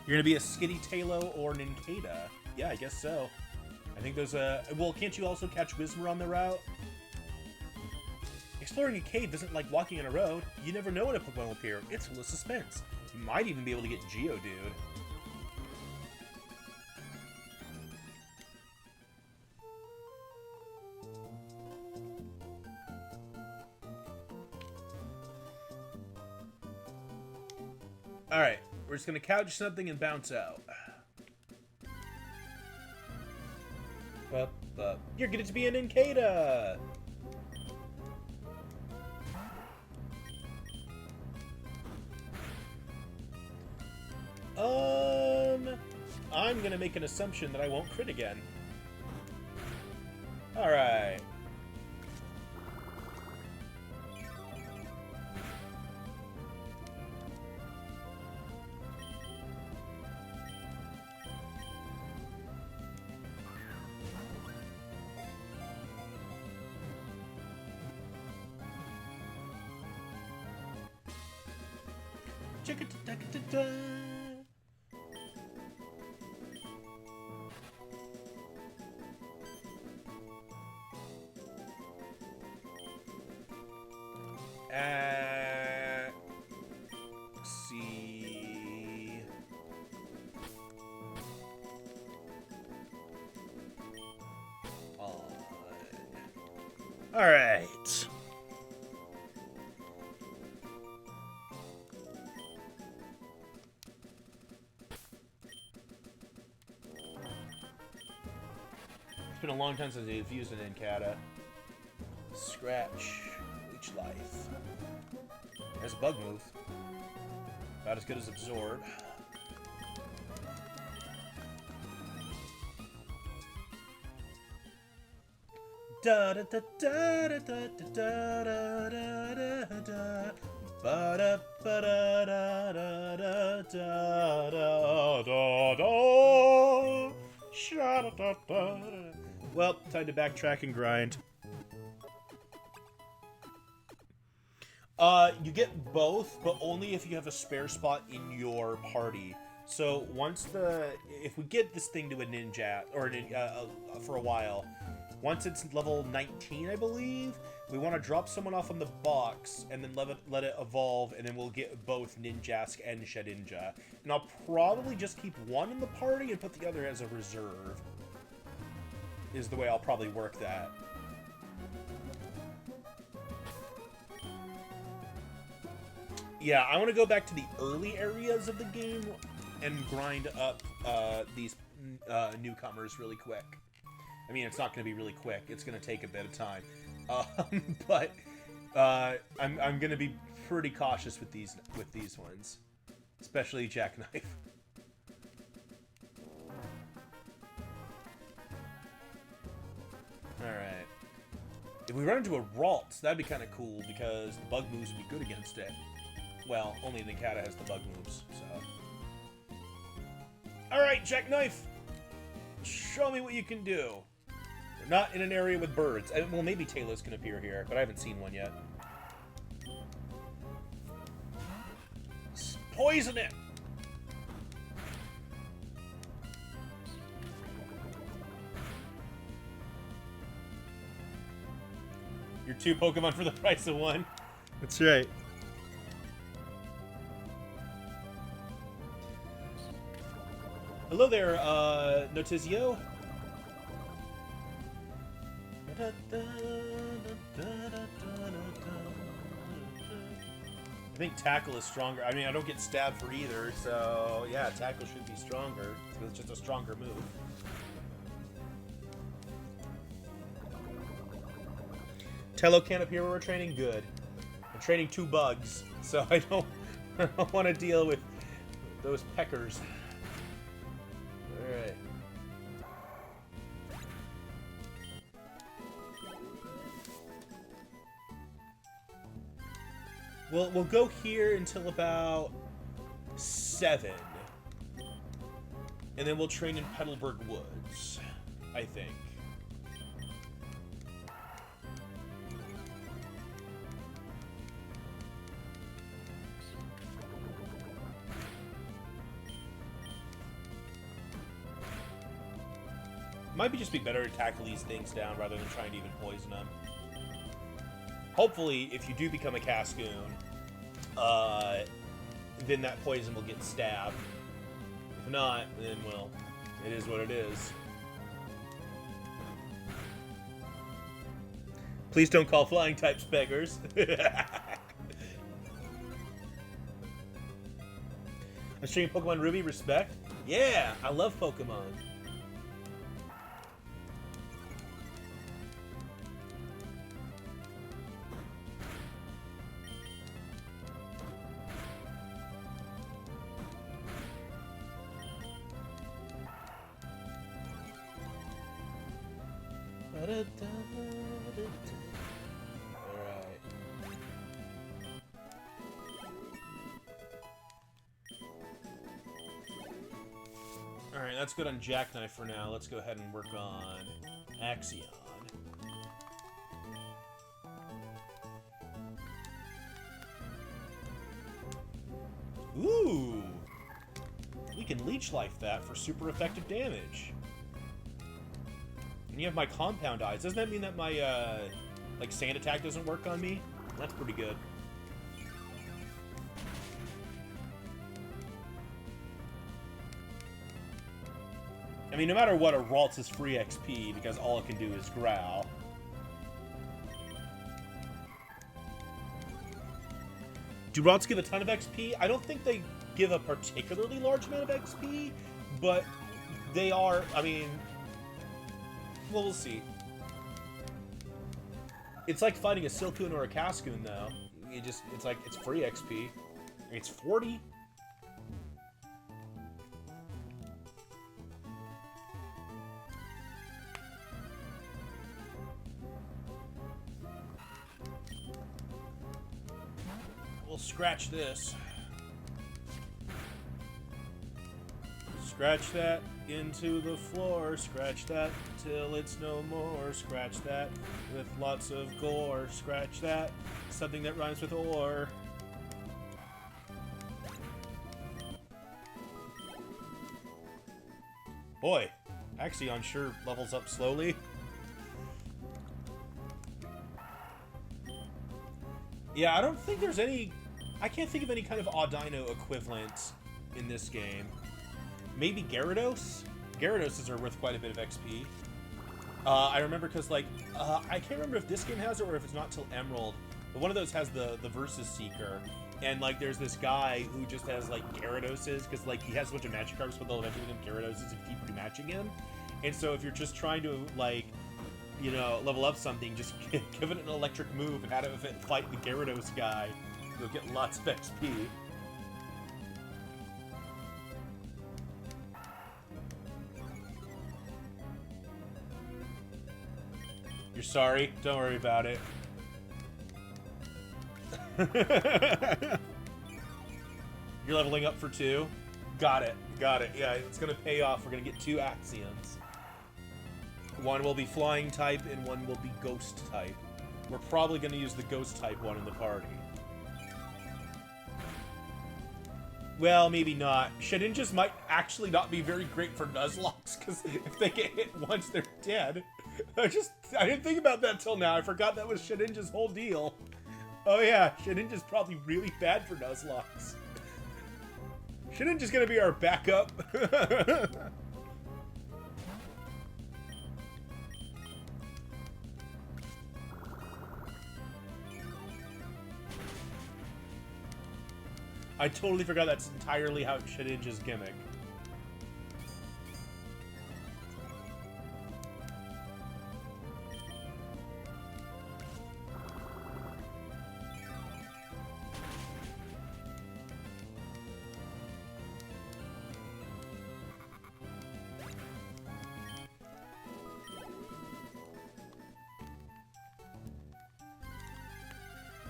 You're going to be a Skitty Talo or Nincada. Yeah, I guess so. I think there's a... Well, can't you also catch Whismer on the route? Exploring a cave isn't like walking on a road. You never know when a Pokemon will appear. It's full of suspense. You might even be able to get Geodude. Alright, we're just gonna couch something and bounce out. You're going to be an Nincada! I'm gonna make an assumption that I won't crit again. Alright. See. All right. It's been a long time since they've used an Nincada. Scratch. Leech Life. There's a bug move. About as good as Absorb. Da da da da da da da da da da da. Ba da ba da da da da da da da da. Sha da da da. Well, time to backtrack and grind. You get both, but only if you have a spare spot in your party. So if we get this thing to a ninja, or for a while, once it's level 19, I believe, we want to drop someone off on the box and then let it evolve, and then we'll get both Ninjask and Shedinja. And I'll probably just keep one in the party and put the other as a reserve. Is the way I'll probably work that. Yeah, I want to go back to the early areas of the game and grind up these newcomers really quick. I mean, it's not going to be really quick. It's going to take a bit of time. But I'm going to be pretty cautious with these ones, especially Jackknife. All right. If we run into a Ralts, that'd be kind of cool because the bug moves would be good against it. Well, only Nikata has the bug moves, so. All right, Jackknife. Show me what you can do. We're not in an area with birds. Well, maybe Talos can appear here, but I haven't seen one yet. Poison it! You're 2 Pokemon for the price of 1. That's right. Hello there, Notizio. I think Tackle is stronger. I mean, I don't get stabbed for either, so yeah, Tackle should be stronger. It's just a stronger move. Tello can't appear where we're training? Good. I'm training 2 bugs, so I don't want to deal with those peckers. Alright. We'll go here until about 7. And then we'll train in Petalburg Woods, I think. Might just be better to tackle these things down rather than trying to even poison them. Hopefully, if you do become a Cascoon, then that poison will get stabbed. If not, then, well, it is what it is. Please don't call flying types beggars. I'm streaming Pokemon Ruby, respect? Yeah, I love Pokemon. Alright, that's good on Jackknife for now. Let's go ahead and work on Axion. Ooh! We can Leech Life that for super effective damage. And you have my Compound Eyes. Doesn't that mean that my, like, Sand Attack doesn't work on me? That's pretty good. I mean, no matter what, a Ralts is free XP because all it can do is growl. Do Ralts give a ton of XP? I don't think they give a particularly large amount of XP, but they are, I mean, well, we'll see. It's like fighting a Silcoon or a Cascoon, though. It's like, it's free XP. It's 40. We'll scratch this. Scratch that into the floor. Scratch that till it's no more. Scratch that with lots of gore. Scratch that. Something that rhymes with ore. Boy, Axion sure levels up slowly. Yeah, I don't think there's any... I can't think of any kind of Audino equivalent in this game. Maybe Gyarados? Gyarados are worth quite a bit of XP. I remember because, like, I can't remember if this game has it or if it's not till Emerald, but one of those has the Versus Seeker. And, like, there's this guy who just has, like, Gyaradoses, because, like, he has a bunch of Magikarps, but they'll eventually become Gyaradoses if you keep rematching him. And so if you're just trying to, like, you know, level up something, just give it an electric move and have it fight the Gyarados guy. You'll get lots of XP. You're sorry? Don't worry about it. You're leveling up for 2? Got it. Got it. Yeah, it's gonna pay off. We're gonna get 2 Axions. One will be flying type and one will be ghost type. We're probably gonna use the ghost type one in the party. Well, maybe not. Shedinjas might actually not be very great for Nuzlocks, because if they get hit once, they're dead. I didn't think about that till now. I forgot that was Shedinja's whole deal. Oh yeah, Shedinja's probably really bad for Nuzlocke. Shedinja's gonna be our backup. I totally forgot that's entirely how Shedinja's gimmick.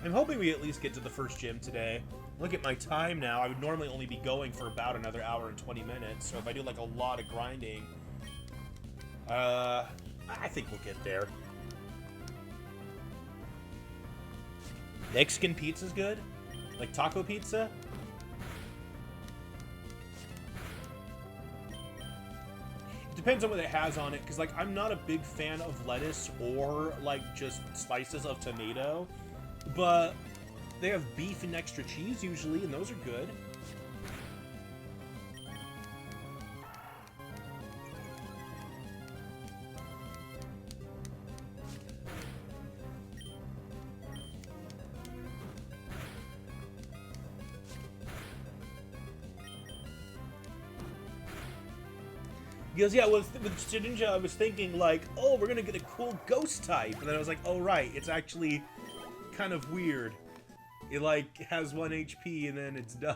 I'm hoping we at least get to the first gym today. Look at my time now. I would normally only be going for about another hour and 20 minutes. So if I do like a lot of grinding, I think we'll get there. Mexican pizza's good? Like taco pizza? It depends on what it has on it, because like I'm not a big fan of lettuce or like just slices of tomato. But they have beef and extra cheese usually, and those are good. Because, yeah, with Shedinja, I was thinking, like, oh, we're gonna get a cool ghost type. And then I was like, oh, right, it's actually kind of weird. It like has 1 HP and then it's done.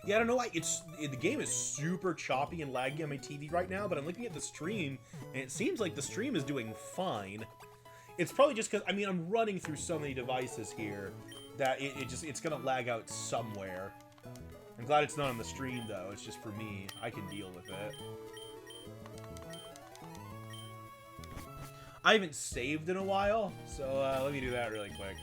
Yeah, I don't know why the game is super choppy and laggy on my TV right now, but I'm looking at the stream and it seems like the stream is doing fine. It's probably just because, I mean, I'm running through so many devices here that it's gonna lag out somewhere. I'm glad it's not on the stream though, it's just for me. I can deal with it. I haven't saved in a while, so let me do that really quick.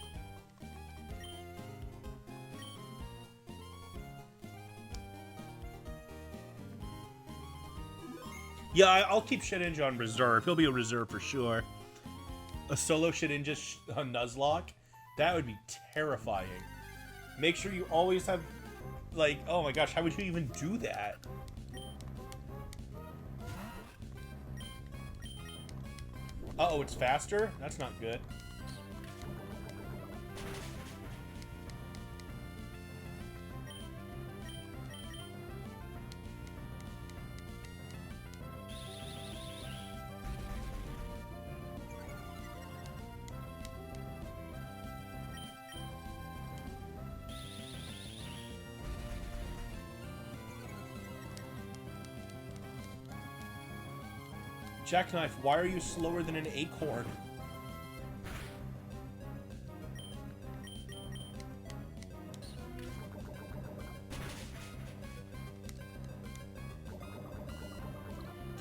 Yeah, I'll keep Shedinja on reserve. He'll be a reserve for sure. A solo Shedinja on Nuzlocke? That would be terrifying. Make sure you always have, like, oh my gosh, how would you even do that? Uh-oh, it's faster? That's not good. Jackknife, why are you slower than an acorn?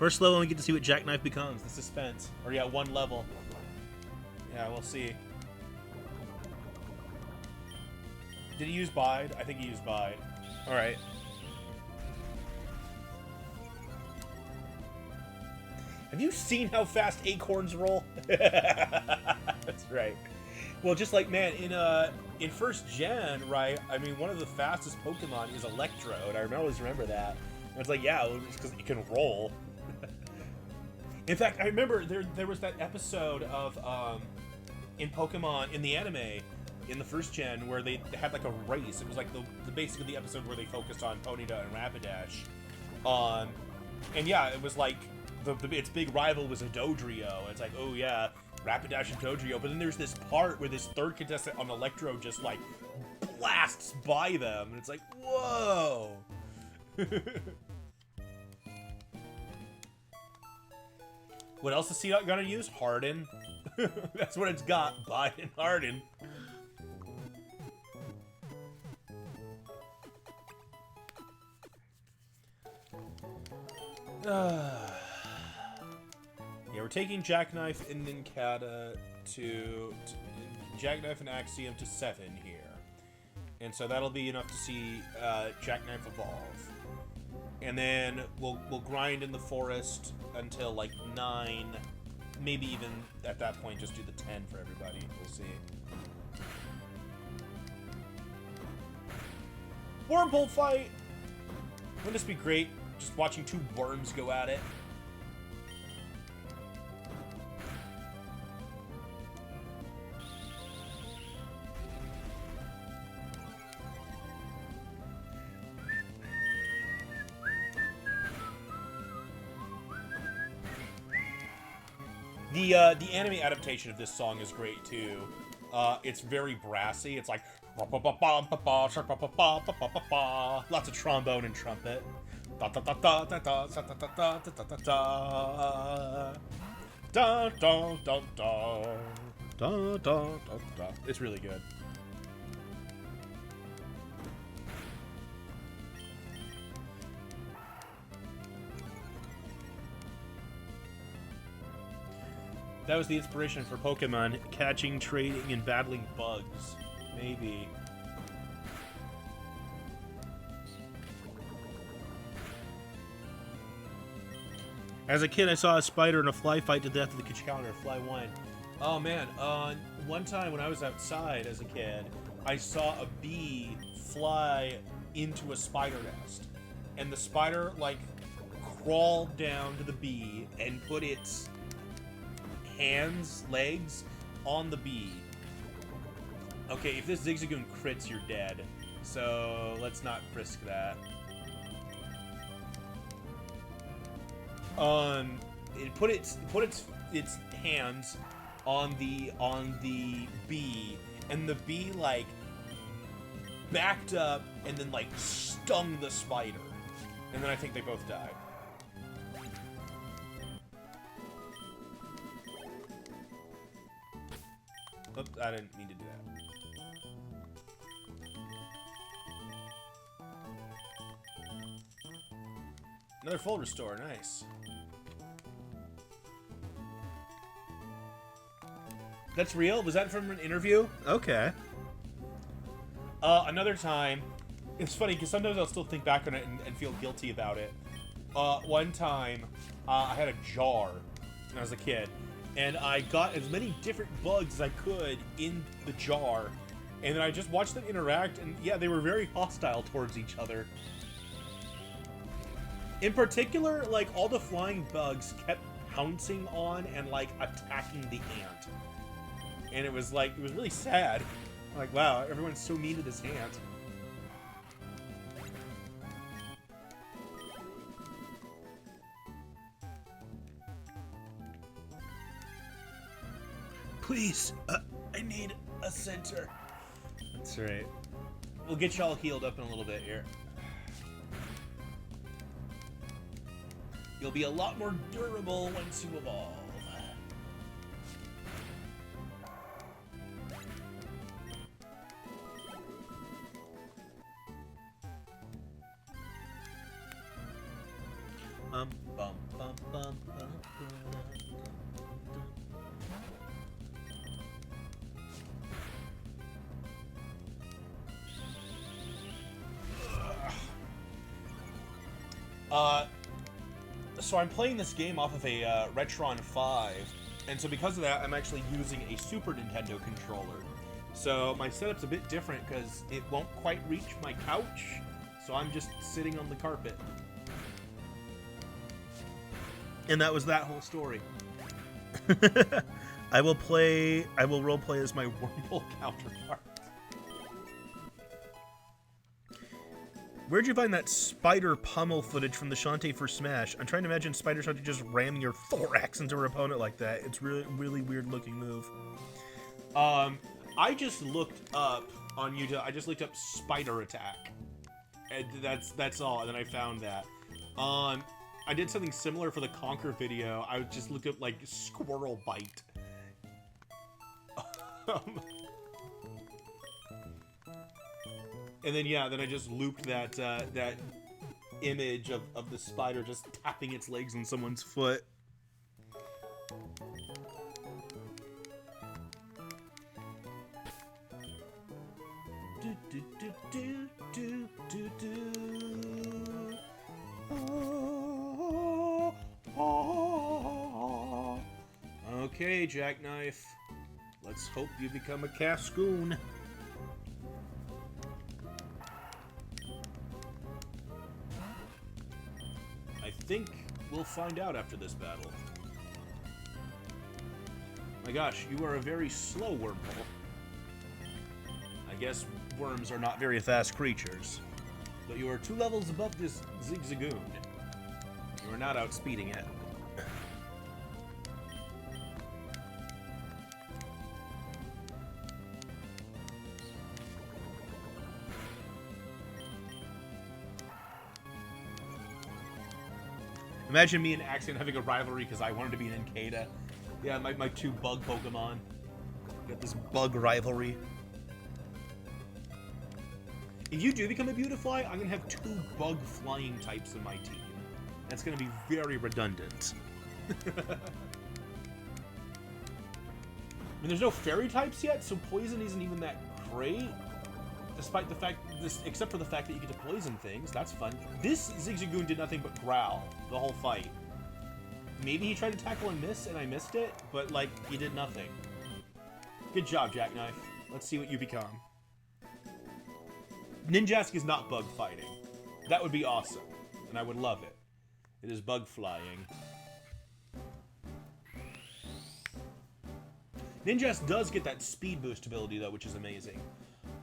First level, we get to see what Jackknife becomes. The suspense. Or yeah, one level. Yeah, we'll see. Did he use Bide? I think he used Bide. Alright. Have you seen how fast acorns roll? That's right. Well, just like, man, in first gen, right, I mean, one of the fastest Pokemon is Electrode. I always remember that. And it's like, yeah, it's because it can roll. In fact, I remember there was that episode of, in Pokemon, in the anime, in the first gen, where they had like a race. It was like the basically the episode where they focused on Ponyta and Rapidash. And yeah, it was like, its big rival was a Dodrio. It's like, oh yeah, Rapidash and Dodrio. But then there's this part where this third contestant on Electro just like blasts by them, and it's like, whoa. What else is Seedot gonna use? Harden. That's what it's got. Bide and Harden. Yeah, we're taking Jackknife and Nincada to Jackknife and Axiom to 7 here. And so that'll be enough to see Jackknife evolve. And then we'll grind in the forest until like 9. Maybe even at that point just do the 10 for everybody. We'll see. Wormhole fight! Wouldn't this be great? Just watching two worms go at it. The anime adaptation of this song is great too. It's very brassy. It's like lots of trombone and trumpet. It's really good. That was the inspiration for Pokemon catching, trading, and battling bugs. Maybe. As a kid, I saw a spider and a fly fight to death at the Kachikowner. Fly won. Oh man, one time when I was outside as a kid, I saw a bee fly into a spider nest. And the spider, like, crawled down to the bee and put its legs on the bee. Okay, if this Zigzagoon crits, you're dead. So let's not risk that. It put its hands on the bee, and the bee like backed up and then like stung the spider, and then I think they both died. Oops, I didn't mean to do that. Another full restore, nice. That's real? Was that from an interview? Okay. Another time, it's funny because sometimes I'll still think back on it and feel guilty about it. One time, I had a jar when I was a kid, and I got as many different bugs as I could in the jar, and then I just watched them interact, and yeah, they were very hostile towards each other. In particular, like, all the flying bugs kept pouncing on and, like, attacking the ant. And it was, like, it was really sad. Like, wow, everyone's so mean to this ant. Please, I need a center. That's right. We'll get you all healed up in a little bit here. You'll be a lot more durable once you evolve. Bum, bum, bum, bum. So I'm playing this game off of a Retron 5, and so because of that, I'm actually using a Super Nintendo controller. So my setup's a bit different because it won't quite reach my couch, so I'm just sitting on the carpet. And that was that whole story. I will roleplay as my Wormhole counterpart. Where'd you find that spider pummel footage from the Shantae for Smash? I'm trying to imagine Spider Shantae just ram your thorax into her opponent like that. It's really weird looking move. I just looked up on YouTube. I just looked up spider attack, and that's all. And then I found that. I did something similar for the Conquer video. I would just look up like squirrel bite. And then then I just looped that that image of the spider just tapping its legs on someone's foot. Okay, Jackknife. Let's hope you become a Cascoon. I think we'll find out after this battle. My gosh, you are a very slow wormhole. I guess worms are not very fast creatures. But you are 2 levels above this Zigzagoon. You are not outspeeding it. Imagine me and Axion having a rivalry because I wanted to be an Encada. Yeah, my 2 bug Pokemon. Got this bug rivalry. If you do become a Beautifly, I'm going to have 2 bug flying types in my team. That's going to be very redundant. I mean, there's no fairy types yet, so poison isn't even that great. Despite the fact, except for the fact that you get to poison things, that's fun. This Zigzagoon did nothing but growl the whole fight. Maybe he tried to tackle and miss, and I missed it, but, like, he did nothing. Good job, Jackknife. Let's see what you become. Ninjask is not bug fighting. That would be awesome, and I would love it. It is bug flying. Ninjask does get that speed boost ability, though, which is amazing.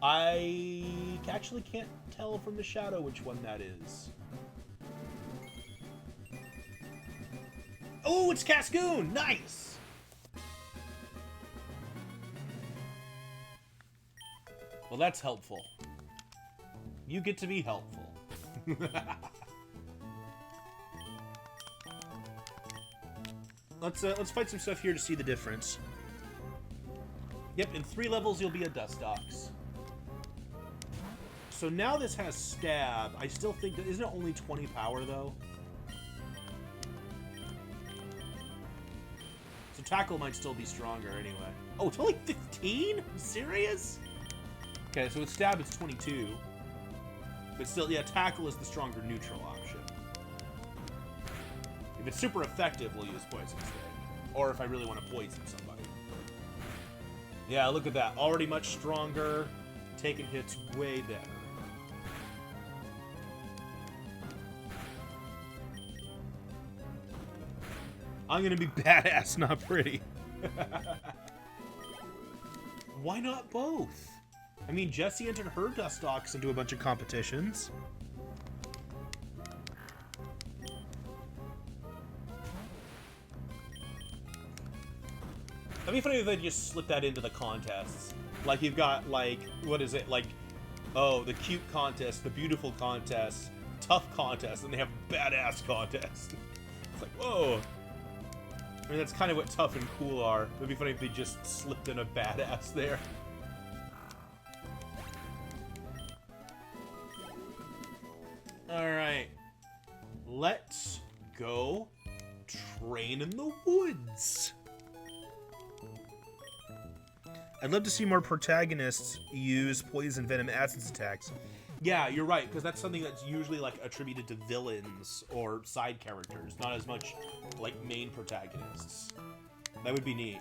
I actually can't tell from the shadow which one that is. Oh, it's Cascoon! Nice! Well, that's helpful. You get to be helpful. Let's fight some stuff here to see the difference. Yep, in 3 levels you'll be a Dustox. So now this has stab. I still think that isn't it only 20 power though? So tackle might still be stronger anyway. Oh, it's only 15? Serious? Okay, so with stab it's 22. But still, yeah, tackle is the stronger neutral option. If it's super effective, we'll use Poison Stick. Or if I really want to poison somebody. Yeah, look at that. Already much stronger. Taking hits way better. I'm gonna be badass, not pretty. Why not both? I mean, Jessie entered her Dustox into a bunch of competitions. That'd be funny if they just slip that into the contests. Like, you've got, like, what is it? Like, oh, the cute contest, the beautiful contest, tough contest, and they have badass contest. It's like, whoa. I mean, that's kind of what tough and cool are. It'd be funny if they just slipped in a badass there. Alright. Let's go train in the woods. I'd love to see more protagonists use poison venom essence attacks. Yeah, you're right, because that's something that's usually like attributed to villains or side characters, not as much like main protagonists. That would be neat.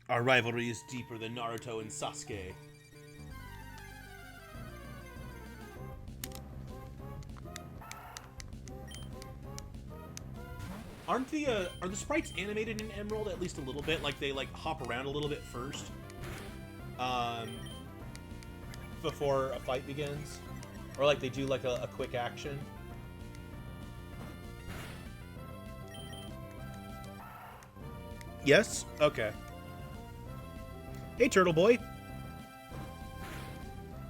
Our rivalry is deeper than Naruto and Sasuke. Are the sprites animated in Emerald at least a little bit? Like they like hop around a little bit first, before a fight begins, or like they do like a quick action. Yes? Okay. Hey, Turtle Boy.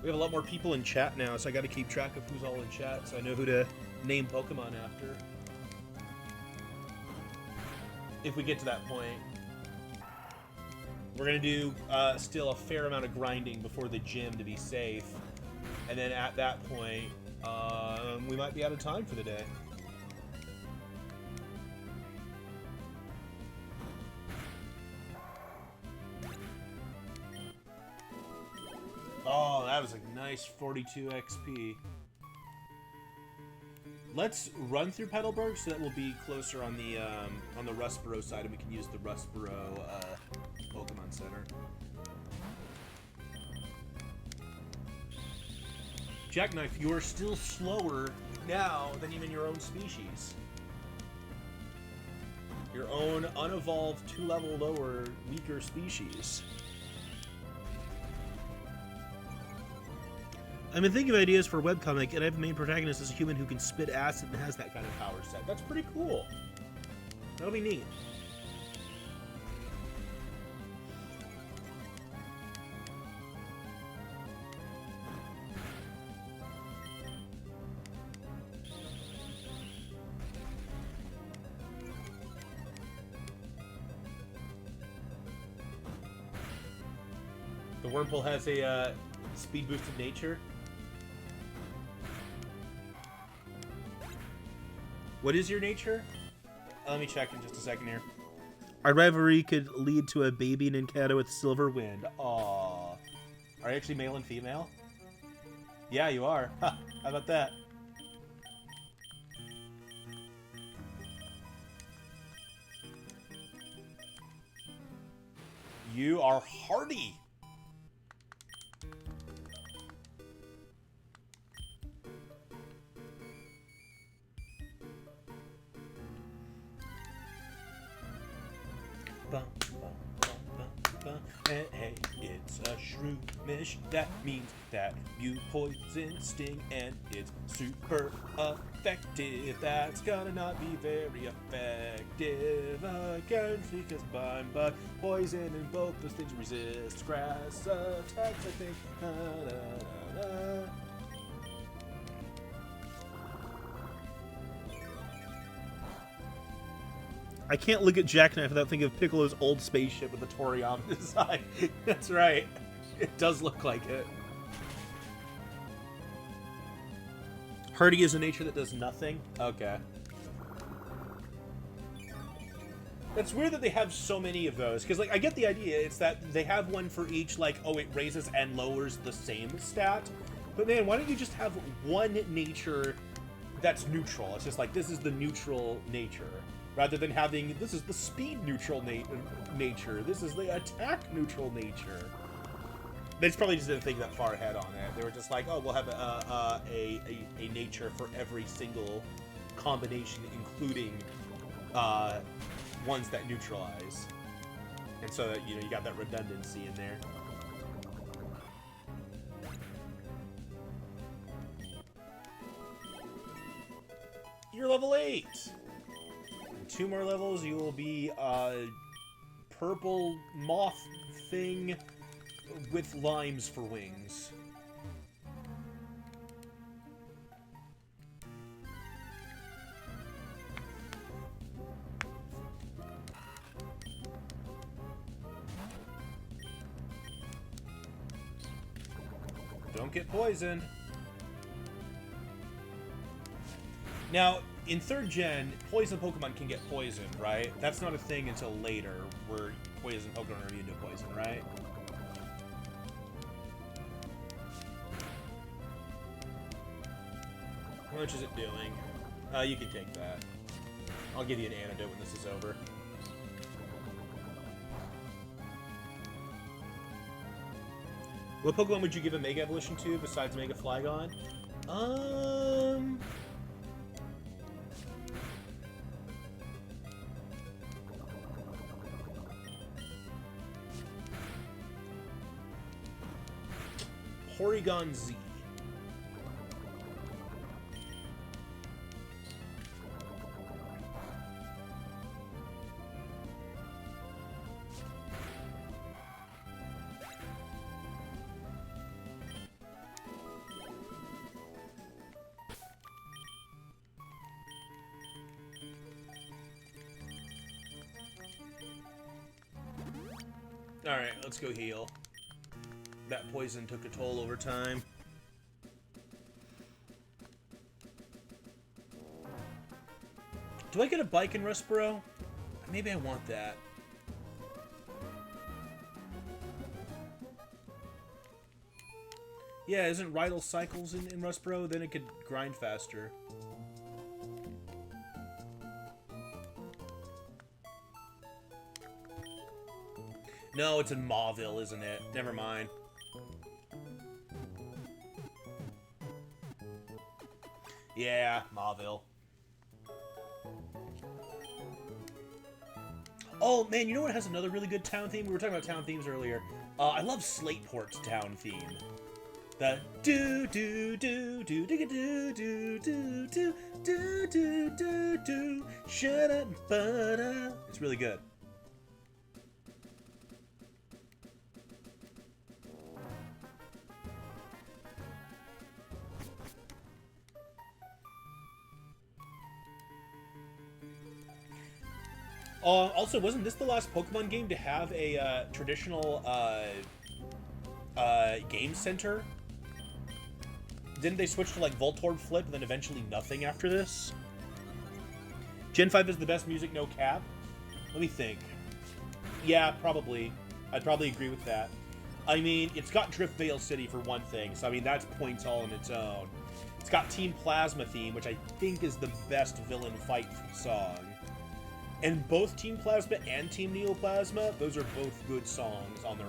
We have a lot more people in chat now, so I got to keep track of who's all in chat, so I know who to name Pokemon after. If we get to that point. We're going to do still a fair amount of grinding before the gym to be safe. And then at that point, we might be out of time for the day. Oh, that was a nice 42 XP. Let's run through Petalburg so that we'll be closer on the Rustboro side, and we can use the Rustboro Pokemon Center. Jackknife, you are still slower now than even your own species. Your own unevolved 2-level lower, weaker species. I've been thinking of ideas for a webcomic, and I have a main protagonist as a human who can spit acid and has that kind of Power set. That's pretty cool. That'll be neat. The Wurmple has a speed boosted nature. What is your nature? Let me check in just a second here. Our rivalry could lead to a baby Nincada with silver wind. Aww. Are you actually male and female? Yeah, you are. Ha, how about that? You are hardy. Hey, it's a shroomish. That means that you poison sting and it's super effective. That's gonna not be very effective against because combined by poison and both those things resist grass attacks, I think. I can't look at Jackknife without thinking of Piccolo's old spaceship with the Toriyama design. That's right. It does look like it. Hardy is a nature that does nothing? Okay. It's weird that they have so many of those, because, like, I get the idea. It's that they have one for each, like, oh, it raises and lowers the same stat. But, man, why don't you just have one nature that's neutral? It's just like, this is the neutral nature. Rather than having, this is the speed neutral nature, this is the attack neutral nature. They just probably just didn't think that far ahead on it. They were just like, oh, we'll have a nature for every single combination, including ones that neutralize. And so that, you know, you got that redundancy in there. You're level 8! 2 more levels, you will be a purple moth thing with limes for wings. Don't get poisoned. Now, in 3rd gen, poison Pokemon can get poisoned, right? That's not a thing until later, where poison Pokemon are immune to poison, right? How much is it doing? You can take that. I'll give you an antidote when this is over. What Pokemon would you give a Mega Evolution to besides Mega Flygon? Porygon Z. Alright, let's go heal. That poison took a toll over time. Do I get a bike in Rustboro? Maybe I want that. Yeah, isn't Rydell Cycles in Rustboro? Then it could grind faster. No, it's in Mauville, isn't it? Never mind. Yeah, Mauville. Oh, man, you know what has another really good town theme? We were talking about town themes earlier. I love Slateport's town theme. The do shut up, butter. It's really good. Also, wasn't this the last Pokemon game to have a traditional game center? Didn't they switch to like Voltorb Flip and then eventually nothing after this? Gen 5 is the best music, no cap? Let me think. Yeah, probably. I'd probably agree with that. I mean, it's got Driftvale City for one thing, so I mean, that's points all on its own. It's got Team Plasma theme, which I think is the best villain fight song. And both Team Plasma and Team Neoplasma, those are both good songs on their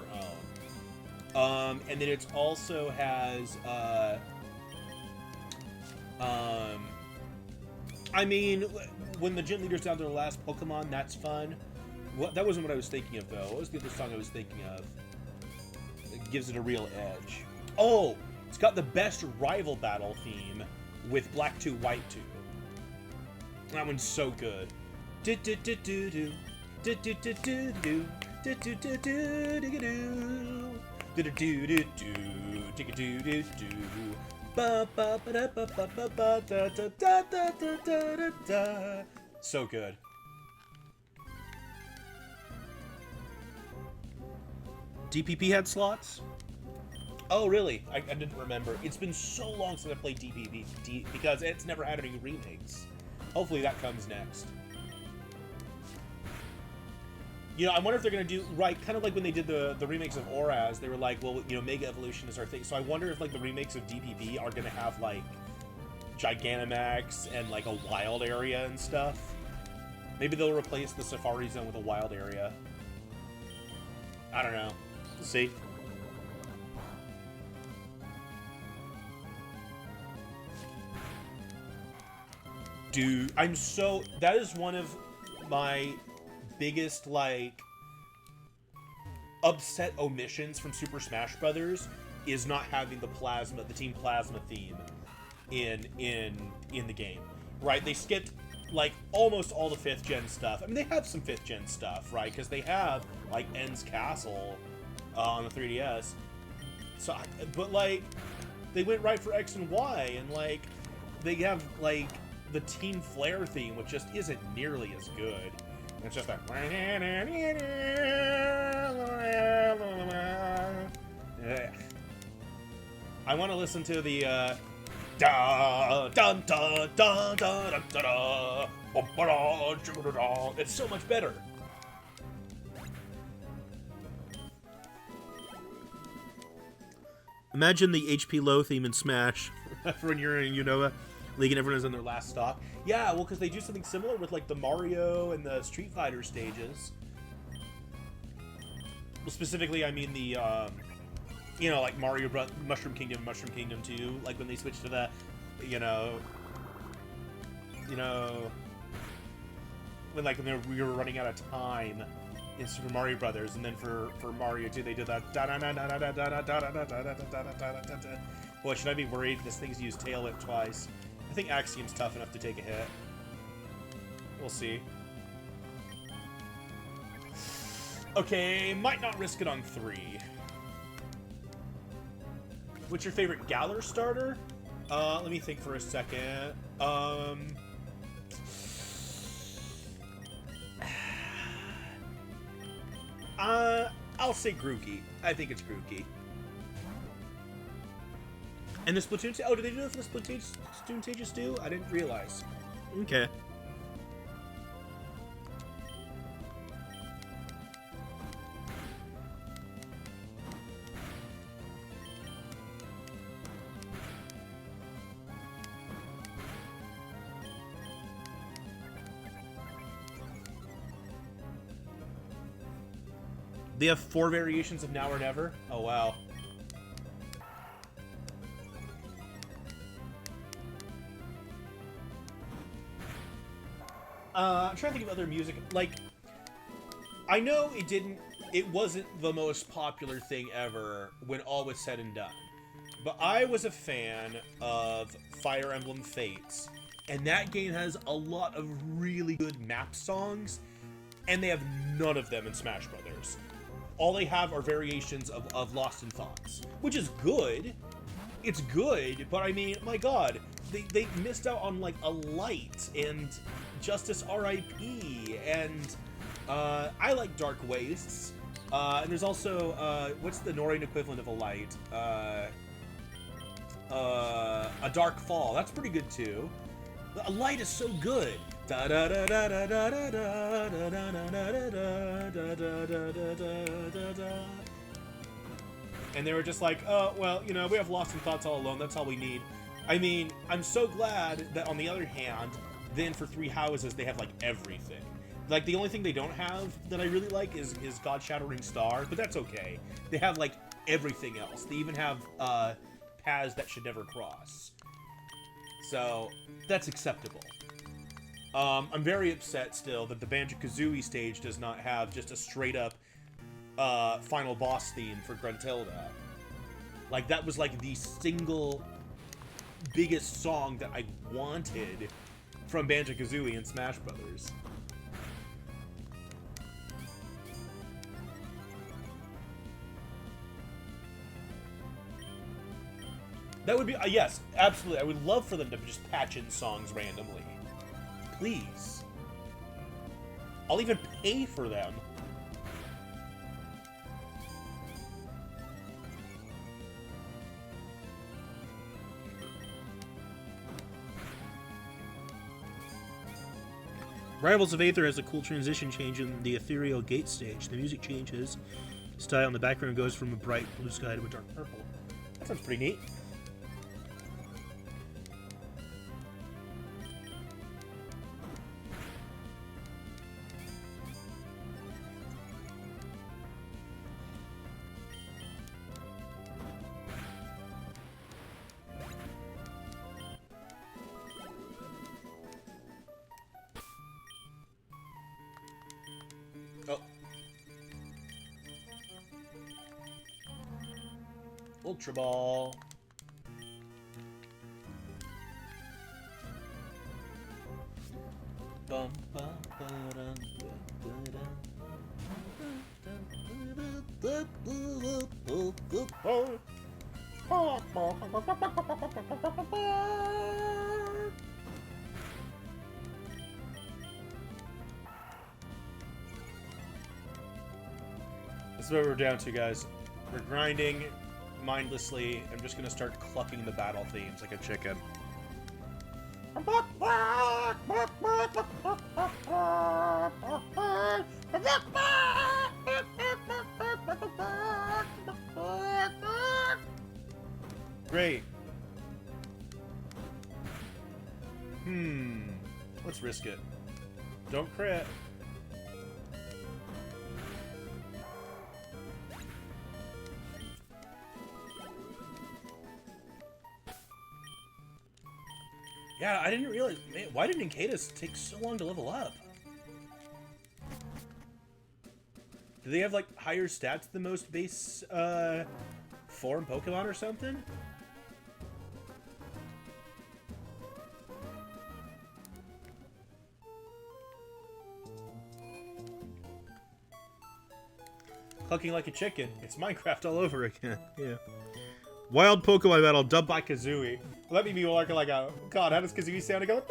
own. And then it also has, I mean, when the Gym Leader's down to the last Pokemon, that's fun. That wasn't what I was thinking of, though. What was the other song I was thinking of? It gives it a real edge. Oh, it's got the best rival battle theme with Black 2, White 2. That one's so good. So good. DPP had slots? Oh, really? I didn't remember. It's been so long since I played DPP because it's never had any remakes. Hopefully that comes next. You know, I wonder if they're going to do, right, kind of like when they did the remakes of Oraz, they were like, well, you know, Mega Evolution is our thing. So I wonder if, like, the remakes of DPP are going to have, like, Gigantamax and, like, a wild area and stuff. Maybe they'll replace the Safari Zone with a wild area. I don't know. We'll see. Dude, that is one of my biggest, like, upset omissions from Super Smash Brothers is not having the Team Plasma theme in the game, right? They skipped, like, almost all the 5th gen stuff. I mean, they have some 5th gen stuff, right? Because they have, like, N's Castle on the 3DS. So, but, like, they went right for X and Y, and, like, they have, like, the Team Flare theme, which just isn't nearly as good. It's just like... I want to listen to the da dun da da da da da da. It's so much better. Imagine the HP low theme in Smash. For when you're in Unova League and everyone is in their last stock. Yeah, well, because they do something similar with like the Mario and the Street Fighter stages. Well, specifically, I mean the, you know, like Mushroom Kingdom 2, like when they switched to the, you know, when like we were running out of time in Super Mario Brothers, and then for Mario 2 they did that. Boy, should I be worried? This thing's used Tail Whip twice. I think Axiom's tough enough to take a hit. We'll see. Okay, might not risk it on 3. What's your favorite Galar starter? Let me think for a second. I'll say Grookey. I think it's Grookey. And the Splatoon... Oh, did they do it for the Splatoon stages too? I didn't realize. Okay. They have 4 variations of Now or Never? Oh, wow. I'm trying to think of other music. Like, I know it wasn't the most popular thing ever when all was said and done. But I was a fan of Fire Emblem Fates. And that game has a lot of really good map songs. And they have none of them in Smash Brothers. All they have are variations of Lost in Thoughts, which is good. It's good, but I mean, my God, they missed out on like a Light and Justice R.I.P. and I like Dark Wastes. And there's also what's the Norien equivalent of a Light? A Dark Fall. That's pretty good too. A Light is so good. And they were just like, oh, well, you know, we have Lost in Thoughts all alone. That's all we need. I mean, I'm so glad that on the other hand, then for Three Houses, they have like everything. Like the only thing they don't have that I really like is God Shattering Star, but that's okay. They have like everything else. They even have paths that should never cross. So that's acceptable. I'm very upset still that the Banjo-Kazooie stage does not have just a straight-up final boss theme for Gruntilda. Like, that was like the single biggest song that I wanted from Banjo-Kazooie and Smash Brothers. That would be, yes, absolutely. I would love for them to just patch in songs randomly. Please. I'll even pay for them. Rivals of Aether has a cool transition change in the ethereal gate stage. The music changes. Style in the background goes from a bright blue sky to a dark purple. That sounds pretty neat. Oh. Ultra Ball. Bum, bum, ba-dum, This is what we're down to, guys. We're grinding mindlessly am just gonna start clucking the battle themes like a chicken. Great. Let's risk it. Don't crit. Yeah, I didn't realize. Man, why did Nincadus take so long to level up? Do they have like higher stats than most base form Pokemon or something? Clucking like a chicken. It's Minecraft all over again. Yeah. Wild Pokemon battle dubbed by Kazooie. Let me be like a... God, how does Kazooie sound? I go...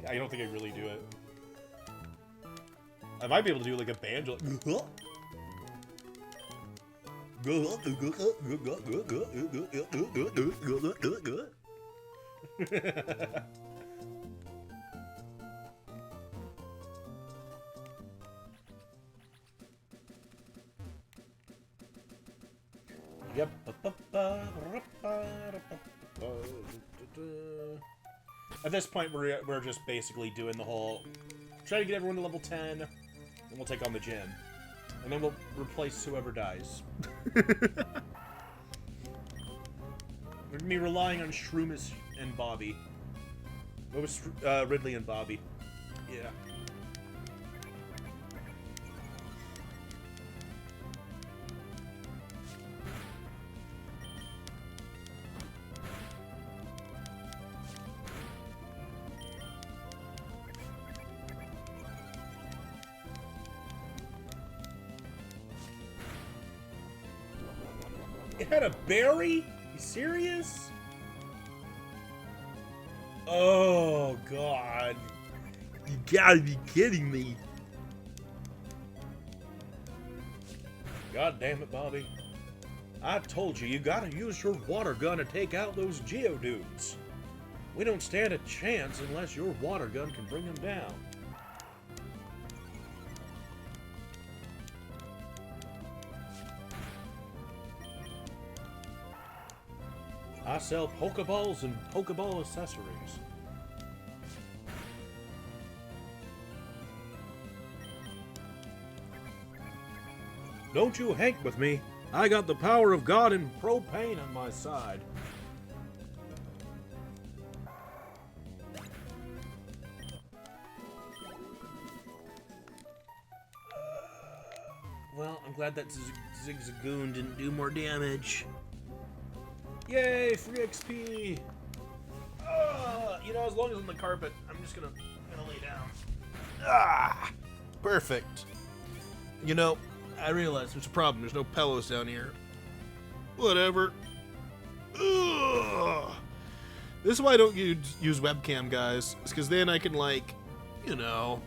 I don't think I really do it. I might be able to do like a banjo. Yep. At this point, we're just basically doing the whole... Try to get everyone to level 10, and we'll take on the gym. And then we'll replace whoever dies. We're gonna be relying on Shroomish and Bobby. What was Ridley and Bobby? Yeah. It had a berry? You serious? Oh, God. You gotta be kidding me. God damn it, Bobby. I told you, you gotta use your water gun to take out those Geodudes. We don't stand a chance unless your water gun can bring them down. I sell Pokeballs and Pokeball accessories. Don't you hank with me. I got the power of God and propane on my side. Well, I'm glad that Zigzagoon didn't do more damage. Yay, free XP! You know, as long as I'm on the carpet, I'm just gonna lay down. Ah! Perfect. You know, I realize there's a problem. There's no pillows down here. Whatever. Ugh. This is why I don't use webcam, guys. It's because then I can, like, you know,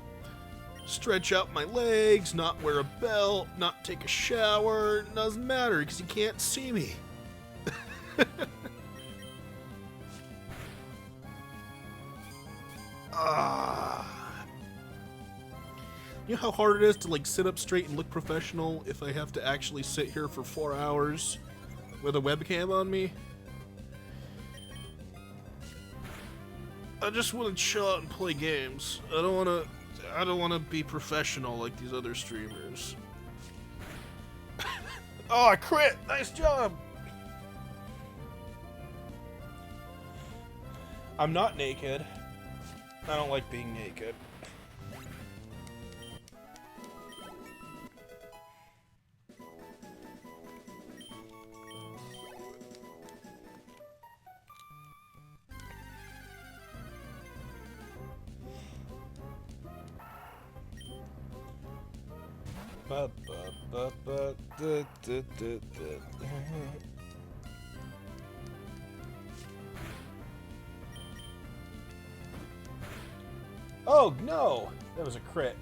stretch out my legs, not wear a belt, not take a shower. It doesn't matter because you can't see me. You know how hard it is to like sit up straight and look professional if I have to actually sit here for 4 hours with a webcam on me? I just want to chill out and play games. I don't want to be professional like these other streamers. Oh, I crit! Nice job! I'm not naked. I don't like being naked. Oh no! That was a crit.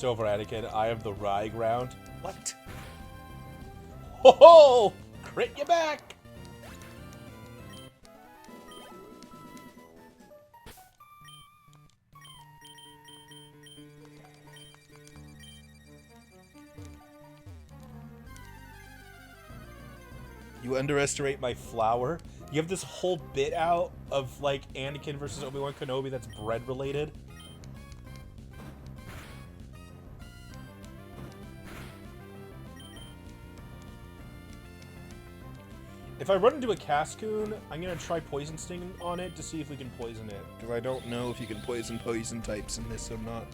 It's over, Anakin. I have the Rye ground. What? Ho ho! Crit you back! You underestimate my flower? You have this whole bit out of, like, Anakin versus Obi-Wan Kenobi that's bread-related? If I run into a Cascoon, I'm gonna try Poison Sting on it to see if we can poison it. Because I don't know if you can poison types in this or not.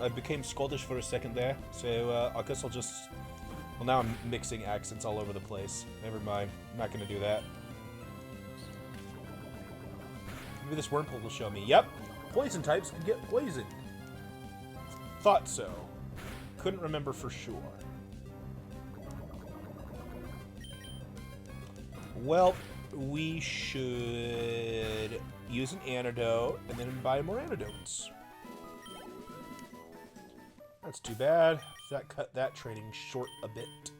I became Scottish for a second there, so I guess I'll just... Well, now I'm mixing accents all over the place. Never mind. I'm not gonna do that. Maybe this wormhole will show me. Yep, poison types can get poisoned. Thought so. Couldn't remember for sure. Well, we should use an antidote and then buy more antidotes. That's too bad. That cut that training short a bit.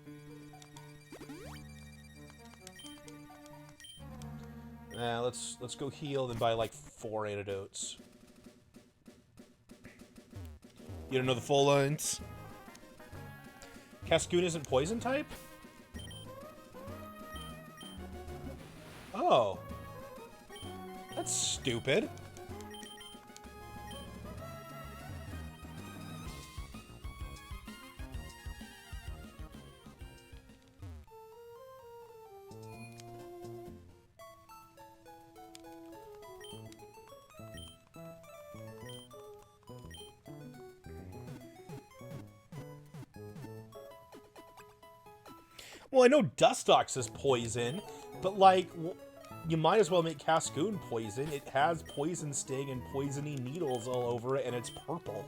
Let's go heal and buy like 4 antidotes. You don't know the full lines? Cascoon isn't poison type? Oh. That's stupid. Well, I know Dustox is poison, but like, you might as well make Cascoon poison. It has Poison Sting and poisony needles all over it, and it's purple.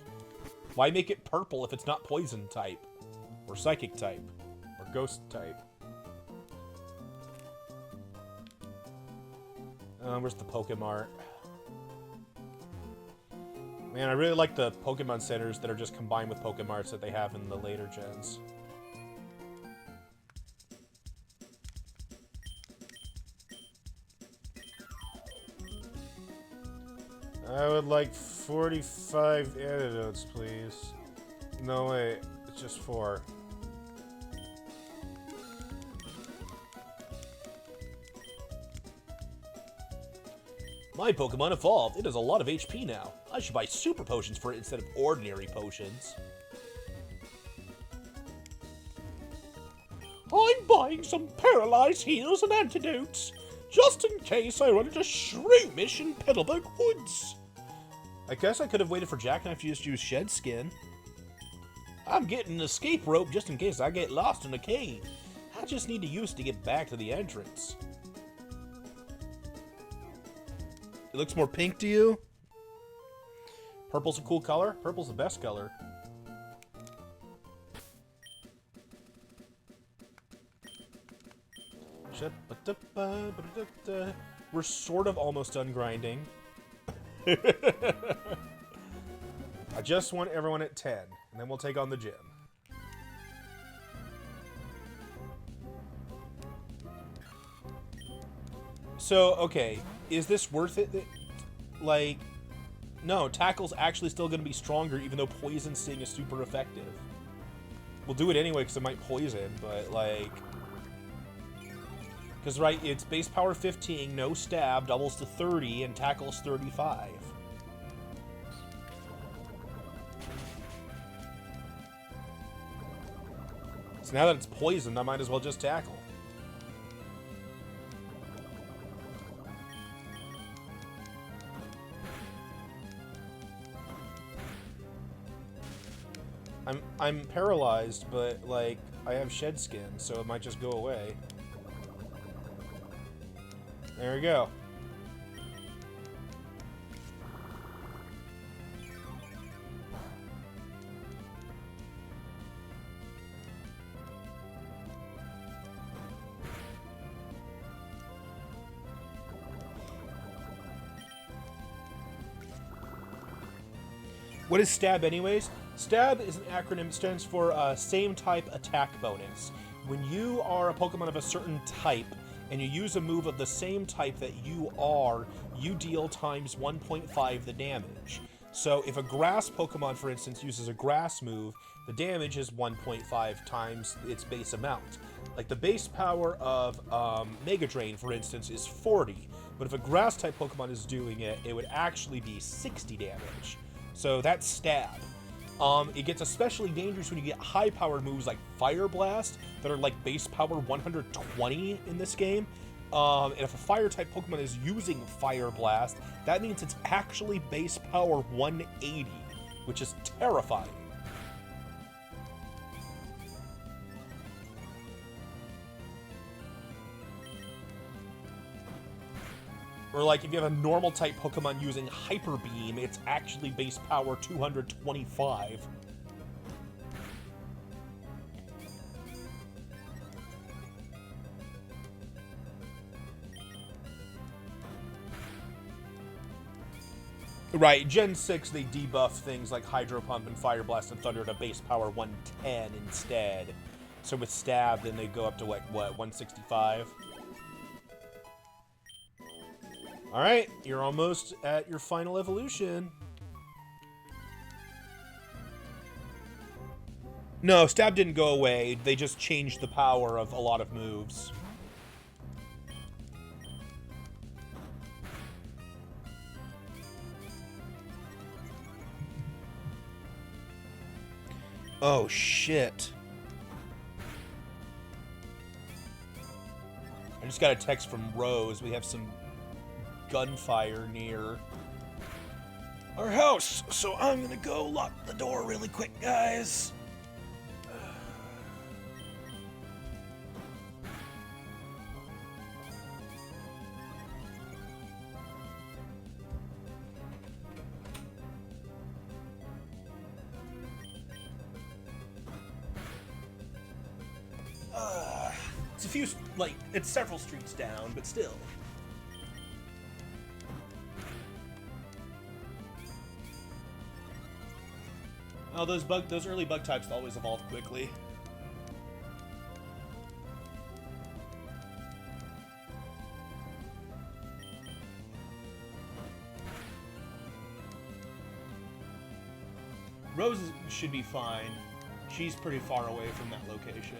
Why make it purple if it's not poison type? Or psychic type? Or ghost type? Where's the Pokemart? Man, I really like the Pokemon centers that are just combined with Pokemarts that they have in the later gens. I would like 45 antidotes, please. No, wait. It's just 4. My Pokemon evolved. It has a lot of HP now. I should buy super potions for it instead of ordinary potions. I'm buying some paralyzed heals and antidotes, just in case I run into Shroomish in Petalburg Woods. I guess I could have waited for Jackknife to just use Shed Skin. I'm getting an escape rope just in case I get lost in a cave. I just need to use it to get back to the entrance. It looks more pink to you? Purple's a cool color. Purple's the best color. We're sort of almost done grinding. I just want everyone at 10, and then we'll take on the gym. So, okay, is this worth it? Like, no, Tackle's actually still going to be stronger, even though Poison Sting is super effective. We'll do it anyway, because it might poison, but, like... Because, right, it's base power 15, no stab, doubles to 30, and tackles 35. So now that it's poisoned, I might as well just tackle. I'm paralyzed, but, like, I have Shed Skin, so it might just go away. There we go. What is stab anyways? Stab is an acronym. It stands for same type attack bonus. When you are a Pokemon of a certain type and you use a move of the same type that you are, you deal times 1.5 the damage. So if a grass Pokemon, for instance, uses a grass move, the damage is 1.5 times its base amount. Like the base power of Mega Drain, for instance, is 40. But if a grass-type Pokemon is doing it, it would actually be 60 damage. So that's Stab. It gets especially dangerous when you get high-powered moves like Fire Blast that are like base power 120 in this game. And if a Fire-type Pokemon is using Fire Blast, that means it's actually base power 180, which is terrifying. Or like if you have a normal type Pokemon using Hyper Beam, it's actually base power 225. Right, Gen 6 they debuff things like Hydro Pump and Fire Blast and Thunder to base power 110 instead. So with Stab, then they go up to like, what, 165? Alright, you're almost at your final evolution. No, Stab didn't go away. They just changed the power of a lot of moves. Oh, shit. I just got a text from Rose. We have some gunfire near our house, so I'm gonna go lock the door really quick, guys. It's a few, like, it's several streets down, but still. Oh, those early bug types always evolve quickly. Rose should be fine. She's pretty far away from that location.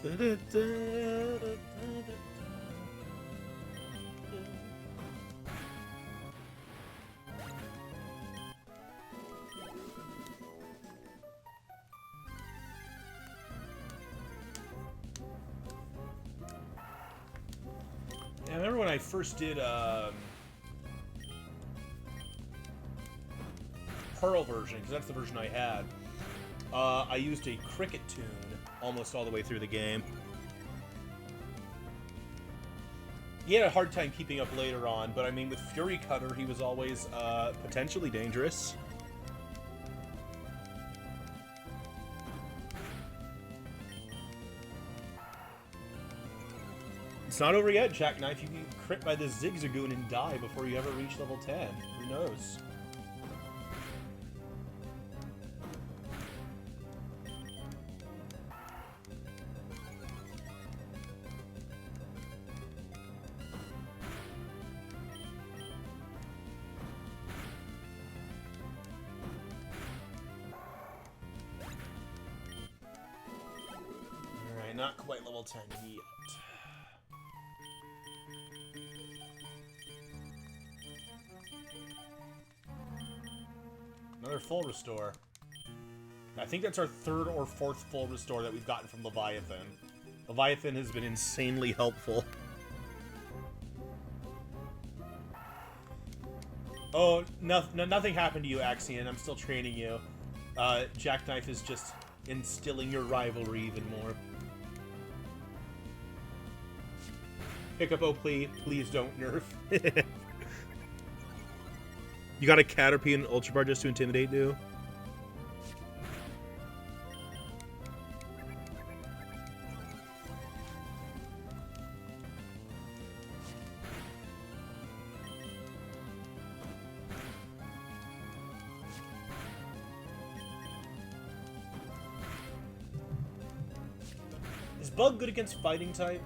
I remember when I first did Pearl version, because that's the version I had. I used a cricket tune almost all the way through the game. He had a hard time keeping up later on, but I mean, with Fury Cutter, he was always potentially dangerous. It's not over yet, Jackknife. You can crit by the Zigzagoon and die before you ever reach level 10. Who knows? Alright, not quite level 10 yet. Another full restore. I think that's our third or fourth full restore that we've gotten from Leviathan. Leviathan has been insanely helpful. Oh, nothing happened to you, Axion. I'm still training you. Jackknife is just instilling your rivalry even more. Hiccup, oh please don't nerf. You got a Caterpie and Ultra Bar just to intimidate, dude? Is Bug good against fighting type?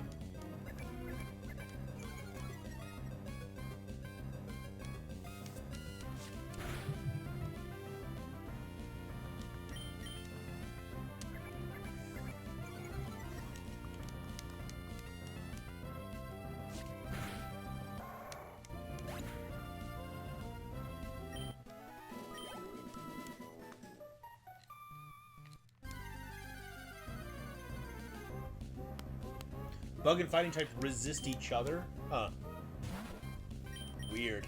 Bug and fighting type resist each other? Huh. Weird.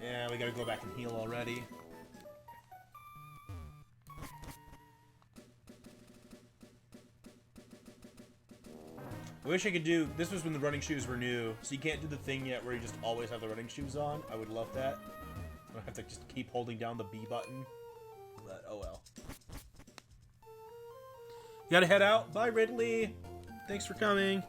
Yeah, we gotta go back and heal already. I wish I could do... This was when the running shoes were new, so you can't do the thing yet where you just always have the running shoes on. I would love that. I have to just keep holding down the B button. But, oh well. You gotta head out. Bye, Ridley. Thanks for coming.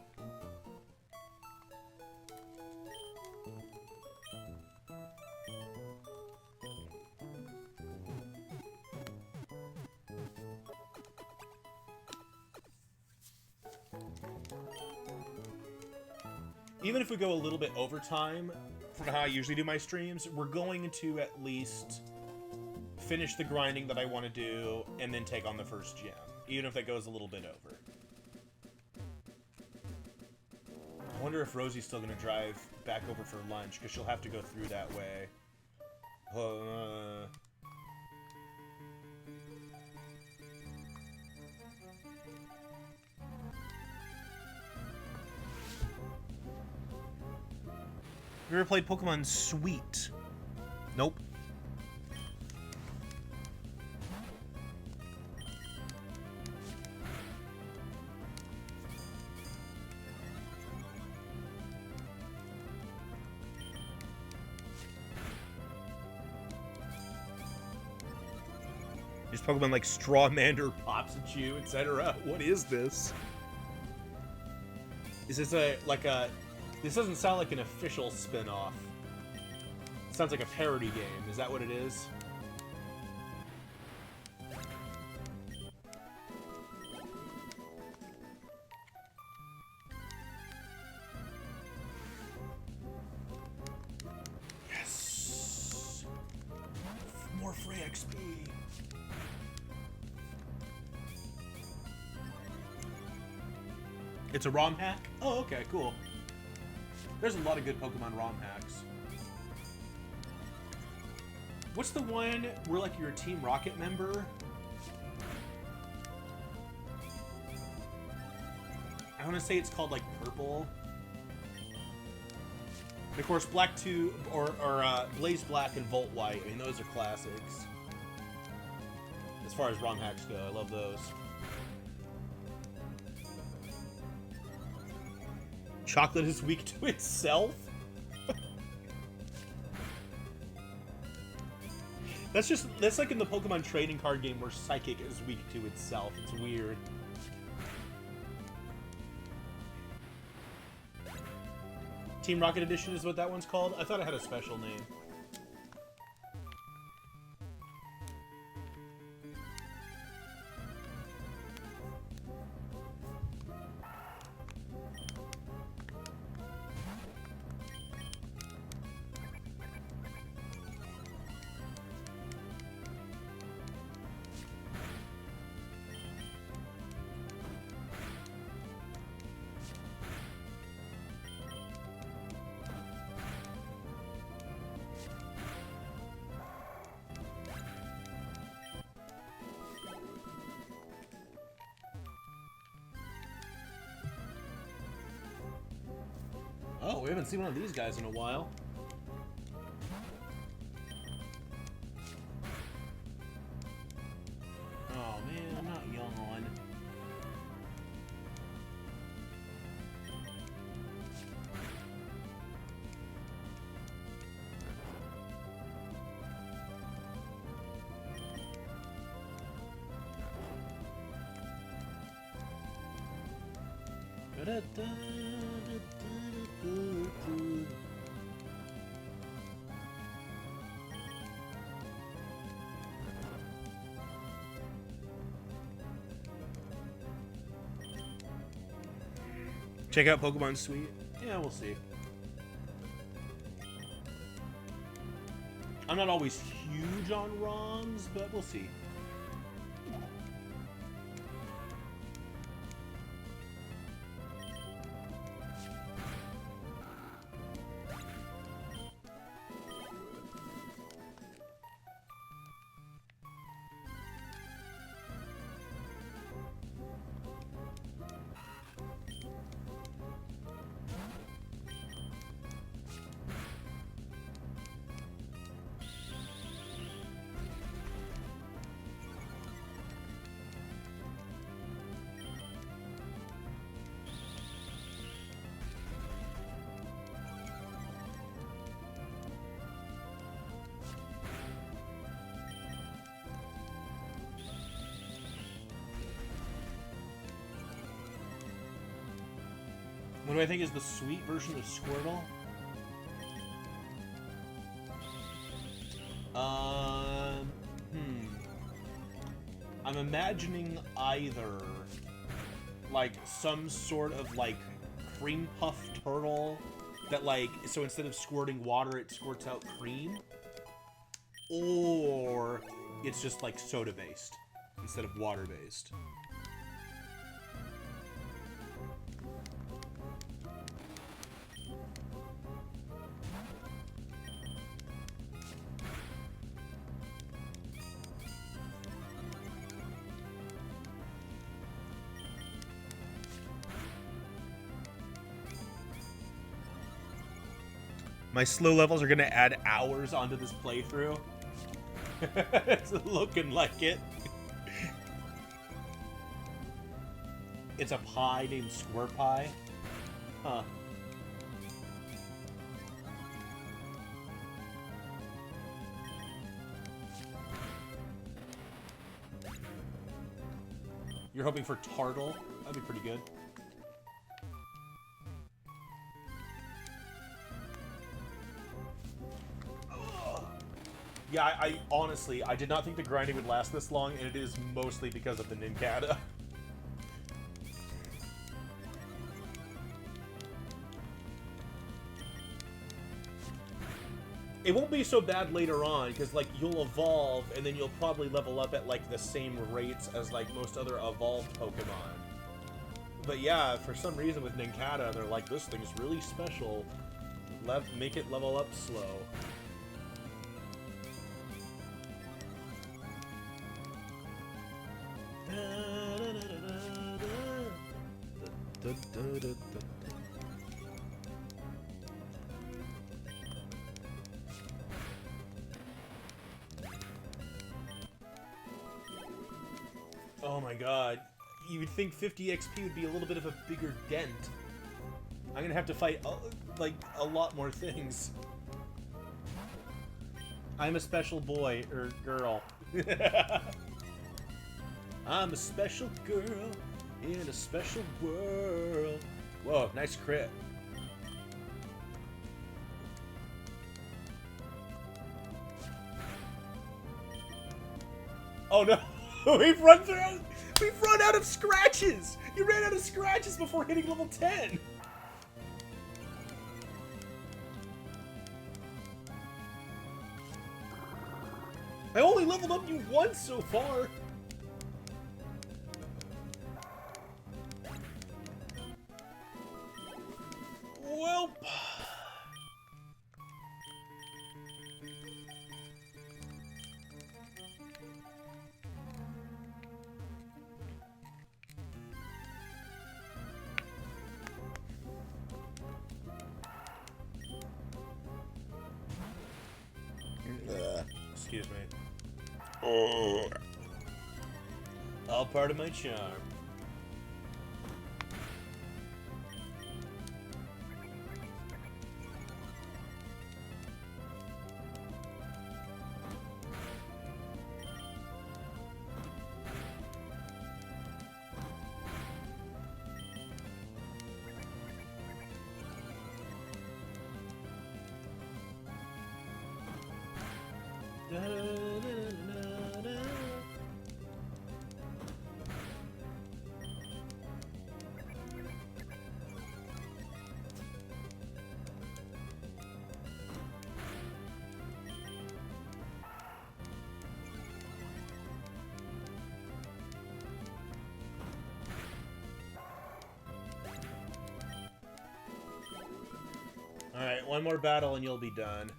Even if we go a little bit over time from how I usually do my streams, we're going to at least finish the grinding that I want to do and then take on the first gem, even if that goes a little bit over. I wonder if Rosie's still going to drive back over for lunch, because she'll have to go through that way. You ever played Pokemon Sweet? Nope. These Pokemon like Strawmander, Pops at you, etc. what is this? Is this this doesn't sound like an official spin-off. It sounds like a parody game. Is that what it is? Yes! More free XP! It's a ROM hack? Oh, okay, cool. There's a lot of good Pokemon ROM hacks. What's the one where, like, you're a Team Rocket member? I want to say it's called, like, Purple. And, of course, Black 2, or Blaze Black and Volt White. I mean, those are classics. As far as ROM hacks go, I love those. Chocolate is weak to itself? That's like in the Pokemon trading card game where Psychic is weak to itself. It's weird. Team Rocket Edition is what that one's called? I thought it had a special name. we haven't seen one of these guys in a while. Oh man, not yawn. Check out Pokemon Suite. Yeah, we'll see. I'm not always huge on ROMs, but we'll see. What do I think is the sweet version of Squirtle? I'm imagining either like some sort of like cream puff turtle that like, so instead of squirting water, it squirts out cream, or it's just like soda based instead of water based. My slow levels are gonna add hours onto this playthrough. It's looking like it. It's a pie named Squirt Pie. Huh. You're hoping for Tartle? That'd be pretty good. Yeah, I honestly, I did not think the grinding would last this long, and it is mostly because of the Nincada. It won't be so bad later on, because, like, you'll evolve, and then you'll probably level up at, like, the same rates as, like, most other evolved Pokemon. But yeah, for some reason with Nincada, they're like, this thing's really special. Make it level up slow. Oh my god. You would think 50 XP would be a little bit of a bigger dent. I'm gonna have to fight, like, a lot more things. I'm a special boy, or girl. I'm a special girl in a special world. Whoa, nice crit. Oh no! We've run out of scratches! You ran out of scratches before hitting level 10! I only leveled up you once so far! Well... Excuse me. Oh. All part of my charm. Alright, one more battle and you'll be done.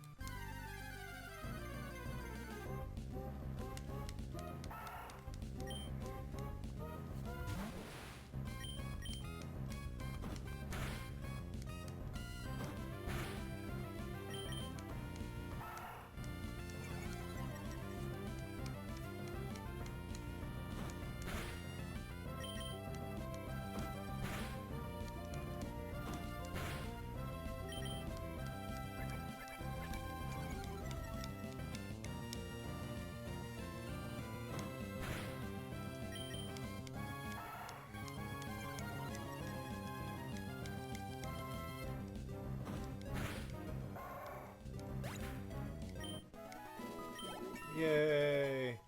Yay!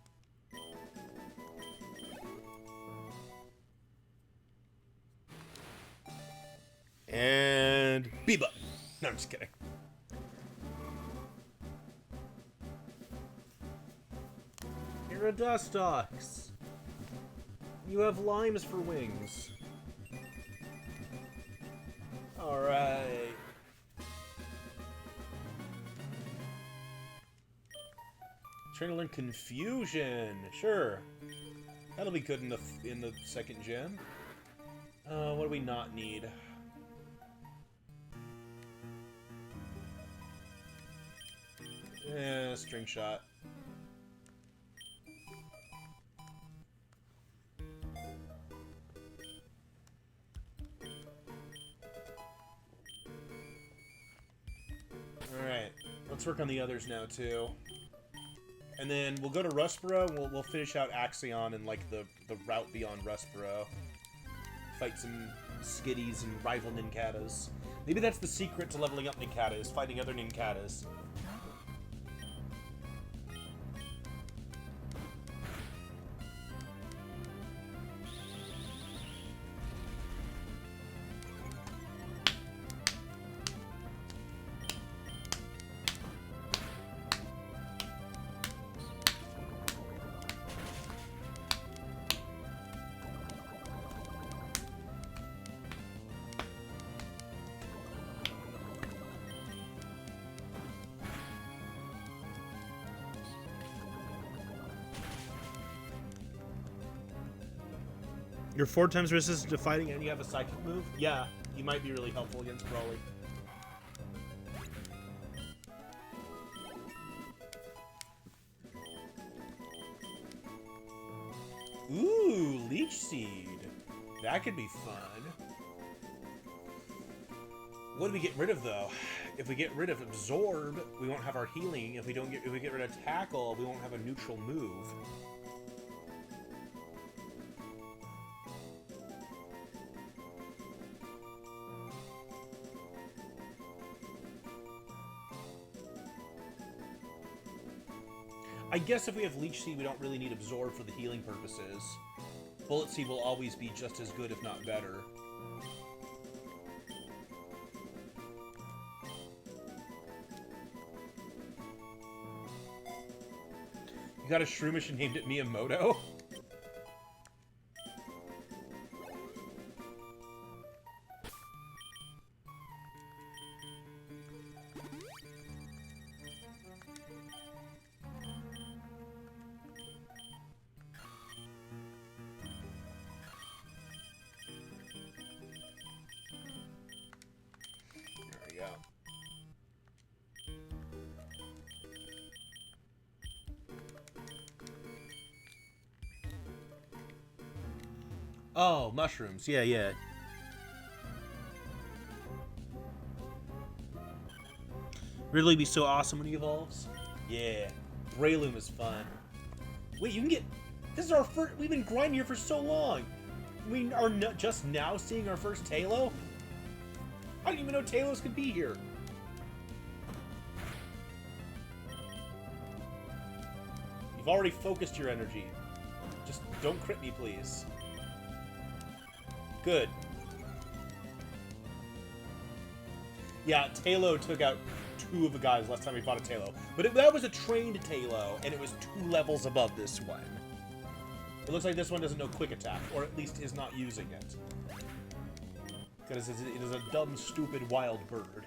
And B button. No, I'm just kidding. You're a Dustox. You have limes for wings. Alright. Trying to learn Confusion. Sure. That'll be good in the second gym. What do we not need? String shot. Alright. Let's work on the others now, too. And then we'll go to Rustboro, and we'll finish out Axion and, like, the route beyond Rustboro. Fight some skitties and rival Ninkatas. Maybe that's the secret to leveling up Ninkata, is fighting other Ninkatas. You're 4 times resistant to fighting and you have a psychic move? Yeah, you might be really helpful against Brawly. Ooh, Leech Seed. That could be fun. What do we get rid of, though? If we get rid of Absorb, we won't have our healing. If we get rid of Tackle, we won't have a neutral move. I guess if we have Leech Seed, we don't really need Absorb for the healing purposes. Bullet Seed will always be just as good, if not better. You got a Shroomish and named it Miyamoto? Oh, mushrooms. Yeah, yeah. Really be so awesome when he evolves. Yeah. Breloom is fun. Wait, you can get... This is our first... We've been grinding here for so long. We are just now seeing our first Tailo? I didn't even know Talos could be here. You've already focused your energy. Just don't crit me, please. Good. Yeah, Tailo took out 2 of the guys last time we fought a Tailo. But that was a trained Tailo, and it was 2 levels above this one. It looks like this one doesn't know Quick Attack, or at least is not using it. Because it is a dumb, stupid, wild bird.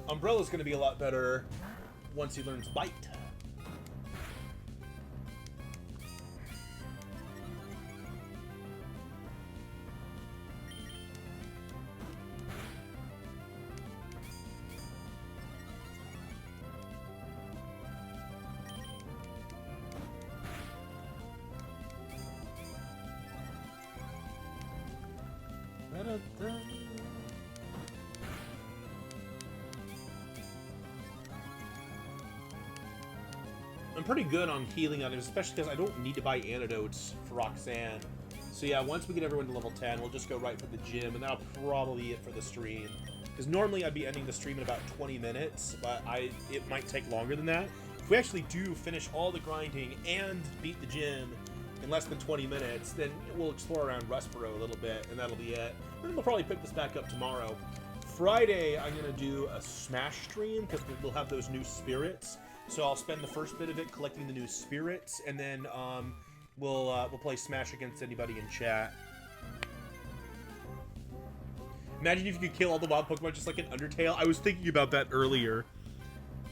Umbrella's going to be a lot better once he learns Bite. I'm pretty good on healing on him, especially because I don't need to buy antidotes for Roxanne. So yeah, once we get everyone to level 10, we'll just go right for the gym, and that'll probably be it for the stream. Because normally I'd be ending the stream in about 20 minutes, but it might take longer than that. If we actually do finish all the grinding and beat the gym in less than 20 minutes, then we'll explore around Rustboro a little bit, and that'll be it. Then we'll probably pick this back up tomorrow. Friday, I'm going to do a Smash stream, because we'll have those new spirits. So I'll spend the first bit of it collecting the new spirits, and then we'll play Smash against anybody in chat. Imagine if you could kill all the wild Pokemon just like an Undertale. I was thinking about that earlier.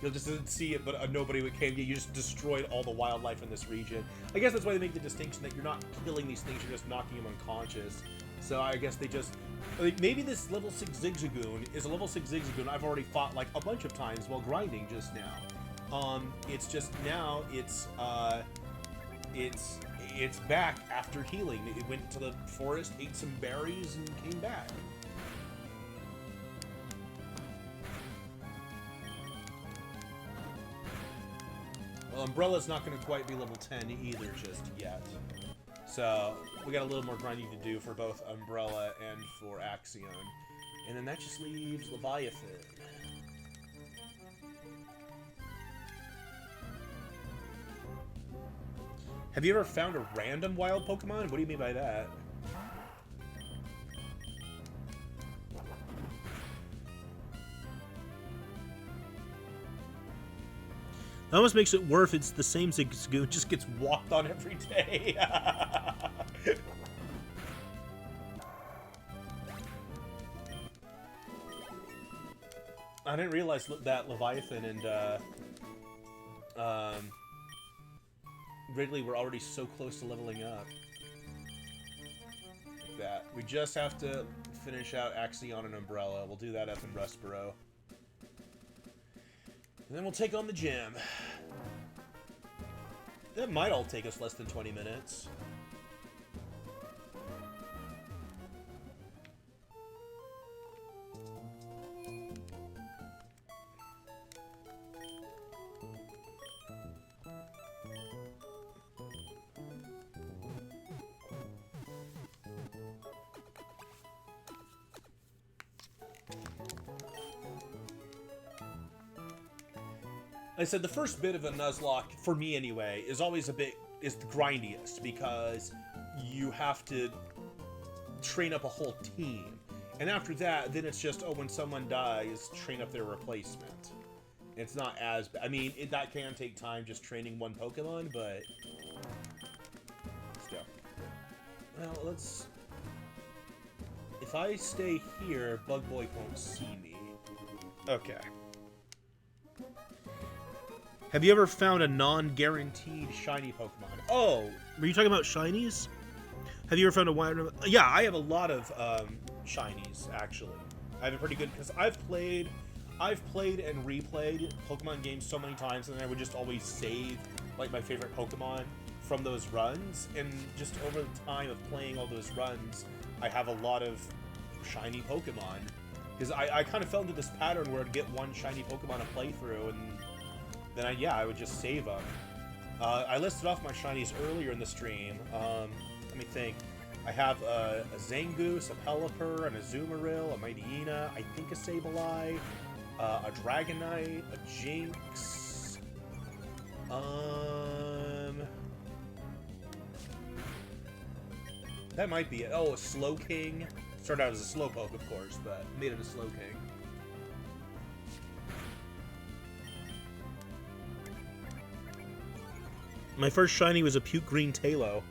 You'll just didn't see it, but nobody came. You just destroyed all the wildlife in this region. I guess that's why they make the distinction that you're not killing these things, you're just knocking them unconscious. So I guess they just... Like, maybe this level 6 Zigzagoon is a level 6 Zigzagoon I've already fought like a bunch of times while grinding just now. It's just now it's back after healing. It went to the forest, ate some berries, and came back. Well, Umbrella's not going to quite be level 10 either just yet. So, we got a little more grinding to do for both Umbrella and for Axion. And then that just leaves Leviathan. Have you ever found a random wild Pokemon? What do you mean by that? That almost makes it worse if it's the same Zigzagoon. Just gets walked on every day. I didn't realize that Leviathan and Ridley were already so close to leveling up. Like that. We just have to finish out Axion and Umbrella. We'll do that up in Rustboro. And then we'll take on the gym. That might all take us less than 20 minutes. I said the first bit of a Nuzlocke, for me anyway, is always the grindiest, because you have to train up a whole team. And after that, then it's just, oh, when someone dies, train up their replacement. It's not as... I mean, that can take time just training one Pokemon, but... Still. Well, let's... If I stay here, Bug Boy won't see me. Okay. Have you ever found a non-guaranteed shiny Pokemon? Oh, Were you talking about shinies? have you ever found a wild... Yeah, I have a lot of shinies, actually. I have a pretty good... Because I've played I've played and replayed Pokemon games so many times, and I would just always save like my favorite Pokemon from those runs. And just over the time of playing all those runs, I have a lot of shiny Pokemon. Because I kind of fell into this pattern where I'd get one shiny Pokemon to play through, and then I would just save them. I listed off my shinies earlier in the stream. Let me think. I have a Zangoose, a Pelipper, an Azumarill, a Mightyena, I think a Sableye, a Dragonite, a Jinx. That might be it. Oh, a Slowking. Started out as a Slowpoke, of course, but made it a Slowking. My first shiny was a Puke Green Talo.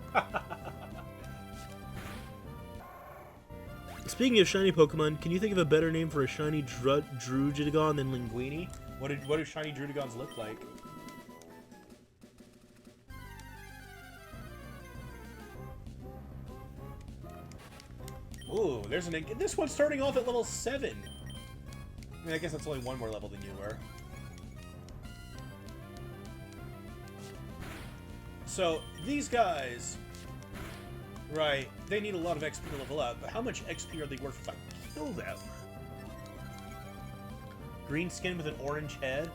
Speaking of shiny Pokemon, can you think of a better name for a shiny Druddigon than Linguini? What do shiny Druddigons look like? Ooh, there's an... This one's starting off at level 7. I mean, I guess that's only one more level than you were. So, these guys... Right, they need a lot of XP to level up, but how much XP are they worth if I kill them? Green skin with an orange head?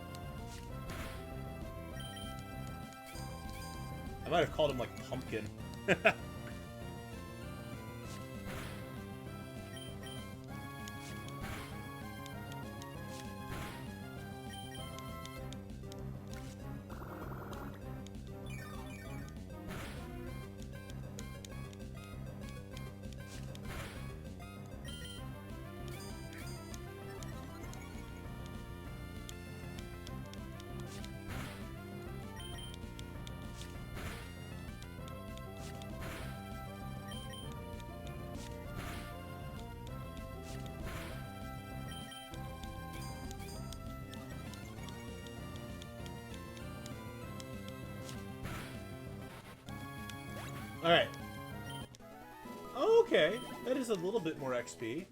I might have called him, like, Pumpkin. Alright. Okay, that is a little bit more XP.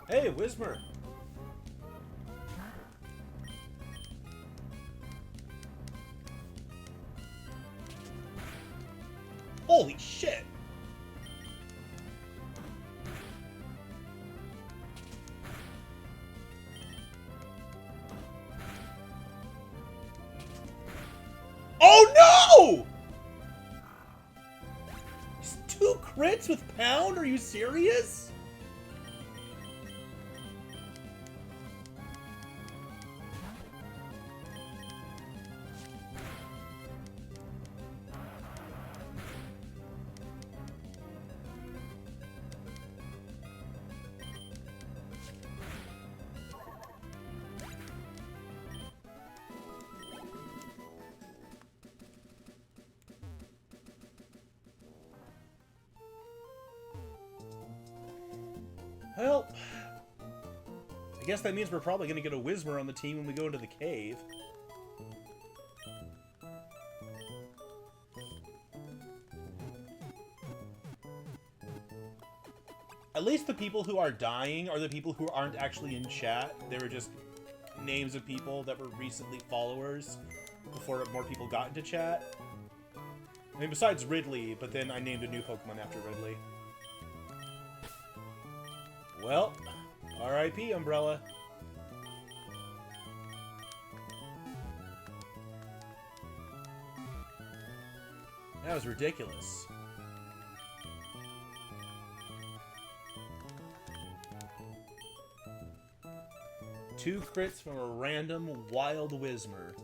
Hey, Whismer! Holy shit! Oh no! It's 2 crits with Pound? Are you serious? Well, I guess that means we're probably going to get a Whismer on the team when we go into the cave. At least the people who are dying are the people who aren't actually in chat. They were just names of people that were recently followers before more people got into chat. I mean, besides Ridley, but then I named a new Pokemon after Ridley. Well, R.I.P. Umbrella. That was ridiculous. Two crits from a random wild Whismer.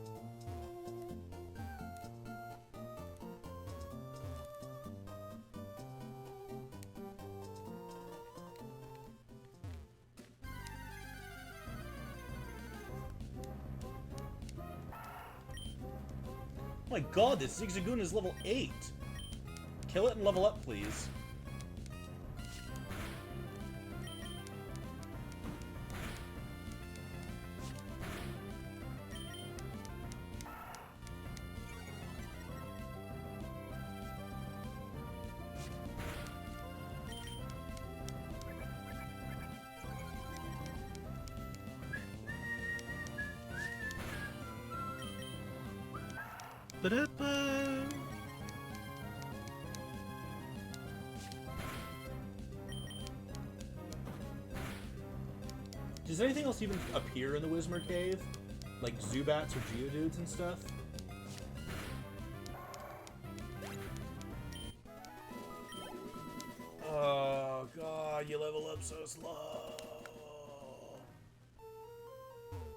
Oh my god, this Zigzagoon is level 8. Kill it and level up, please. Ba-da-ba-da-ba. Does anything else even appear in the Whismer Cave? Like Zubats or Geodudes and stuff? Oh god, you level up so slow.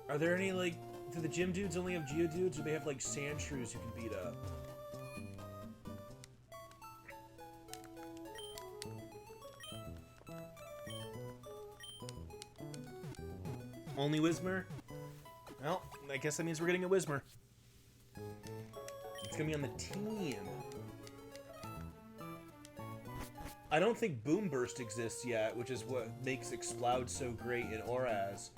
Are there any, like, do the gym dudes only have Geodudes, or they have, like, Sandshrews you can beat up? Only Whismer? Well, I guess that means we're getting a Whismer. It's gonna be on the team. I don't think Boom Burst exists yet, which is what makes Exploud so great in Oraz.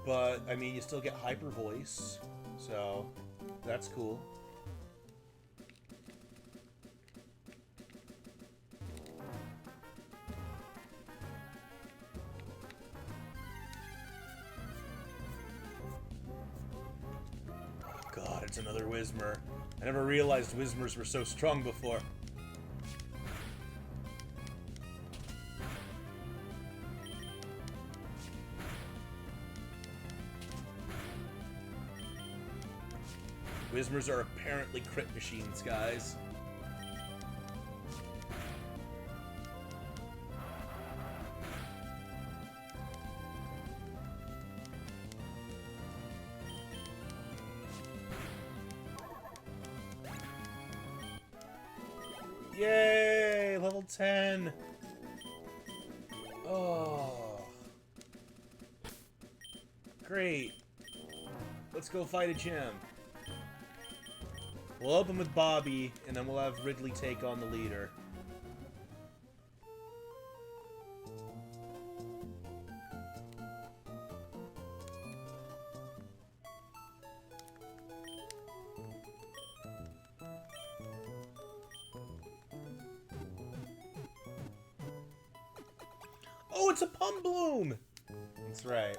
But, I mean, you still get Hyper Voice, so that's cool. God, it's another Whismer. I never realized Whismers were so strong before. Whismers are apparently crit machines, guys. Yay! Level 10! Oh. Great. Let's go fight a gym. We'll open with Bobby, and then we'll have Ridley take on the leader. Oh, it's a Pumbloom! That's right.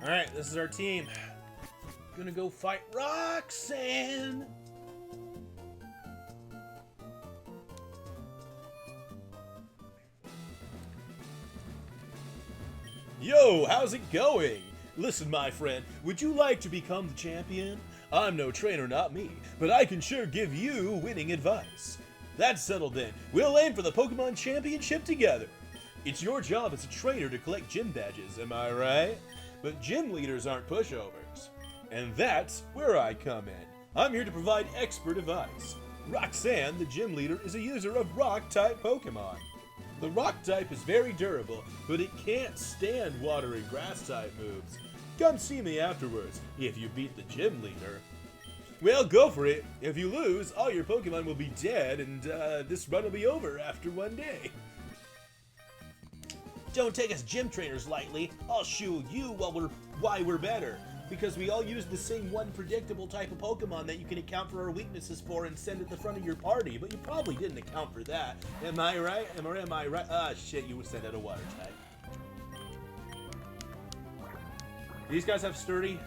Alright, this is our team. Gonna go fight Roxanne! Yo, how's it going? Listen, my friend, would you like to become the champion? I'm no trainer, not me, but I can sure give you winning advice. That's settled then. We'll aim for the Pokemon Championship together. It's your job as a trainer to collect gym badges, am I right? But gym leaders aren't pushovers. And that's where I come in. I'm here to provide expert advice. Roxanne, the gym leader, is a user of Rock-type Pokemon. The Rock-type is very durable, but it can't stand water and Grass-type moves. Come see me afterwards, if you beat the gym leader. Well, go for it. If you lose, all your Pokemon will be dead, and this run will be over after one day. Don't take us gym trainers lightly. I'll show you why we're better. Because we all use the same one predictable type of Pokemon that you can account for our weaknesses for and send at the front of your party, but you probably didn't account for that. Am I right? Am I right? Ah, shit, you would send out a water type. These guys have sturdy?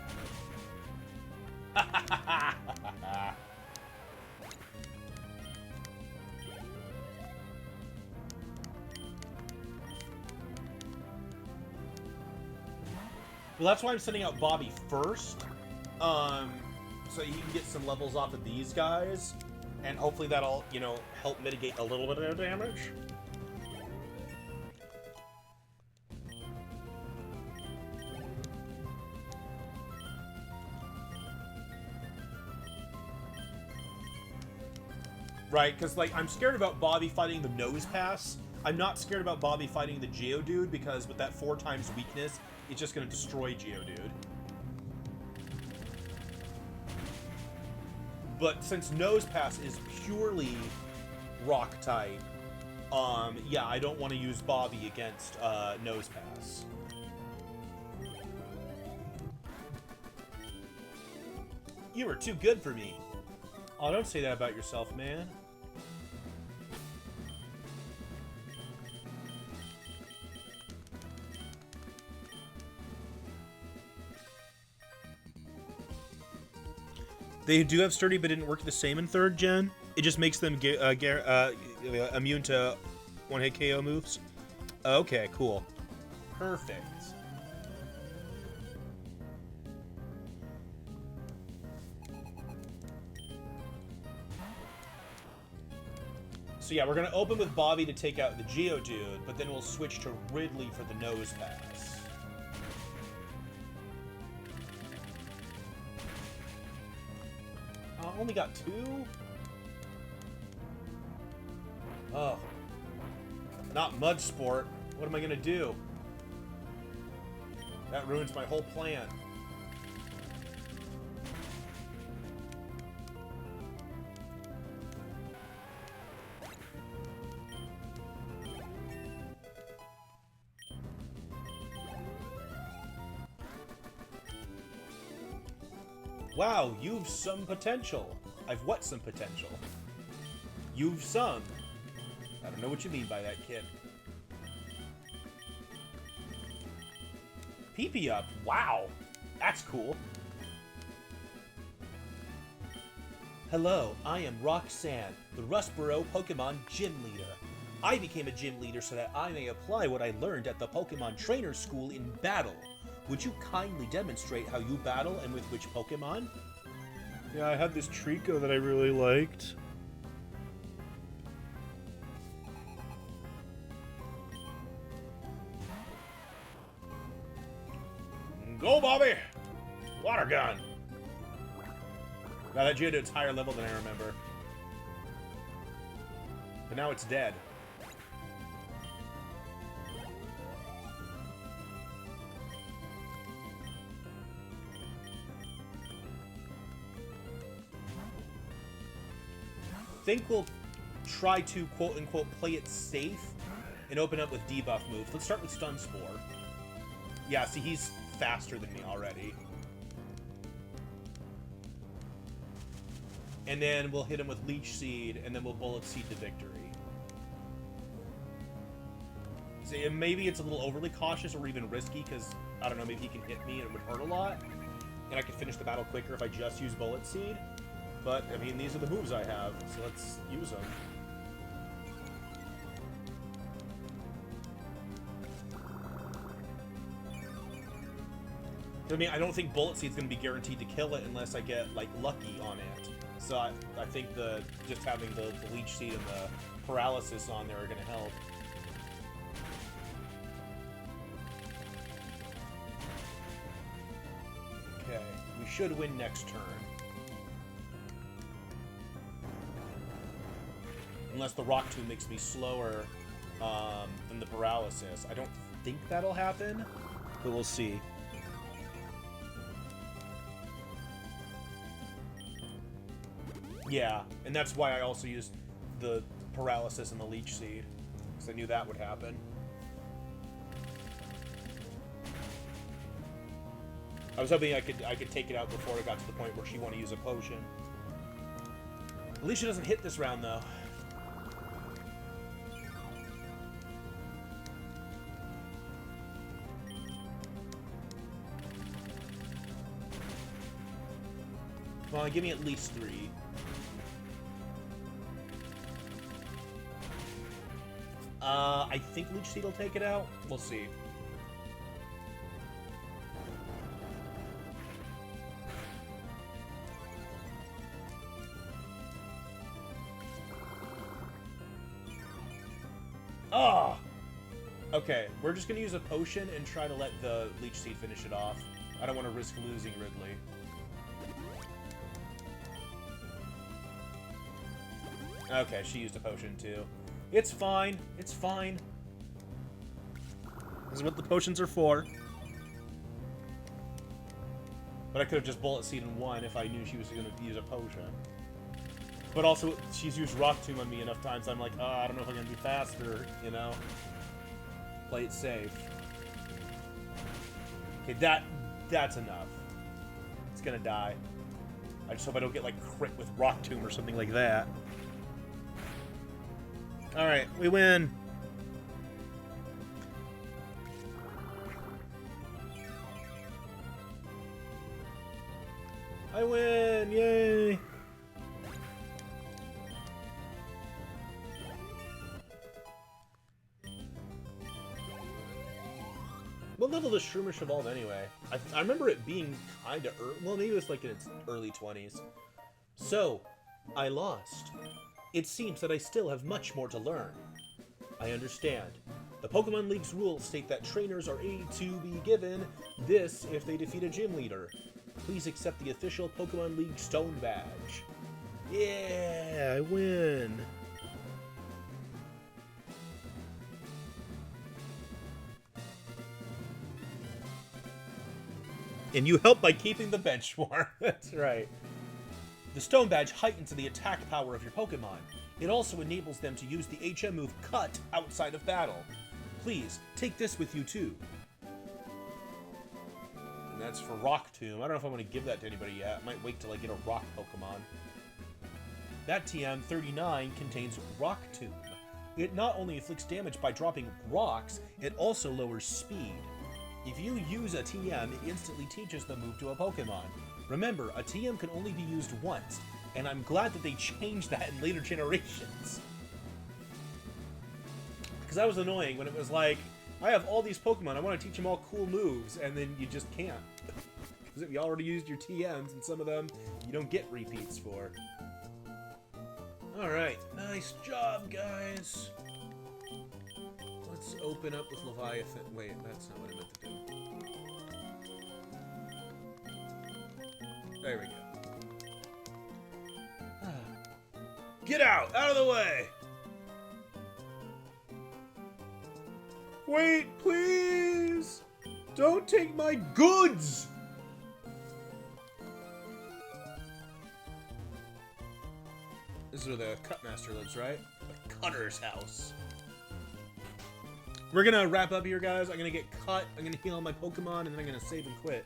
Well, that's why I'm sending out Bobby first, so he can get some levels off of these guys, and hopefully that'll, you know, help mitigate a little bit of damage. Right, because, like, I'm scared about Bobby fighting the Nose Pass. I'm not scared about Bobby fighting the Geodude, because with that 4 times weakness, it's just going to destroy Geodude. But since Nose Pass is purely Rock type, yeah, I don't want to use Bobby against Nose Pass. You were too good for me. Oh, don't say that about yourself, man. They do have sturdy, but didn't work the same in 3rd gen. It just makes them immune to one-hit KO moves. Okay, cool. Perfect. So yeah, we're gonna open with Bobby to take out the Geodude, but then we'll switch to Ridley for the nose pass. Only got 2? Oh. Not Mud Sport. What am I gonna do? That ruins my whole plan. Wow, you've some potential. I've what some potential? You've some. I don't know what you mean by that, kid. PP up. Wow. That's cool. Hello, I am Roxanne, the Rustboro Pokemon Gym Leader. I became a gym leader so that I may apply what I learned at the Pokemon Trainer School in battle. Would you kindly demonstrate how you battle and with which Pokemon? Yeah, I had this Trico that I really liked. Go, Bobby! Water gun! Now that Geodude's higher level than I remember. But now it's dead. Think we'll try to quote-unquote play it safe and open up with debuff moves. Let's start with Stun Spore. Yeah, see, he's faster than me already. And then we'll hit him with Leech Seed, and then we'll Bullet Seed to victory. See, and maybe it's a little overly cautious or even risky, because, I don't know, maybe he can hit me and it would hurt a lot. And I can finish the battle quicker if I just use Bullet Seed. But, I mean, these are the moves I have, so let's use them. I mean, I don't think Bullet Seed's going to be guaranteed to kill it unless I get, like, lucky on it. So I think just having the Leech Seed and the Paralysis on there are going to help. Okay, we should win next turn. Unless the Rock Tomb makes me slower than the Paralysis. I don't think that'll happen, but we'll see. Yeah, and that's why I also used the Paralysis and the Leech Seed, because I knew that would happen. I was hoping I could take it out before it got to the point where she wanted to use a potion. At least she doesn't hit this round, though. Come on, give me at least 3. I think Leech Seed will take it out. We'll see. Oh! Okay, we're just gonna use a potion and try to let the Leech Seed finish it off. I don't want to risk losing Ridley. Okay, she used a potion too. It's fine. It's fine. This is what the potions are for. But I could have just Bullet Seed and won if I knew she was going to use a potion. But also, she's used Rock Tomb on me enough times, I'm like, oh, I don't know if I'm going to be faster, you know? Play it safe. Okay, that's enough. It's going to die. I just hope I don't get, like, crit with Rock Tomb or something like that. Alright, we win. I win! Yay! What level does Shroomish evolve anyway? I remember it being kinda early. Well, maybe it was like in its early 20s. So, I lost. It seems that I still have much more to learn. I understand. The Pokemon League's rules state that trainers are to be given this if they defeat a gym leader. Please accept the official Pokemon League Stone Badge. Yeah, I win. And you help by keeping the bench warm. That's right. The Stone Badge heightens the attack power of your Pokemon. It also enables them to use the HM move Cut outside of battle. Please, take this with you too. And that's for Rock Tomb. I don't know if I'm going to give that to anybody yet. I might wait till I get a Rock Pokemon. That TM39 contains Rock Tomb. It not only inflicts damage by dropping rocks, it also lowers speed. If you use a TM, it instantly teaches the move to a Pokemon. Remember, a TM can only be used once, and I'm glad that they changed that in later generations. Because that was annoying when it was like, I have all these Pokemon, I want to teach them all cool moves, and then you just can't. Because you already used your TMs, and some of them you don't get repeats for. Alright, nice job, guys. Let's open up with Leviathan. Wait, that's not what I meant to do. There we go. Get out! Out of the way! Wait, please! Don't take my goods! This is where the Cutmaster lives, right? The Cutter's house. We're gonna wrap up here, guys. I'm gonna get cut, I'm gonna heal my Pokemon, and then I'm gonna save and quit.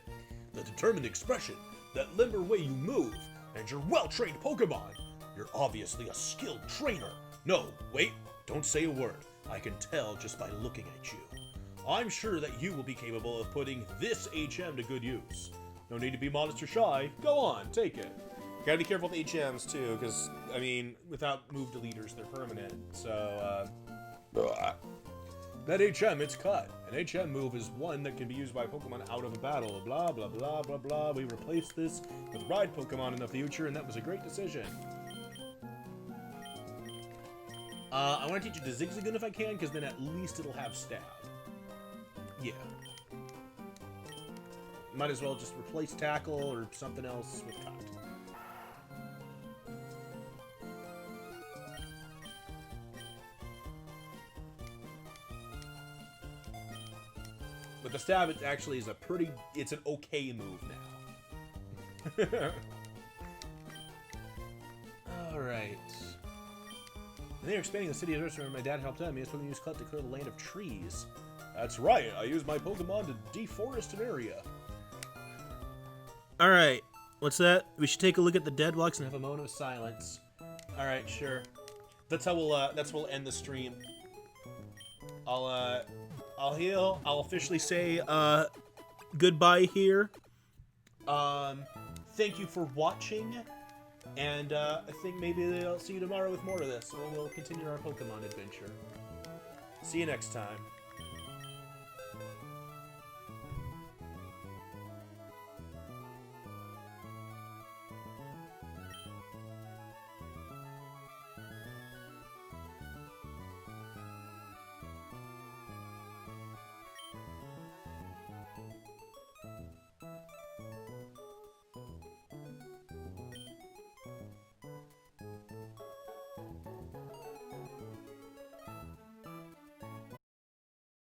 The determined expression, that limber way you move, and your well-trained Pokemon. You're obviously a skilled trainer. No, wait, don't say a word. I can tell just by looking at you. I'm sure that you will be capable of putting this HM to good use. No need to be modest or shy. Go on, take it. Gotta be careful with HMs, too, because, I mean, without move deleters, they're permanent. So, that HM, it's cut. An HM move is one that can be used by Pokemon out of a battle. Blah, blah, blah, blah, blah. We replaced this with Ride Pokemon in the future, and that was a great decision. I want to teach it to Zigzagoon if I can, because then at least it'll have Stab. Yeah. Might as well just replace Tackle or something else with Cut. But the Stab, it actually is it's an okay move now. Alright. They're expanding the city of Earth, my dad helped out me. I was supposed to use Cut to clear the land of trees. That's right, I used my Pokemon to deforest an area. Alright, what's that? We should take a look at the dead blocks and have a moment of silence. Alright, sure. That's how we'll end the stream. I'll heal. I'll officially say goodbye here. Thank you for watching, and I think maybe I'll see you tomorrow with more of this, or we'll continue our Pokemon adventure. See you next time.